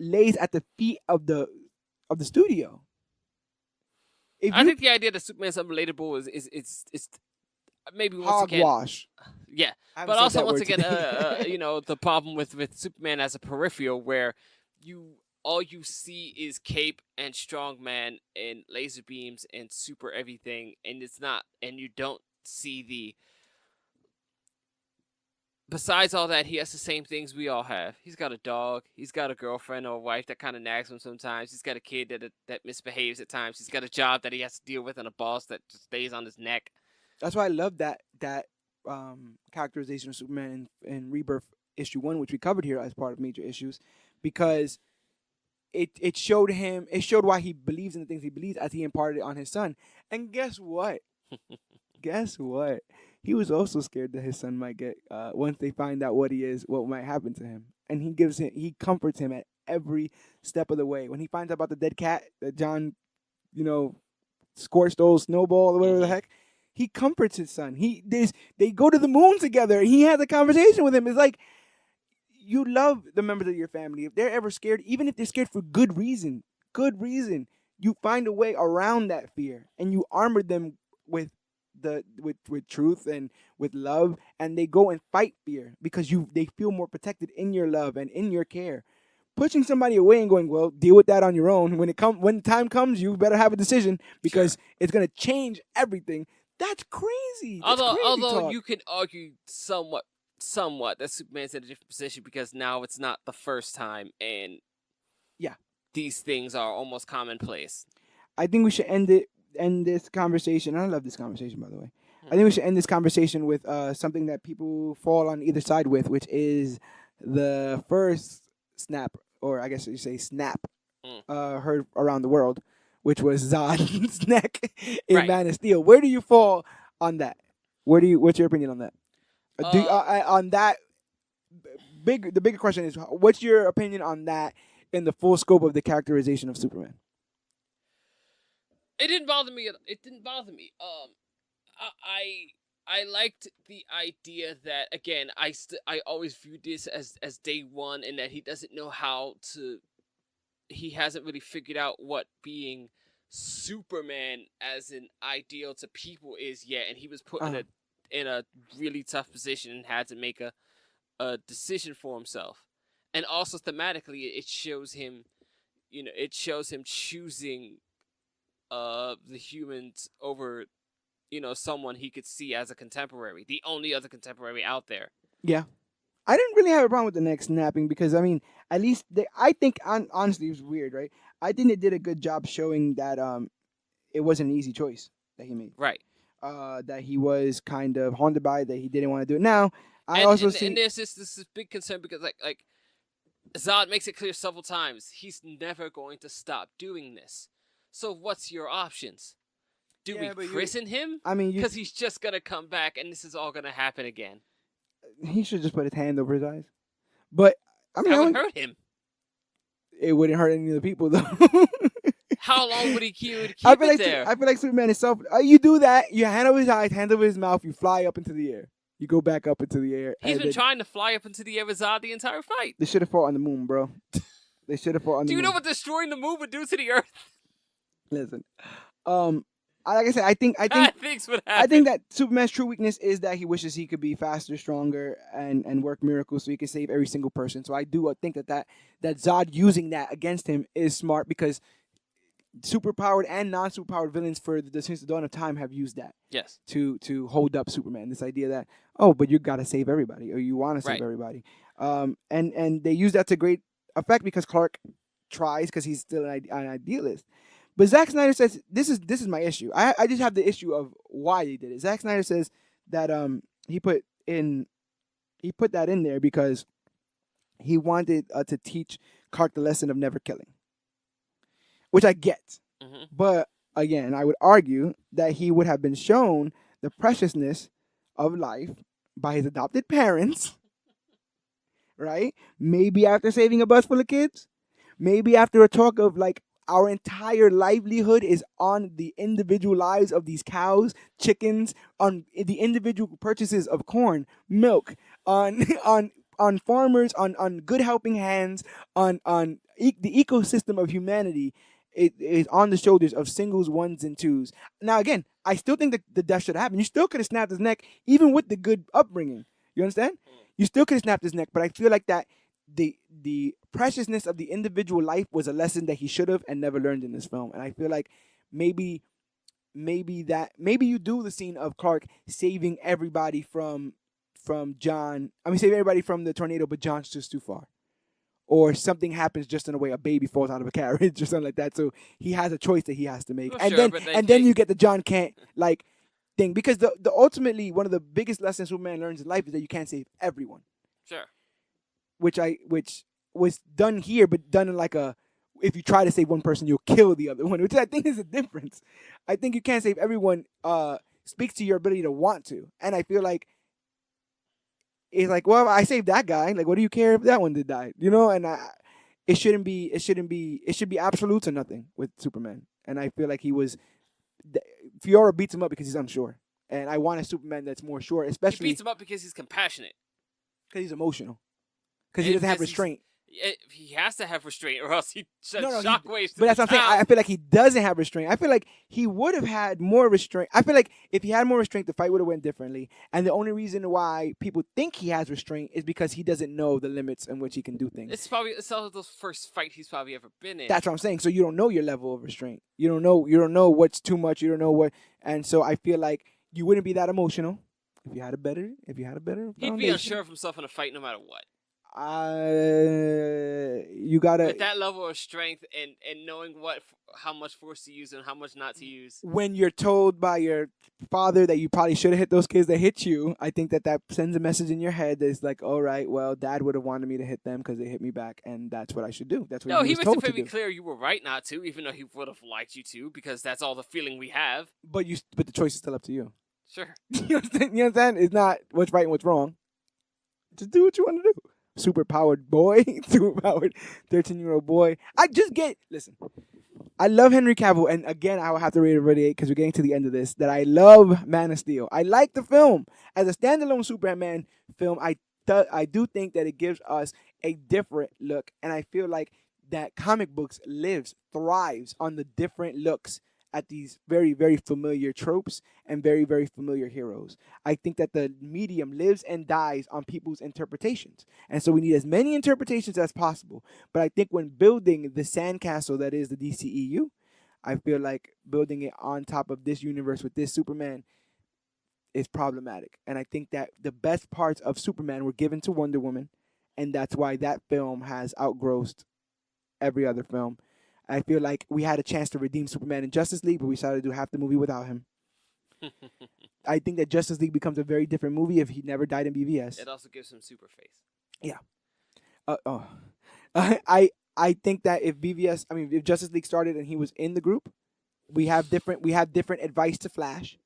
lays at the feet of the studio. I think the idea that Superman's unrelatable is maybe once again hogwash. Yeah, I but haven't said also that once word again, today. the problem with Superman as a peripheral, where all you see is cape and strongman and laser beams and super everything, and you don't see the. Besides all that, he has the same things we all have. He's got a dog. He's got a girlfriend or a wife that kind of nags him sometimes. He's got a kid that misbehaves at times. He's got a job that he has to deal with and a boss that just stays on his neck. That's why I love that characterization of Superman in Rebirth issue 1, which we covered here as part of Major Issues, because it showed why he believes in the things he believes as he imparted it on his son. And guess what? Guess what? He was also scared that his son might get once they find out what he is, what might happen to him. And he comforts him at every step of the way. When he finds out about the dead cat that John, scorched old Snowball or whatever the heck, he comforts his son. They go to the moon together. He has a conversation with him. It's like, you love the members of your family. If they're ever scared, even if they're scared for good reason, you find a way around that fear, and you armor them with with truth and with love, and they go and fight fear because they feel more protected in your love and in your care. Pushing somebody away and going, well, deal with that on your own. When time comes, you better have a decision Sure. because it's gonna change everything. That's crazy. That's crazy Although talk. you could argue somewhat that Superman's in a different position because now it's not the first time, and Yeah. these things are almost commonplace. I think we should end this conversation. I love this conversation, by the way. I think we should end this conversation with something that people fall on either side with, which is the first snap, or I guess you say snap, heard around the world, which was Zod's neck in Right. Man of Steel. Where do you fall on that? What's your opinion on that? On that, the bigger question is, what's your opinion on that in the full scope of the characterization of Superman? It didn't bother me. I liked the idea that, again, I always viewed this as day one, and that he doesn't know how to. He hasn't really figured out what being Superman as an ideal to people is yet, and he was put in a really tough position and had to make a decision for himself. And also thematically, it shows him, choosing the humans over, someone he could see as a contemporary, the only other contemporary out there. Yeah. I didn't really have a problem with the neck snapping because, I mean, at least I think, honestly, it was weird, right? I think they did a good job showing that it wasn't an easy choice that he made. Right. That he was kind of haunted by, that he didn't want to do it. Now, and there's this big concern because, like Zod makes it clear several times, he's never going to stop doing this. So what's your options? Do we christen him? I mean, because he's just gonna come back, and this is all gonna happen again. He should just put his hand over his eyes. But I mean, that would hurt him. It wouldn't hurt any of the people though. How long would he keep it there? I feel like Superman is self. You do that. You hand over his eyes, hand over his mouth. You fly up into the air. You go back up into the air. He's been trying to fly up into the air with Zod the entire fight. They should have fought on the moon, bro. They should have fought on the moon. Do you know what destroying the moon would do to the Earth? Listen, like I said, I think that Superman's true weakness is that he wishes he could be faster, stronger, and work miracles so he can save every single person. So I do think that Zod using that against him is smart because superpowered and non-superpowered villains since the dawn of time have used that. Yes. To hold up Superman. This idea that but you gotta save everybody, or you want to save everybody. And they use that to great effect because Clark tries because he's still an idealist. But Zack Snyder says this is my issue. I just have the issue of why he did it. Zack Snyder says that he put that in there because he wanted to teach Clark the lesson of never killing, which I get. Mm-hmm. But again, I would argue that he would have been shown the preciousness of life by his adopted parents, right? Maybe after saving a bus full of kids, maybe after a talk of like, our entire livelihood is on the individual lives of these cows, chickens, on the individual purchases of corn, milk, on farmers, on good helping hands, on the ecosystem of humanity. It is on the shoulders of singles, ones, and twos. Now, again, I still think that the death should happen. You still could have snapped his neck, even with the good upbringing. You understand? You still could have snapped his neck, but I feel like that the preciousness of the individual life was a lesson that he should have and never learned in this film. And I feel like maybe you do the scene of Clark saving everybody from John. I mean, saving everybody from the tornado, but John's just too far. Or something happens just in a way, a baby falls out of a carriage or something like that. So he has a choice that he has to make. Then you get the John can't thing. Because the ultimately one of the biggest lessons Superman learns in life is that you can't save everyone. Sure. Which was done here, but done in if you try to save one person, you'll kill the other one, which I think is a difference. I think you can't save everyone speaks to your ability to want to. And I feel like it's like, well, I saved that guy. Like, what do you care if that one did die? You know, and it should be absolutes or nothing with Superman. And I feel like Fiora beats him up because he's unsure. And I want a Superman that's more sure, especially. He beats him up because he's compassionate. Because he's emotional. Because he doesn't have restraint. He has to have restraint, or else he No, sends no, shockwaves to but the that's what I'm saying. town. I feel like he doesn't have restraint. I feel like he would have had more restraint. I feel like if he had more restraint, the fight would have went differently. And the only reason why people think he has restraint is because he doesn't know the limits in which he can do things. It's also the first fight he's probably ever been in. That's what I'm saying. So you don't know your level of restraint. You don't know. You don't know what's too much. You don't know what. And so I feel like you wouldn't be that emotional if you had a better. If you had a better. He'd be foundation. unsure of himself in a fight no matter what. You gotta. With that level of strength and knowing how much force to use and how much not to use. When you're told by your father that you probably should have hit those kids that hit you, I think that sends a message in your head that's like, all right, well, Dad would have wanted me to hit them because they hit me back, and that's what I should do. That's what No, he he was makes told it to very do. clear you were right not to, even though he would have liked you to, because that's all the feeling we have. But the choice is still up to you. Sure. You understand? It's not what's right and what's wrong. Just do what you want to do. Superpowered boy, superpowered 13-year-old boy. Listen, I love Henry Cavill, and again, I will have to reiterate because we're getting to the end of this that I love Man of Steel. I like the film as a standalone Superman film. I do think that it gives us a different look, and I feel like that comic books thrives on the different looks at these very, very familiar tropes and very, very familiar heroes. I think that the medium lives and dies on people's interpretations. And so we need as many interpretations as possible. But I think when building the sandcastle that is the DCEU, I feel like building it on top of this universe with this Superman is problematic. And I think that the best parts of Superman were given to Wonder Woman, and that's why that film has outgrossed every other film. I feel like we had a chance to redeem Superman in Justice League, but we decided to do half the movie without him. I think that Justice League becomes a very different movie if he never died in BVS. It also gives him super face. Yeah. I think that if Justice League started and he was in the group, we have different advice to Flash.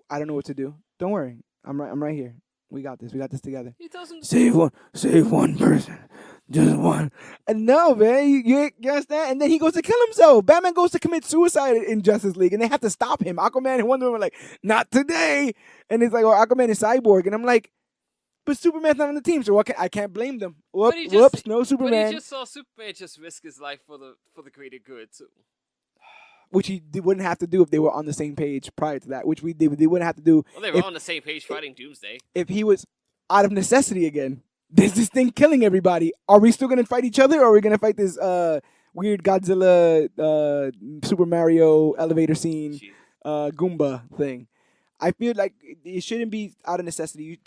I don't know what to do. Don't worry. I'm right here. We got this. We got this together. He tells him save one person. Just one. And no, man, you understand? And then he goes to kill himself. Batman goes to commit suicide in Justice League, and they have to stop him. Aquaman and Wonder Woman are like, not today. And it's like, oh, Aquaman is Cyborg. And I'm like, but Superman's not on the team, so I can't blame them. Whoops, no Superman. But he just saw Superman just risk his life for the greater good, too. Which he wouldn't have to do if they were on the same page prior to that, which they wouldn't have to do. Well, they were on the same page fighting Doomsday. If he was out of necessity again. There's this thing killing everybody. Are we still going to fight each other, or are we going to fight this weird Godzilla, Super Mario elevator scene, Goomba thing? I feel like it shouldn't be out of necessity.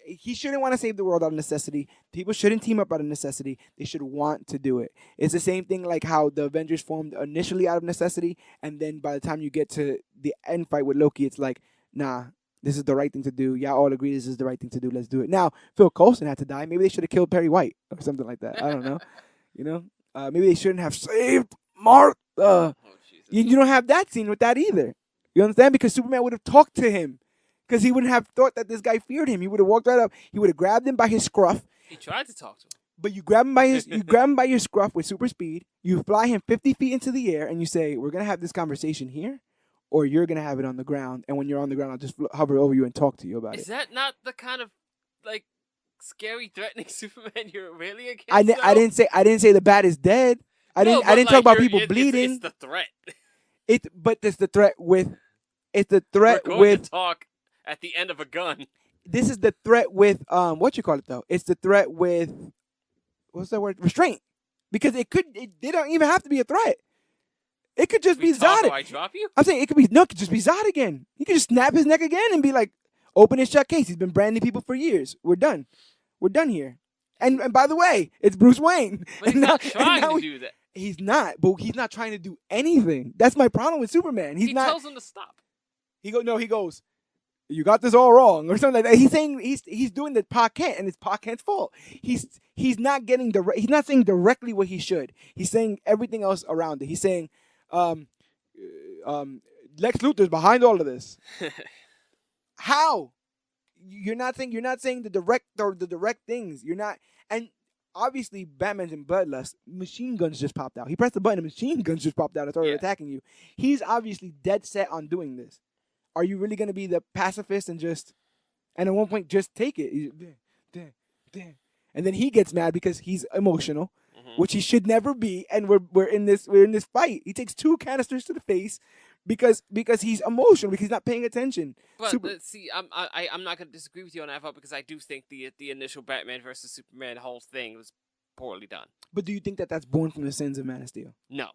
He shouldn't want to save the world out of necessity. People shouldn't team up out of necessity. They should want to do it. It's the same thing like how the Avengers formed initially out of necessity, and then by the time you get to the end fight with Loki, it's like, nah, this is the right thing to do. Y'all all agree this is the right thing to do. Let's do it. Now, Phil Coulson had to die. Maybe they should have killed Perry White or something like that. I don't know. Maybe they shouldn't have saved Martha. You don't have that scene with that either. You understand? Because Superman would have talked to him. Because he wouldn't have thought that this guy feared him. He would have walked right up. He would have grabbed him by his scruff. He tried to talk to him. But you grab him by your scruff with super speed. You fly him 50 feet into the air, and you say, "We're gonna have this conversation here, or you're gonna have it on the ground. And when you're on the ground, I'll just hover over you and talk to you about it." Is that not the kind of like scary, threatening Superman you're really against? I didn't say the bat is dead. I didn't talk about people bleeding. It's the threat. But it's the threat with. It's the threat We're going with. to talk at the end of a gun. This is the threat with what you call it though. It's the threat with what's that word? Restraint. Because they don't even have to be a threat. It could just be Zod. Do I drop you? I'm saying it could just be Zod again. He could just snap his neck again and be like, open his shut case. He's been branding people for years. We're done. We're done here. And by the way, it's Bruce Wayne. But he's not trying to do that. He's not, but he's not trying to do anything. That's my problem with Superman. He tells him to stop. He goes, you got this all wrong, or something like that. He's saying he's doing the Pa Kent, and it's Pa Kent's fault. He's not getting he's not saying directly what he should. He's saying everything else around it. He's saying, Lex Luthor's behind all of this. How? You're not saying the direct things. You're not, and obviously Batman's in bloodlust. Machine guns just popped out. He pressed the button, and machine guns just popped out and started attacking you. He's obviously dead set on doing this. Are you really going to be the pacifist and at one point just take it? And and then he gets mad because he's emotional, Mhm. which he should never be, and we're in this fight. He takes 2 canisters to the face because he's emotional, because he's not paying attention. But see, I'm not gonna disagree with you on that part because I do think the initial Batman versus Superman whole thing was poorly done. But do you think that that's born from the sins of Man of Steel? No.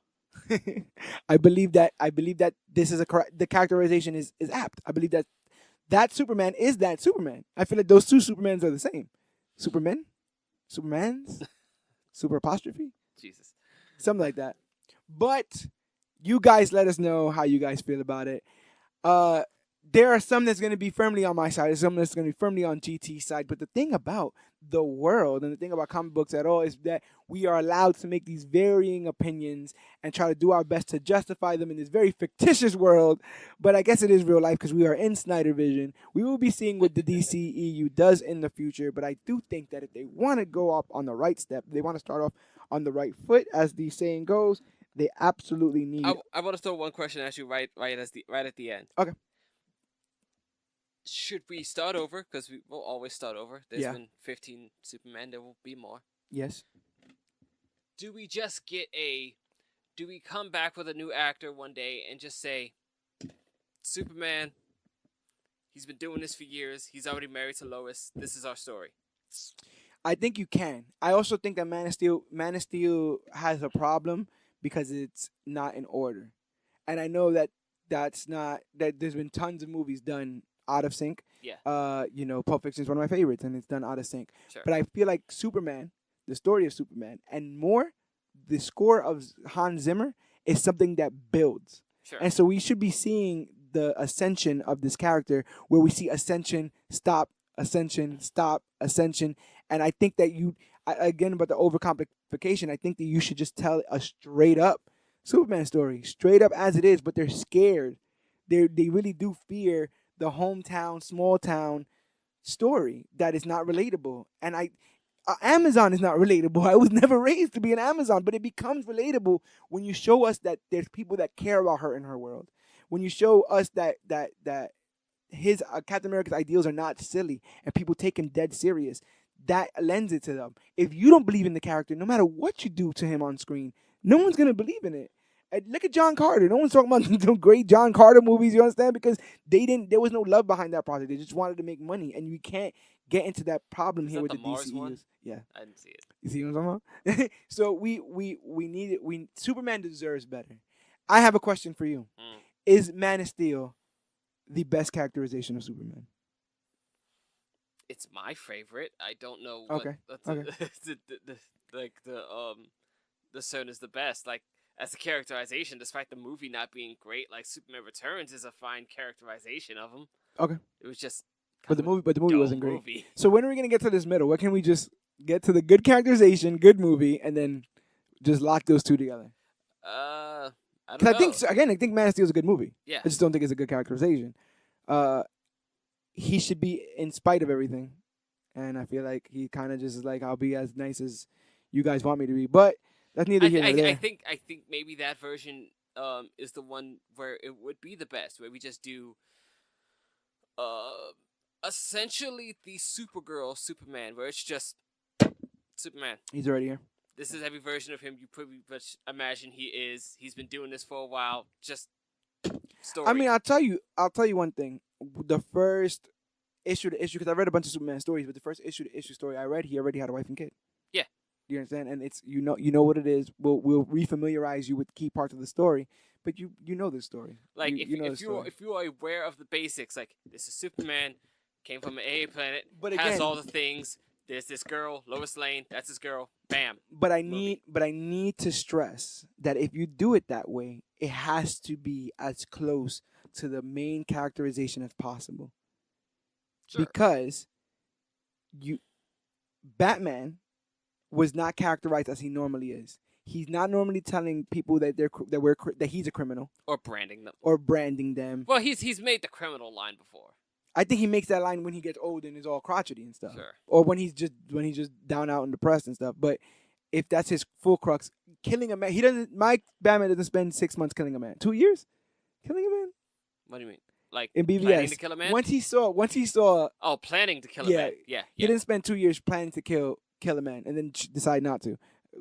I believe that this is the characterization is apt. I believe that Superman is that Superman. I feel like those 2 Supermans are the same. Supermans, super apostrophe, Jesus. something like that. But you guys let us know how you guys feel about it. There are some that's going to be firmly on my side, and some that's going to be firmly on GT's side. But the thing about the world and the thing about comic books at all is that we are allowed to make these varying opinions and try to do our best to justify them in this very fictitious world. But I guess it is real life because we are in Snyder Vision. We will be seeing what the DCEU does in the future. But I do think that if they want to go up on the right step, they want to start off on the right foot, as the saying goes, they absolutely need. I want to throw one question at you right at the end. Okay. Should we start over? Because we will always start over. There's Yeah. been 15 Superman. There will be more. Yes. Do we just get do we come back with a new actor one day and just say, Superman, he's been doing this for years. He's already married to Lois. This is our story. I think you can. I also think that Man of Steel has a problem because it's not in order. And I know that there's been tons of movies done out of sync. Yeah. Pulp Fiction is one of my favorites, and it's done out of sync. Sure. But I feel like Superman, the story of Superman, and more, the score of Hans Zimmer is something that builds. Sure. And so we should be seeing the ascension of this character, where we see ascension, stop, ascension, stop, ascension. And I think that again, about the overcomplication, I think that you should just tell a straight up Superman story, straight up as it is, but they're scared. They really do fear the hometown, small town story that is not relatable. And Amazon is not relatable. I was never raised to be an Amazon, but it becomes relatable when you show us that there's people that care about her in her world. When you show us that his Captain America's ideals are not silly and people take him dead serious, that lends it to them. If you don't believe in the character, no matter what you do to him on screen, no one's gonna believe in it. And look at John Carter. No one's talking about the great John Carter movies. You understand? Because there was no love behind that project. They just wanted to make money, and you can't get into that problem here with the DCEUs. One? Yeah, I didn't see it. you see what I'm talking about? So we need it. Superman deserves better. I have a question for you. Is Man of Steel the best characterization of Superman? It's my favorite. I don't know what Okay. the Sun is the best. Like, as a characterization, despite the movie not being great, like Superman Returns is a fine characterization of him. Okay. It was just But the movie wasn't great. Movie. So when are we gonna get to this middle? What can we just get to the good characterization, good movie, and then just lock those 2 together? I don't Because know. I think Man of Steel is a good movie. Yeah. I just don't think it's a good characterization. He should be in spite of everything, and I feel like he kind of just is like, I'll be as nice as you guys want me to be. But that's neither here nor there. I think maybe that version is the one where it would be the best, where we just do essentially the Supergirl Superman, where it's just Superman. He's already here. This is every version of him you pretty much imagine he is. He's been doing this for a while. Just story. I mean, I'll tell you one thing. The first issue to issue, because I read a bunch of Superman stories, but the first issue to issue story I read, he already had a wife and kid. Yeah. You understand? And it's you know what it is. We'll refamiliarize you with key parts of the story, but you know the story. Like you know the story. if you are aware of the basics, like this is Superman, came from an alien planet, But has again- all the things. There's this girl, Lois Lane. That's his girl. Bam. But I need to stress that if you do it that way, it has to be as close to the main characterization as possible. Sure. Because Batman was not characterized as he normally is. He's not normally telling people that that he's a criminal Or branding them. or branding them. Well, he's made the criminal line before. I think he makes that line when he gets old and is all crotchety and stuff. Sure. Or when he's just down out and depressed and stuff. But if that's his full crux, killing a man, my Batman doesn't spend 6 months killing a man. 2 years killing a man What do you mean? Like in BVS. planning to kill a man? Once he saw, Oh, planning to kill a Yeah. man. Yeah. he didn't spend 2 years planning to kill kill a man and then decide not to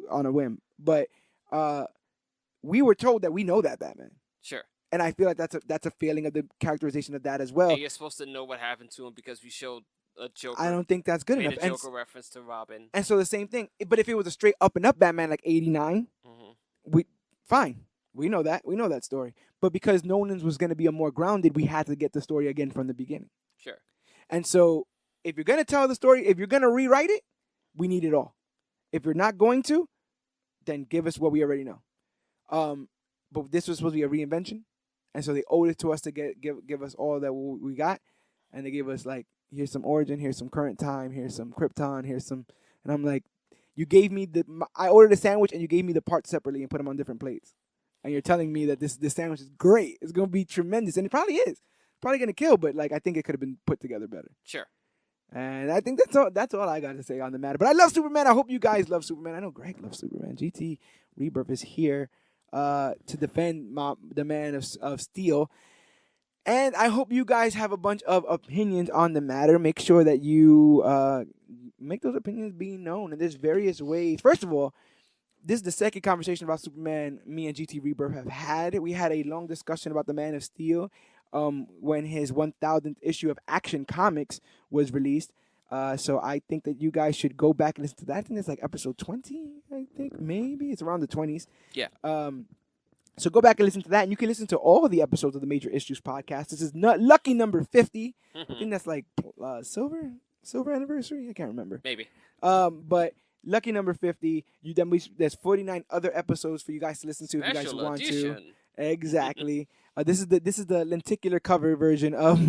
on a whim. But we were told that we know that Batman. Sure. And I feel like that's a failing of the characterization of that as well. And you're supposed to know what happened to him because we showed a Joker. I don't think that's good enough. Made a Joker reference to Robin. And so the same thing. But if it was a straight up and up Batman like 89, fine. We know that. We know that story. But because Nolan's was going to be a more grounded, we had to get the story again from the beginning. Sure. And so if you're going to tell the story, if you're going to rewrite it, we need it all. If you're not going to, then give us what we already know. But this was supposed to be a reinvention. And so they owed it to us to give us all that we got. And they gave us, like, here's some origin, here's some current time, here's some Krypton, here's some... And I'm like, you gave me I ordered a sandwich and you gave me the parts separately and put them on different plates. And you're telling me that this sandwich is great. It's going to be tremendous. And it probably is. Probably going to kill, but, like, I think it could have been put together better. Sure. And I think that's all I got to say on the matter. But I love Superman. I hope you guys love Superman. I know Greg loves Superman. GT Rebirth is here to defend the Man of Steel. And I hope you guys have a bunch of opinions on the matter. Make sure that you make those opinions be known. And there's various ways. First of all, this is the second conversation about Superman me and GT Rebirth have had. We had a long discussion about the Man of Steel when his 1000th issue of Action Comics was released. So I think that you guys should go back and listen to that. I think it's like episode 20, I think. Maybe. It's around the 20s. Yeah. So go back and listen to that. And you can listen to all the episodes of the Major Issues podcast. This is lucky number 50. I think that's like silver anniversary. I can't remember. Maybe. But lucky number 50. There's 49 other episodes for you guys to listen to if you guys want to. Exactly. This is the lenticular cover version of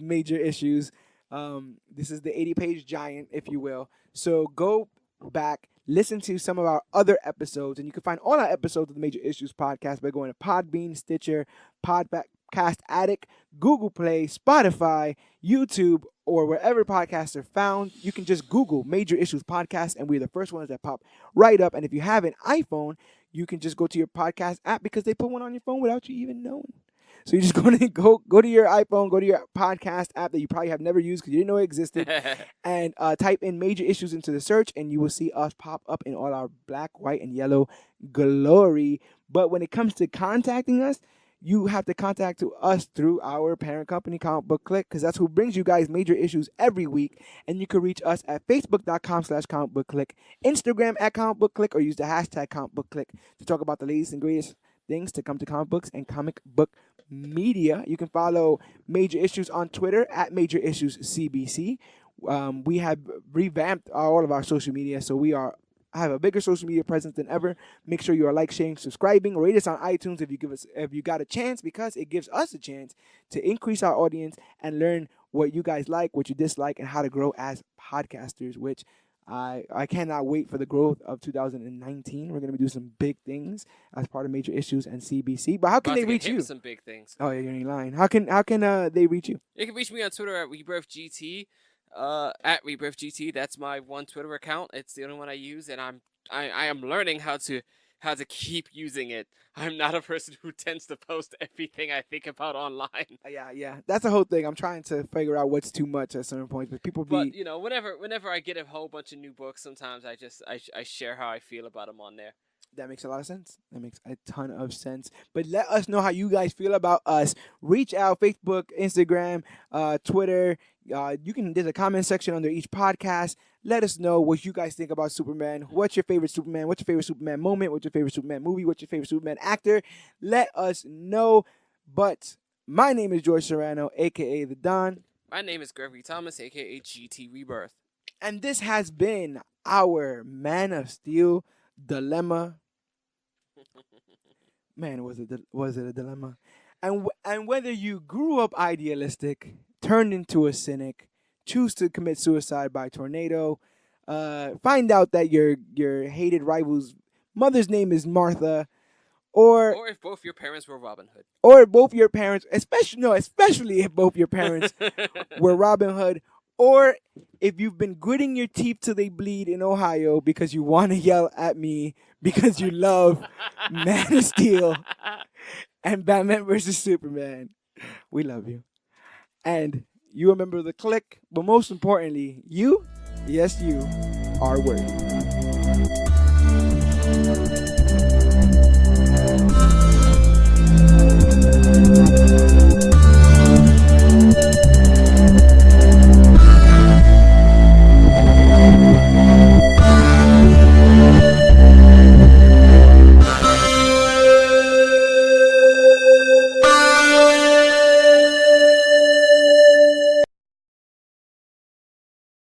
Major Issues. This is the 80-page giant, if you will. So go back, listen to some of our other episodes, and you can find all our episodes of the Major Issues podcast by going to Podbean, Stitcher, Podcast Addict, Google Play, Spotify, YouTube, or wherever podcasts are found. You can just Google Major Issues Podcast, and we're the first ones that pop right up. And if you have an iPhone, you can just go to your podcast app because they put one on your phone without you even knowing. So you're just going to go to your iPhone, go to your podcast app that you probably have never used because you didn't know it existed, and type in Major Issues into the search, and you will see us pop up in all our black, white, and yellow glory. But when it comes to contacting us, you have to contact us through our parent company, Comic Book Clique, because that's who brings you guys Major Issues every week. And you can reach us at facebook.com/comicbookclique, Instagram at Comic Book Clique, or use the hashtag Comic Book Clique to talk about the latest and greatest things to come to comic books and comic book media. You can follow Major Issues on Twitter at Major Issues CBC. We have revamped all of our social media, so we have a bigger social media presence than ever. Make sure you are sharing, subscribing, rate us on iTunes if you got a chance, because it gives us a chance to increase our audience and learn what you guys like, what you dislike, and how to grow as podcasters, which I cannot wait for the growth of 2019. We're going to be doing some big things as part of Major Issues and CBC. But how can they reach you? Some big things. Oh, yeah, you're in line. How can they reach you? You can reach me on Twitter at RebirthGT. At RebirthGT. That's my one Twitter account. It's the only one I use, and I am learning how to keep using it. I'm not a person who tends to post everything I think about online. Yeah. That's the whole thing. I'm trying to figure out what's too much at certain points, But you know, whenever I get a whole bunch of new books, sometimes I share how I feel about them on there. That makes a lot of sense. That makes a ton of sense. But let us know how you guys feel about us. Reach out, Facebook, Instagram, Twitter. There's a comment section under each podcast. Let us know what you guys think about Superman. What's your favorite Superman? What's your favorite Superman moment? What's your favorite Superman movie? What's your favorite Superman actor? Let us know. But my name is George Serrano, a.k.a. The Don. My name is Gregory Thomas, a.k.a. GT Rebirth. And this has been our Man of Steel dilemma. Man, was it a dilemma? And whether you grew up idealistic, turned into a cynic, choose to commit suicide by tornado, find out that your hated rival's mother's name is Martha, or if both your parents were Robin Hood, or both your parents, especially if both your parents were Robin Hood, or if you've been gritting your teeth till they bleed in Ohio because you want to yell at me because you love Man of Steel and Batman vs. Superman. We love you. And You a member of the clique, but most importantly, you, yes, you, are worthy.